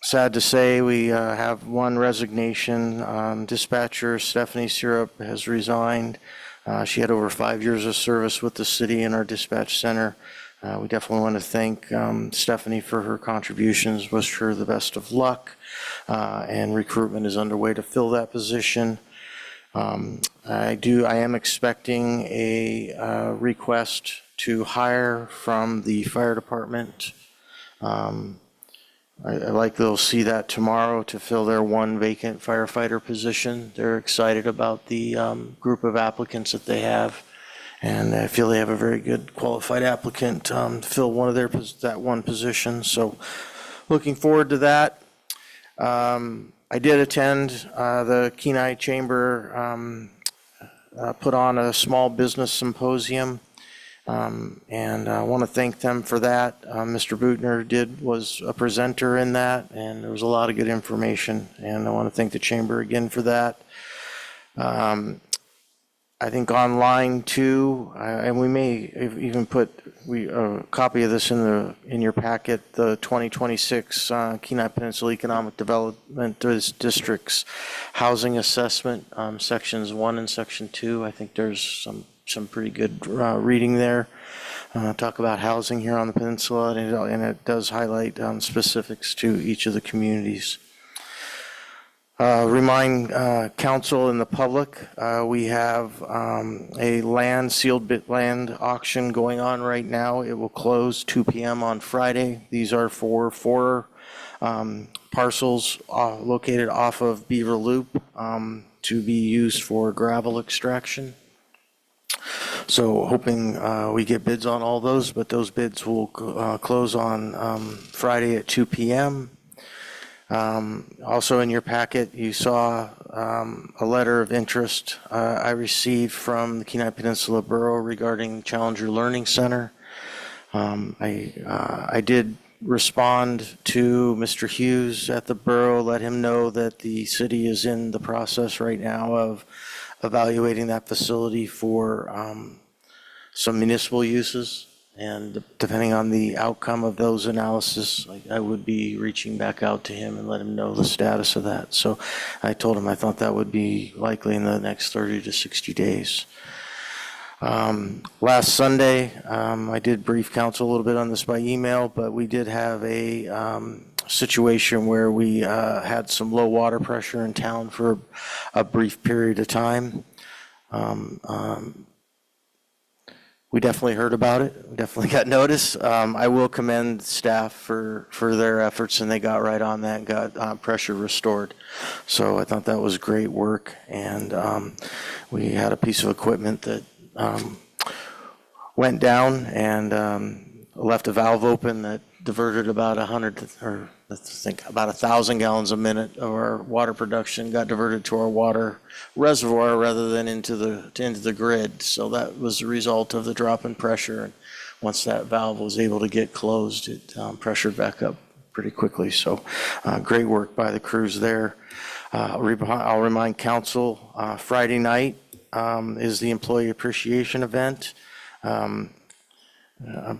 Sad to say, we have one resignation. Dispatcher Stephanie Syrup has resigned. She had over 5 years of service with the city in our dispatch center. We definitely want to thank Stephanie for her contributions. Wish her the best of luck. And recruitment is underway to fill that position. I am expecting a request to hire from the fire department. I like they'll see that tomorrow to fill their one vacant firefighter position. They're excited about the group of applicants that they have, and I feel they have a very good qualified applicant to fill that one position. So looking forward to that. I did attend the Kenai Chamber put on a small business symposium And I want to thank them for that. Mr. Bootner was a presenter in that, and there was a lot of good information. And I want to thank the chamber again for that. I think online too, and we may even put a copy of this in your packet, the 2026 Kenai Peninsula Economic Development District's housing assessment, sections 1 and section 2. I think there's some pretty good reading there. Talk about housing here on the peninsula, and it does highlight specifics to each of the communities. Remind council and the public, we have a sealed bid land auction going on right now. It will close 2 p.m. on Friday. These are for 4 parcels located off of Beaver Loop to be used for gravel extraction. So hoping we get bids on all those, but those bids will close on Friday at 2 p.m. Also in your packet, you saw a letter of interest I received from the Kenai Peninsula Borough regarding Challenger Learning Center. I did respond to Mr. Hughes at the borough, let him know that the city is in the process right now of evaluating that facility for some municipal uses. And depending on the outcome of those analysis, I would be reaching back out to him and let him know the status of that. So I told him I thought that would be likely in the next 30 to 60 days. Last Sunday, I did brief council a little bit on this by email, but we did have a situation where we had some low water pressure in town for a brief period of time. We definitely heard about it. We definitely got notice. I will commend staff for their efforts, and they got right on that and got pressure restored. So I thought that was great work. And we had a piece of equipment that went down and left a valve open that diverted about 1,000 gallons a minute of our water production got diverted to our water reservoir rather than into the grid. So that was the result of the drop in pressure. And once that valve was able to get closed, it pressured back up pretty quickly. So great work by the crews there. I'll remind council, Friday night is the employee appreciation event. I'm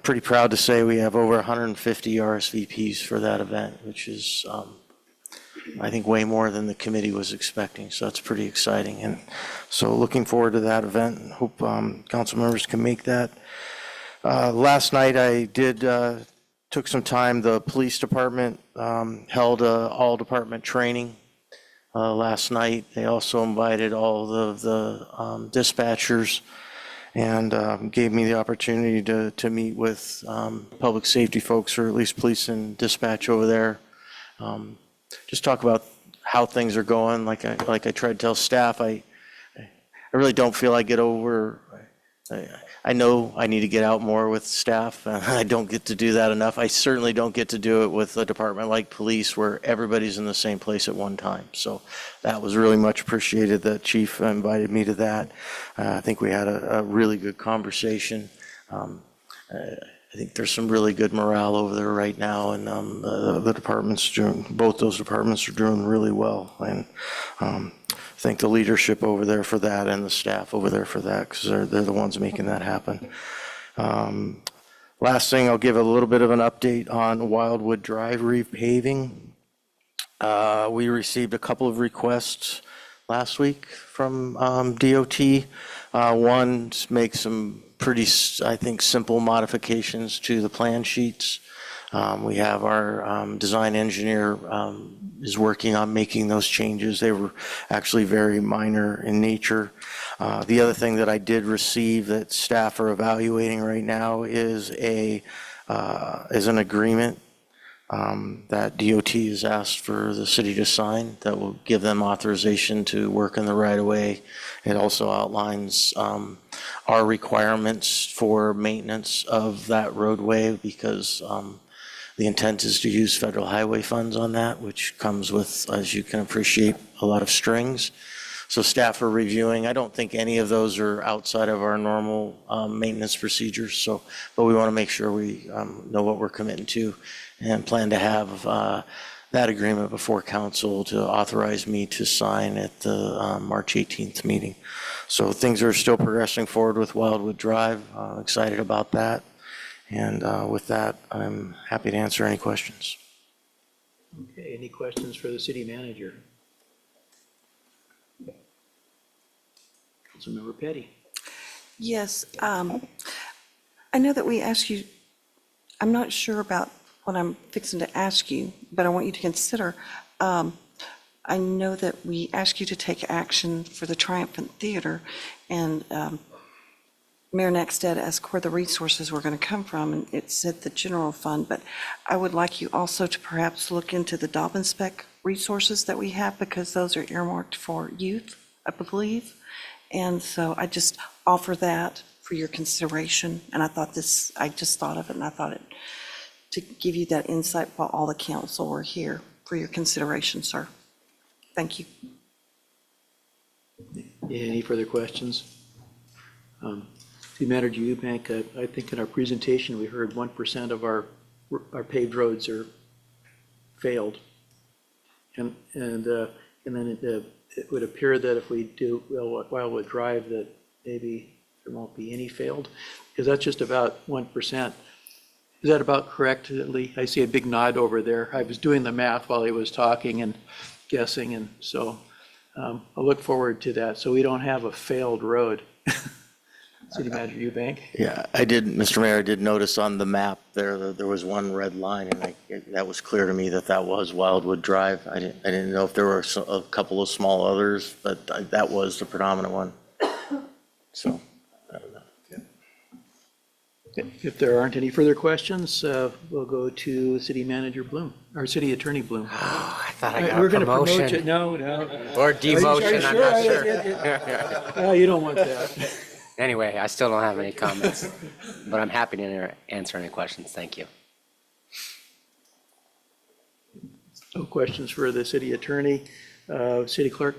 pretty proud to say we have over 150 RSVPs for that event, which is, I think, way more than the committee was expecting. So that's pretty exciting. And so looking forward to that event and hope council members can make that. Last night I took some time. The police department held all department training last night. They also invited all of the dispatchers and gave me the opportunity to meet with public safety folks, or at least police and dispatch over there. Just talk about how things are going. Like I tried to tell staff, I really don't feel I get over. I know I need to get out more with staff. I don't get to do that enough. I certainly don't get to do it with a department like police where everybody's in the same place at one time. So that was really much appreciated that Chief invited me to that. I think we had a really good conversation. I think there's some really good morale over there right now, and the departments both those departments are doing really well. And thank the leadership over there for that, and the staff over there for that, because they're the ones making that happen. Last thing, I'll give a little bit of an update on Wildwood Drive repaving. We received a couple of requests last week from DOT. One, to make some pretty, I think, simple modifications to the plan sheets. We have our design engineer is working on making those changes. They were actually very minor in nature. The other thing that I did receive that staff are evaluating right now is an agreement that DOT has asked for the city to sign that will give them authorization to work in the right of way. It also outlines our requirements for maintenance of that roadway, because the intent is to use federal highway funds on that, which comes with, as you can appreciate, a lot of strings. So staff are reviewing. I don't think any of those are outside of our normal maintenance procedures. So, but we want to make sure we know what we're committing to and plan to have that agreement before council to authorize me to sign at the March 18th meeting. So things are still progressing forward with Wildwood Drive. Excited about that. And with that, I'm happy to answer any questions. Okay, any questions for the city manager? Councilmember Petty. Yes, I know that we asked you, I'm not sure about what I'm fixing to ask you, but I want you to consider. I know that we asked you to take action for the Triumphant Theater, and Mayor Nackstead asked where the resources were going to come from, and it said the general fund, but I would like you also to perhaps look into the Dobbin Spec resources that we have, because those are earmarked for youth, I believe. And so I just offer that for your consideration, and I just thought of it, and I thought it to give you that insight while all the council were here for your consideration, sir. Thank you. Any further questions? City Manager Eubank, I think in our presentation, we heard 1% of our paved roads are failed. And then it would appear that if we do Wildwood Drive, that maybe there won't be any failed, because that's just about 1%. Is that about correct, Lee? I see a big nod over there. I was doing the math while he was talking and guessing, and so I'll look forward to that. So we don't have a failed road. City Manager Eubank? Yeah, I did, Mr. Mayor, I did notice on the map there that there was one red line, and that was clear to me that that was Wildwood Drive. I didn't know if there were a couple of small others, but that was the predominant one. So, I don't know. If there aren't any further questions, we'll go to City Manager Bloom, or City Attorney Bloom. I thought I got We're a going to promote promotion. you. No. Or demotion, I'm not sure. sure. No, you don't want that. Anyway, I still don't have any comments, but I'm happy to answer any questions. Thank you. No questions for the city attorney. City clerk?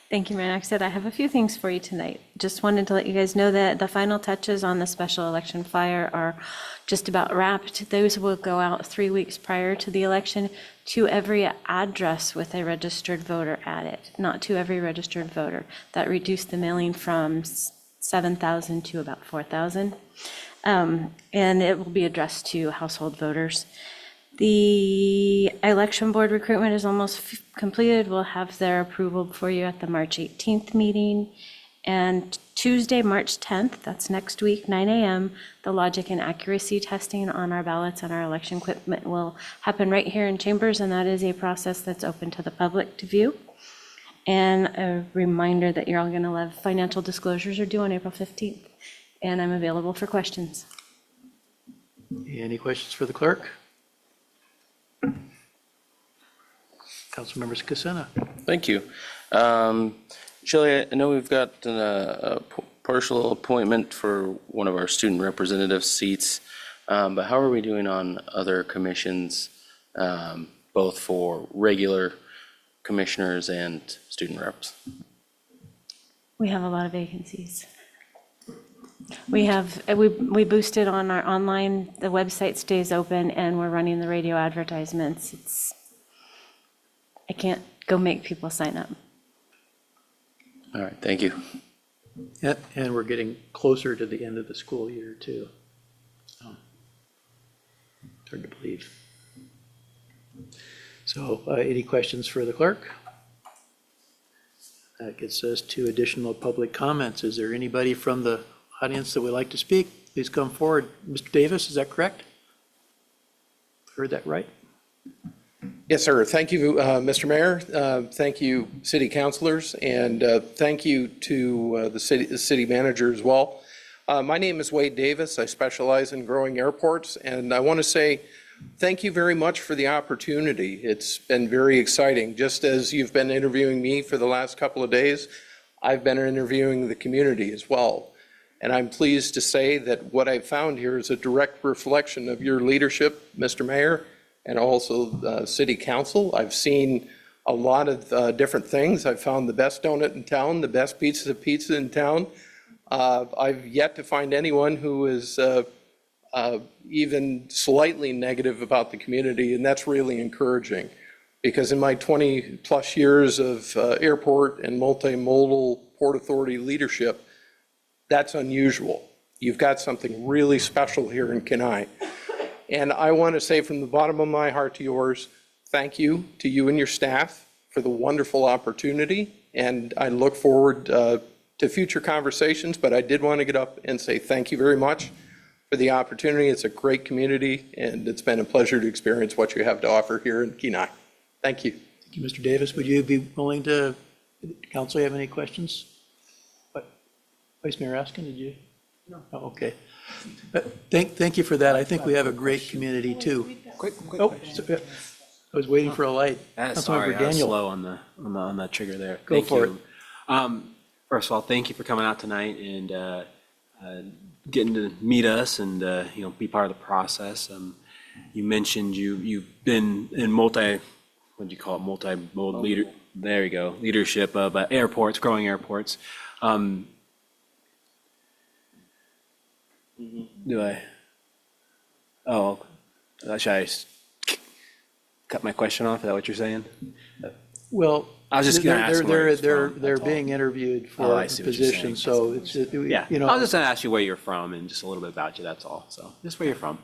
Thank you, Mayor Nackstead. I have a few things for you tonight. Just wanted to let you guys know that the final touches on the special election flyer are just about wrapped. Those will go out 3 weeks prior to the election to every address with a registered voter at it, not to every registered voter. That reduced the mailing from 7,000 to about 4,000. And it will be addressed to household voters. The election board recruitment is almost completed. We'll have their approval for you at the March 18th meeting. And Tuesday, March 10th, that's next week, 9 a.m., the logic and accuracy testing on our ballots and our election equipment will happen right here in Chambers, and that is a process that's open to the public to view. And a reminder that you're all going to love financial disclosures are due on April 15th, and I'm available for questions. Any questions for the clerk? Councilmember Casena. Thank you. Shelley, I know we've got a partial appointment for one of our student representative seats, but how are we doing on other commissions, both for regular commissioners and student reps? We have a lot of vacancies. We boosted on our online, the website stays open, and we're running the radio advertisements. I can't go make people sign up. All right, thank you. Yeah, and we're getting closer to the end of the school year, too. So, it's hard to believe. So, any questions for the clerk? That gets us to additional public comments. Is there anybody from the audience that would like to speak? Please come forward. Mr. Davis, is that correct? Heard that right? Yes, sir. Thank you, Mr. Mayor. Thank you, city councilors, and thank you to the city manager as well. My name is Wade Davis. I specialize in growing airports, and I want to say thank you very much for the opportunity. It's been very exciting. Just as you've been interviewing me for the last couple of days, I've been interviewing the community as well. And I'm pleased to say that what I've found here is a direct reflection of your leadership, Mr. Mayor, and also City Council. I've seen a lot of different things. I've found the best donut in town, the best pizza in town. I've yet to find anyone who is even slightly negative about the community, and that's really encouraging. Because in my 20-plus years of airport and multimodal Port Authority leadership, that's unusual. You've got something really special here in Kenai. And I want to say from the bottom of my heart to yours, thank you to you and your staff for the wonderful opportunity. And I look forward to future conversations, but I did want to get up and say thank you very much for the opportunity. It's a great community, and it's been a pleasure to experience what you have to offer here in Kenai. Thank you. Thank you, Mr. Davis. Would you be willing to, council, have any questions? What, Vice Mayor Askin, did you? No. Oh, okay. Thank you for that. I think we have a great community too. Quick Oh, I was waiting for a light. Sorry, Councilmember I was Daniel. slow on the trigger there. Go Thank for you. First of all, thank you for coming out tonight and getting to meet us and be part of the process. You mentioned you've been in multimodal leader. There you go, leadership of airports, growing airports. Do I? Oh, should I cut my question off? Is that what you're saying? Well, I was just gonna ask where it's they're from, they're that's all. being interviewed Oh, for I a see what you're position, saying. so it's, Yeah, you I was know, just gonna ask you where you're from and just a little bit about you, that's all. So just where you're from.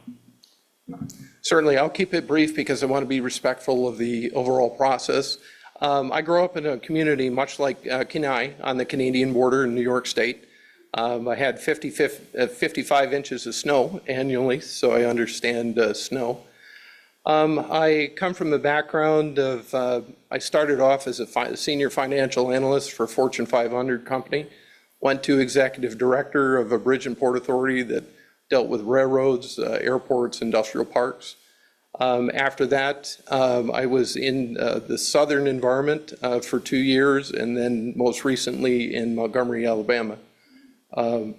Certainly, I'll keep it brief because I want to be respectful of the overall process. I grew up in a community much like Kenai on the Canadian border in New York State. I had 55 inches of snow annually, so I understand snow. I come from a background of, I started off as a senior financial analyst for a Fortune 500 company, went to executive director of a bridge and port authority that dealt with railroads, airports, industrial parks. After that, I was in the southern environment for 2 years, and then most recently in Montgomery, Alabama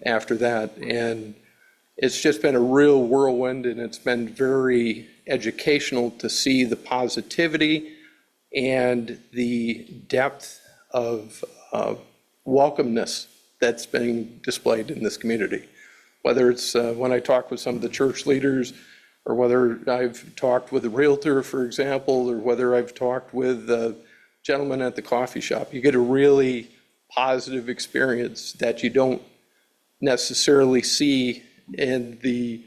after that. And it's just been a real whirlwind, and it's been very educational to see the positivity and the depth of welcomeness that's being displayed in this community. Whether it's when I talk with some of the church leaders, or whether I've talked with a realtor, for example, or whether I've talked with a gentleman at the coffee shop, you get a really positive experience that you don't necessarily see in the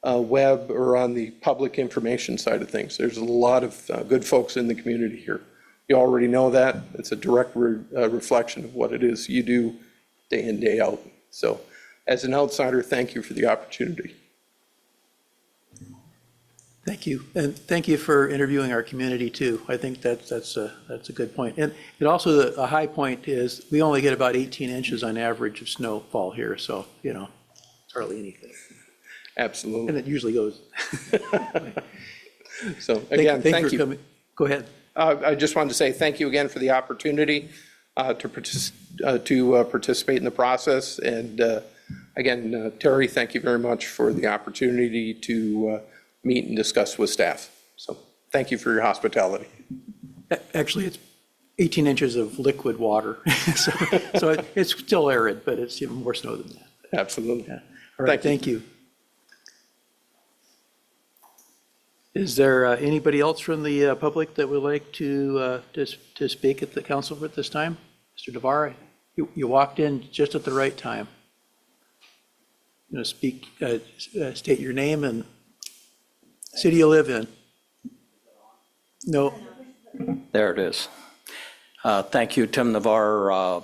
web or on the public information side of things. There's a lot of good folks in the community here. You already know that. It's a direct reflection of what it is you do day in, day out. So as an outsider, thank you for the opportunity. thank you. And thank you for interviewing our community too. I think that's a good point. And it also, a high point is we only get about 18 inches on average of snowfall here. So, it's hardly anything. Absolutely. And it usually goes. So again, thank for you. coming. Go ahead. I just wanted to say thank you again for the opportunity to participate in the process. And again, Terry, thank you very much for the opportunity to meet and discuss with staff. So thank you for your hospitality. Actually, it's 18 inches of liquid water. So it's still arid, but it's even more snow than that. Absolutely. Yeah. All right, thank you. Is there anybody else from the public that would like to speak at the council at this time? Mr. Navarre, you walked in just at the right time. You know, speak, state your name and city you live in. No. There it is. Thank you, Tim Navarre,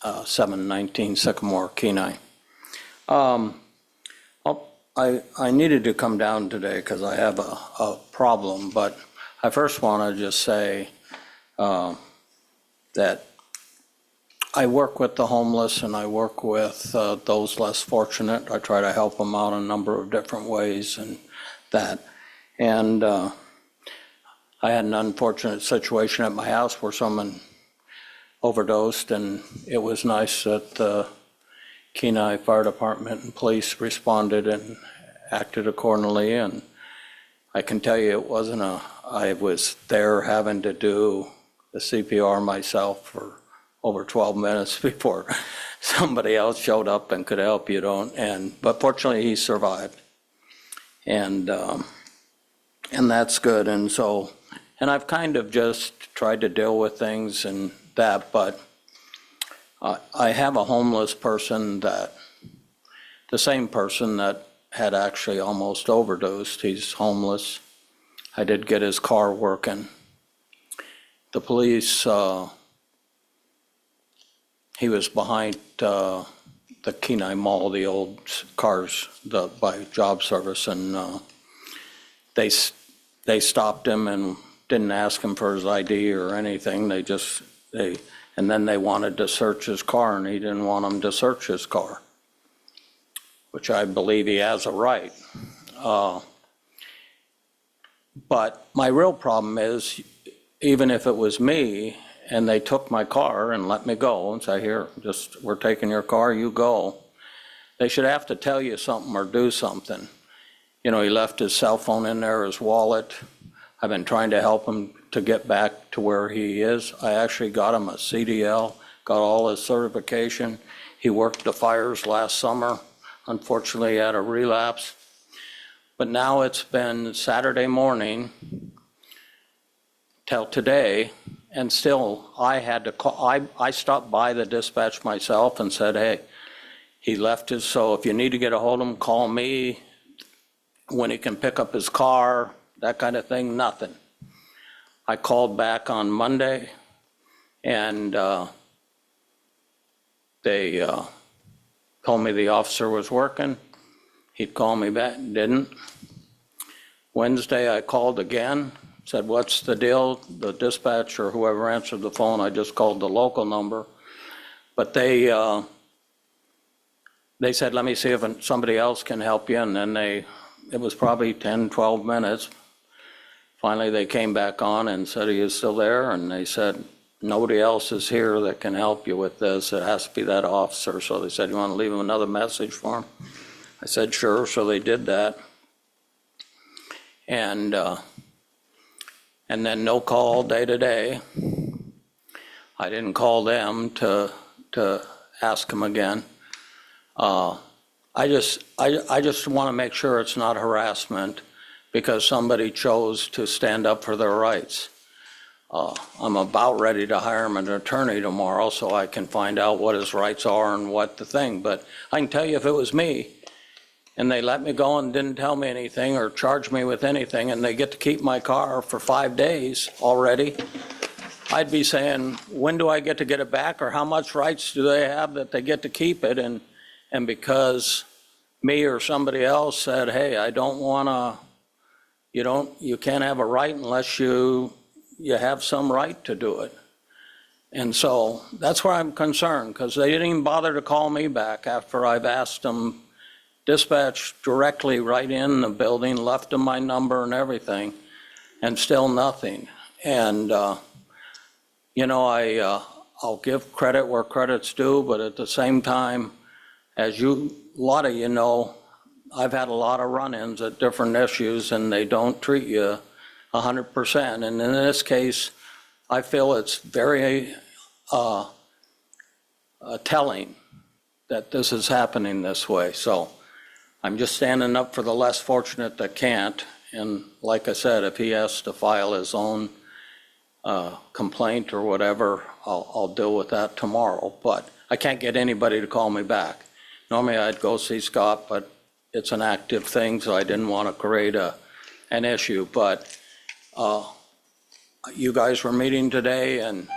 719 Sycamore, Kenai. I needed to come down today because I have a problem, but I first want to just say that I work with the homeless and I work with those less fortunate. I try to help them out in a number of different ways and that. And I had an unfortunate situation at my house where someone overdosed, and it was nice that the Kenai Fire Department and police responded and acted accordingly. And I can tell you it wasn't I was there having to do the CPR myself for over 12 minutes before somebody else showed up and could help you. But fortunately, he survived. And that's good. And I've kind of just tried to deal with things and that, but I have a homeless person the same person that had actually almost overdosed. He's homeless. I did get his car working. The police, he was behind the Kenai Mall, the old cars by job service, and they stopped him and didn't ask him for his ID or anything. And then they wanted to search his car, and he didn't want them to search his car, which I believe he has a right. But my real problem is, even if it was me and they took my car and let me go and say, here, we're taking your car, you go, they should have to tell you something or do something. He left his cell phone in there, his wallet. I've been trying to help him to get back to where he is. I actually got him a CDL, got all his certification. He worked the fires last summer. Unfortunately, he had a relapse. But now it's been Saturday morning till today, and still I had to call. I stopped by the dispatch myself and said, hey, he left so if you need to get a hold of him, call me when he can pick up his car, that kind of thing, nothing. I called back on Monday, and they told me the officer was working. He'd call me back, didn't. Wednesday, I called again, said, what's the deal? The dispatch or whoever answered the phone, I just called the local number. But they said, let me see if somebody else can help you. And then it was probably 10, 12 minutes. Finally, they came back on and said he is still there. And they said, nobody else is here that can help you with this. It has to be that officer. So they said, you want to leave him another message for him? I said, sure. So they did that. And then no call day to day. I didn't call them to ask them again. I just want to make sure it's not harassment because somebody chose to stand up for their rights. I'm about ready to hire him an attorney tomorrow so I can find out what his rights are and what the thing. But I can tell you if it was me and they let me go and didn't tell me anything or charge me with anything and they get to keep my car for 5 days already, I'd be saying, when do I get to get it back or how much rights do they have that they get to keep it? And because me or somebody else said, hey, I don't want to, you can't have a right unless you have some right to do it. And so that's where I'm concerned because they didn't even bother to call me back after I've asked them, dispatched directly right in the building, left them my number and everything, and still nothing. And, I'll give credit where credit's due, but at the same time, as a lot of you know, I've had a lot of run-ins at different issues and they don't treat you 100%. And in this case, I feel it's very telling that this is happening this way. So I'm just standing up for the less fortunate that can't. And like I said, if he has to file his own complaint or whatever, I'll deal with that tomorrow. But I can't get anybody to call me back. Normally I'd go see Scott, but it's an active thing, so I didn't want to create an issue. But you guys were meeting today, and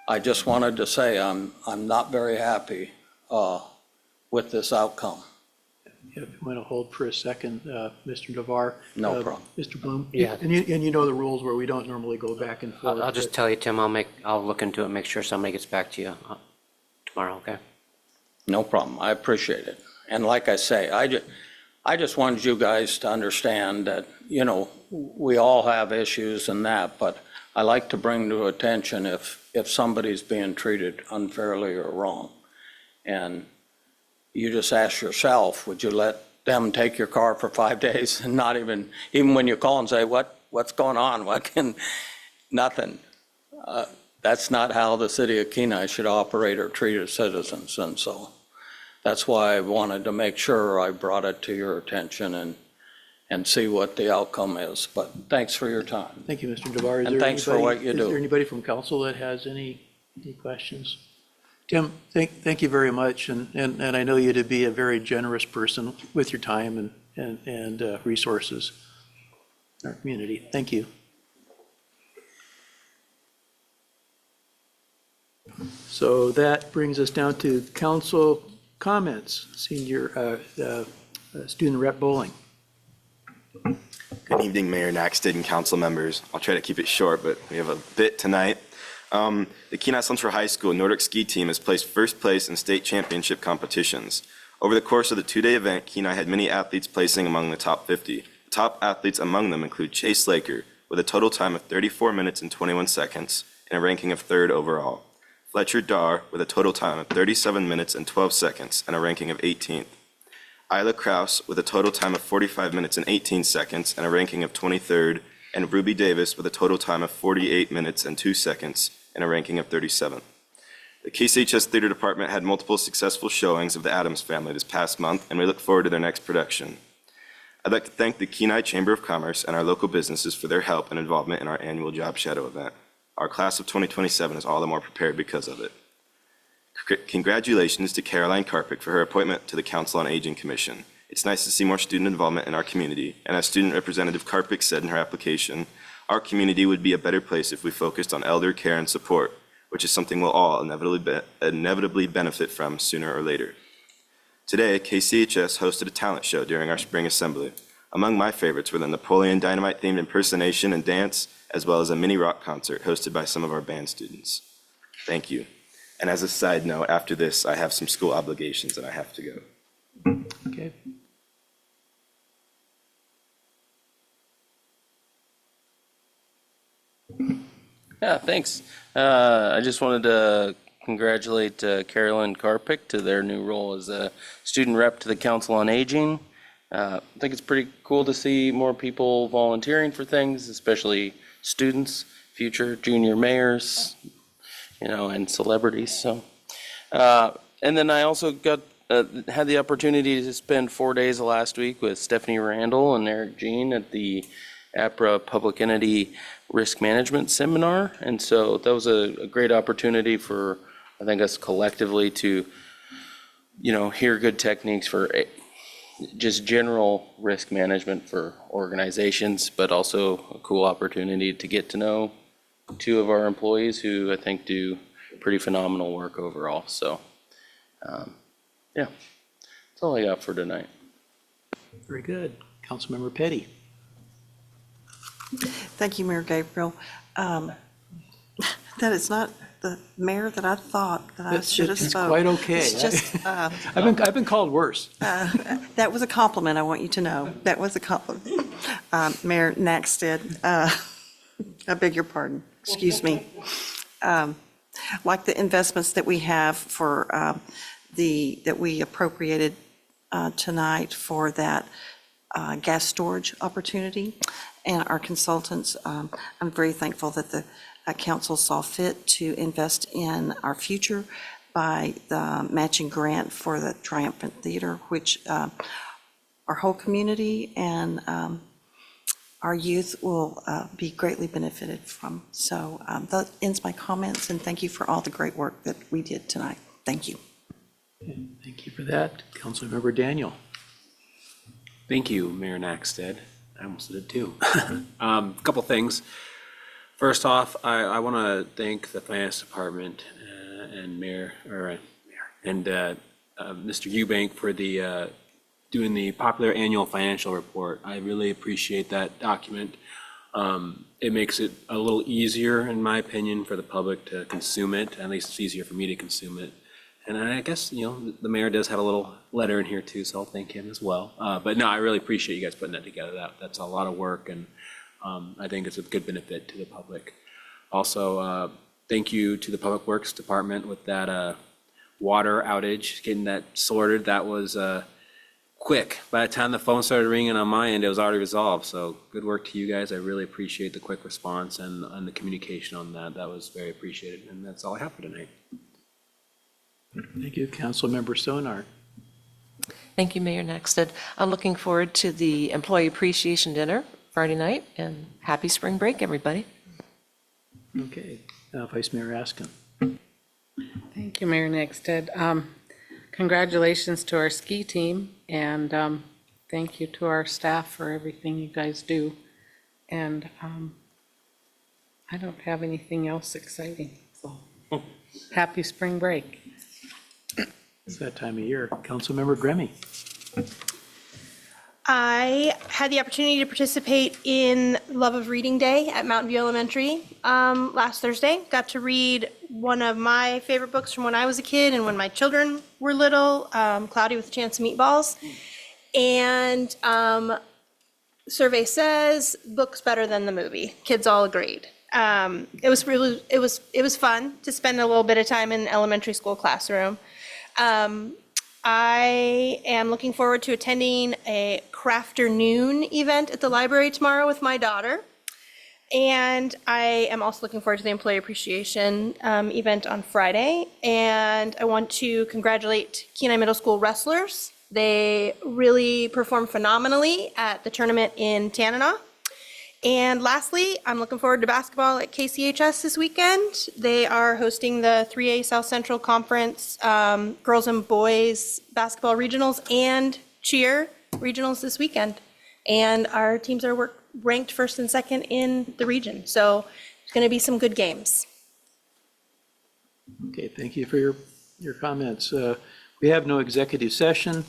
I just wanted to say I'm not very happy with this outcome. If you want to hold for a second, Mr. Navar. No problem. Mr. Bloom? Yeah. And you know the rules where we don't normally go back and forth. I'll just tell you, Tim, I'll look into it, make sure somebody gets back to you tomorrow, okay? No problem. I appreciate it. And like I say, I just wanted you guys to understand that, we all have issues and that, but I like to bring to attention if somebody's being treated unfairly or wrong. And you just ask yourself, would you let them take your car for 5 days and not even when you call and say, what's going on? Nothing. That's not how the city of Kenai should operate or treat its citizens. And so that's why I wanted to make sure I brought it to your attention and see what the outcome is. But thanks for your time. Thank you, Mr. Devar. And thanks for what you Is do. there anybody from council that has any questions? Tim, thank you very much, and I know you to be a very generous person with your time and resources in our community. Thank you. So that brings us down to council comments. Senior Student Rep Bowling. Good evening, Mayor Naxted and council members. I'll try to keep it short, but we have a bit tonight. The Kenai Central High School Nordic ski team has placed first place in state championship competitions. Over the course of the two-day event, Kenai had many athletes placing among the top 50. The top athletes among them include Chase Laker with a total time of 34 minutes and 21 seconds and a ranking of 3rd overall. Fletcher Dar with a total time of 37 minutes and 12 seconds and a ranking of 18th. Isla Kraus with a total time of 45 minutes and 18 seconds and a ranking of 23rd, and Ruby Davis with a total time of 48 minutes and 2 seconds and a ranking of 37th. The KCHS Theater Department had multiple successful showings of the Addams Family this past month, and we look forward to their next production. I'd like to thank the Kenai Chamber of Commerce and our local businesses for their help and involvement in our annual Job Shadow event. Our class of 2027 is all the more prepared because of it. Congratulations to Caroline Karpick for her appointment to the Council on Aging Commission. It's nice to see more student involvement in our community, and as Student Representative Karpick said in her application, our community would be a better place if we focused on elder care and support, which is something we'll all inevitably benefit from sooner or later. Today, KCHS hosted a talent show during our spring assembly. Among my favorites were the Napoleon Dynamite-themed impersonation and dance, as well as a mini rock concert hosted by some of our band students. Thank you. And as a side note, after this, I have some school obligations and I have to go. Okay. Yeah, thanks. I just wanted to congratulate Carolyn Karpick to their new role as a student rep to the Council on Aging. I think it's pretty cool to see more people volunteering for things, especially students, future junior mayors, and celebrities. So, and then I also had the opportunity to spend 4 days last week with Stephanie Randall and Eric Jean at the APRA Public Entity Risk Management Seminar. And so that was a great opportunity for, I think, us collectively to, hear good techniques for just general risk management for organizations, but also a cool opportunity to get to know two of our employees who I think do pretty phenomenal work overall. So, yeah, that's all I got for tonight. Very good. Councilmember Petty. Thank you, Mayor Gabriel. That is not the mayor that I thought that I should have It's spoke. quite okay. It's just, I've been called worse. that was a compliment, I want you to know. That was a compliment. Mayor Naxted, I beg your pardon, excuse me. Like the investments that we have for that we appropriated tonight for that gas storage opportunity, and our consultants, I'm very thankful that the council saw fit to invest in our future by the matching grant for the Triumphant Theater, which our whole community and our youth will be greatly benefited from. So that ends my comments, and thank you for all the great work that we did tonight. Thank you. Thank you for that. Councilmember Daniel. Thank you, Mayor Naxted. I almost did it too. A couple things. First off, I want to thank the Finance Department and Mr. Eubank for doing the popular annual financial report. I really appreciate that document. It makes it a little easier, in my opinion, for the public to consume it. At least it's easier for me to consume it. And I guess, the mayor does have a little letter in here too, so I'll thank him as well. But no, I really appreciate you guys putting that together. That's a lot of work, and I think it's a good benefit to the public. Also, thank you to the Public Works Department with that water outage, getting that sorted. That was quick. By the time the phone started ringing on my end, it was already resolved. So good work to you guys. I really appreciate the quick response and the communication on that. That was very appreciated. And that's all I have for tonight. Thank you, Councilmember Stonar. Thank you, Mayor Nexted. I'm looking forward to the Employee Appreciation Dinner Friday night, and happy spring break, everybody. Okay, Vice Mayor Askin. Thank you, Mayor Nexted. Congratulations to our ski team, and thank you to our staff for everything you guys do. And I don't have anything else exciting, so happy spring break. It's that time of year. Councilmember Gremme. I had the opportunity to participate in Love of Reading Day at Mountain View Elementary last Thursday. Got to read one of my favorite books from when I was a kid and when my children were little, Cloudy with a Chance of Meatballs. And survey says book's better than the movie. Kids all agreed. It was fun to spend a little bit of time in an elementary school classroom. I am looking forward to attending a Crafternoon event at the library tomorrow with my daughter. And I am also looking forward to the Employee Appreciation event on Friday. And I want to congratulate Kenai Middle School wrestlers. They really performed phenomenally at the tournament in Tanana. And lastly, I'm looking forward to basketball at KCHS this weekend. They are hosting the 3A South Central Conference girls and boys basketball regionals and cheer regionals this weekend. And our teams are ranked first and second in the region. So it's going to be some good games. Okay, thank you for your comments. We have no executive session.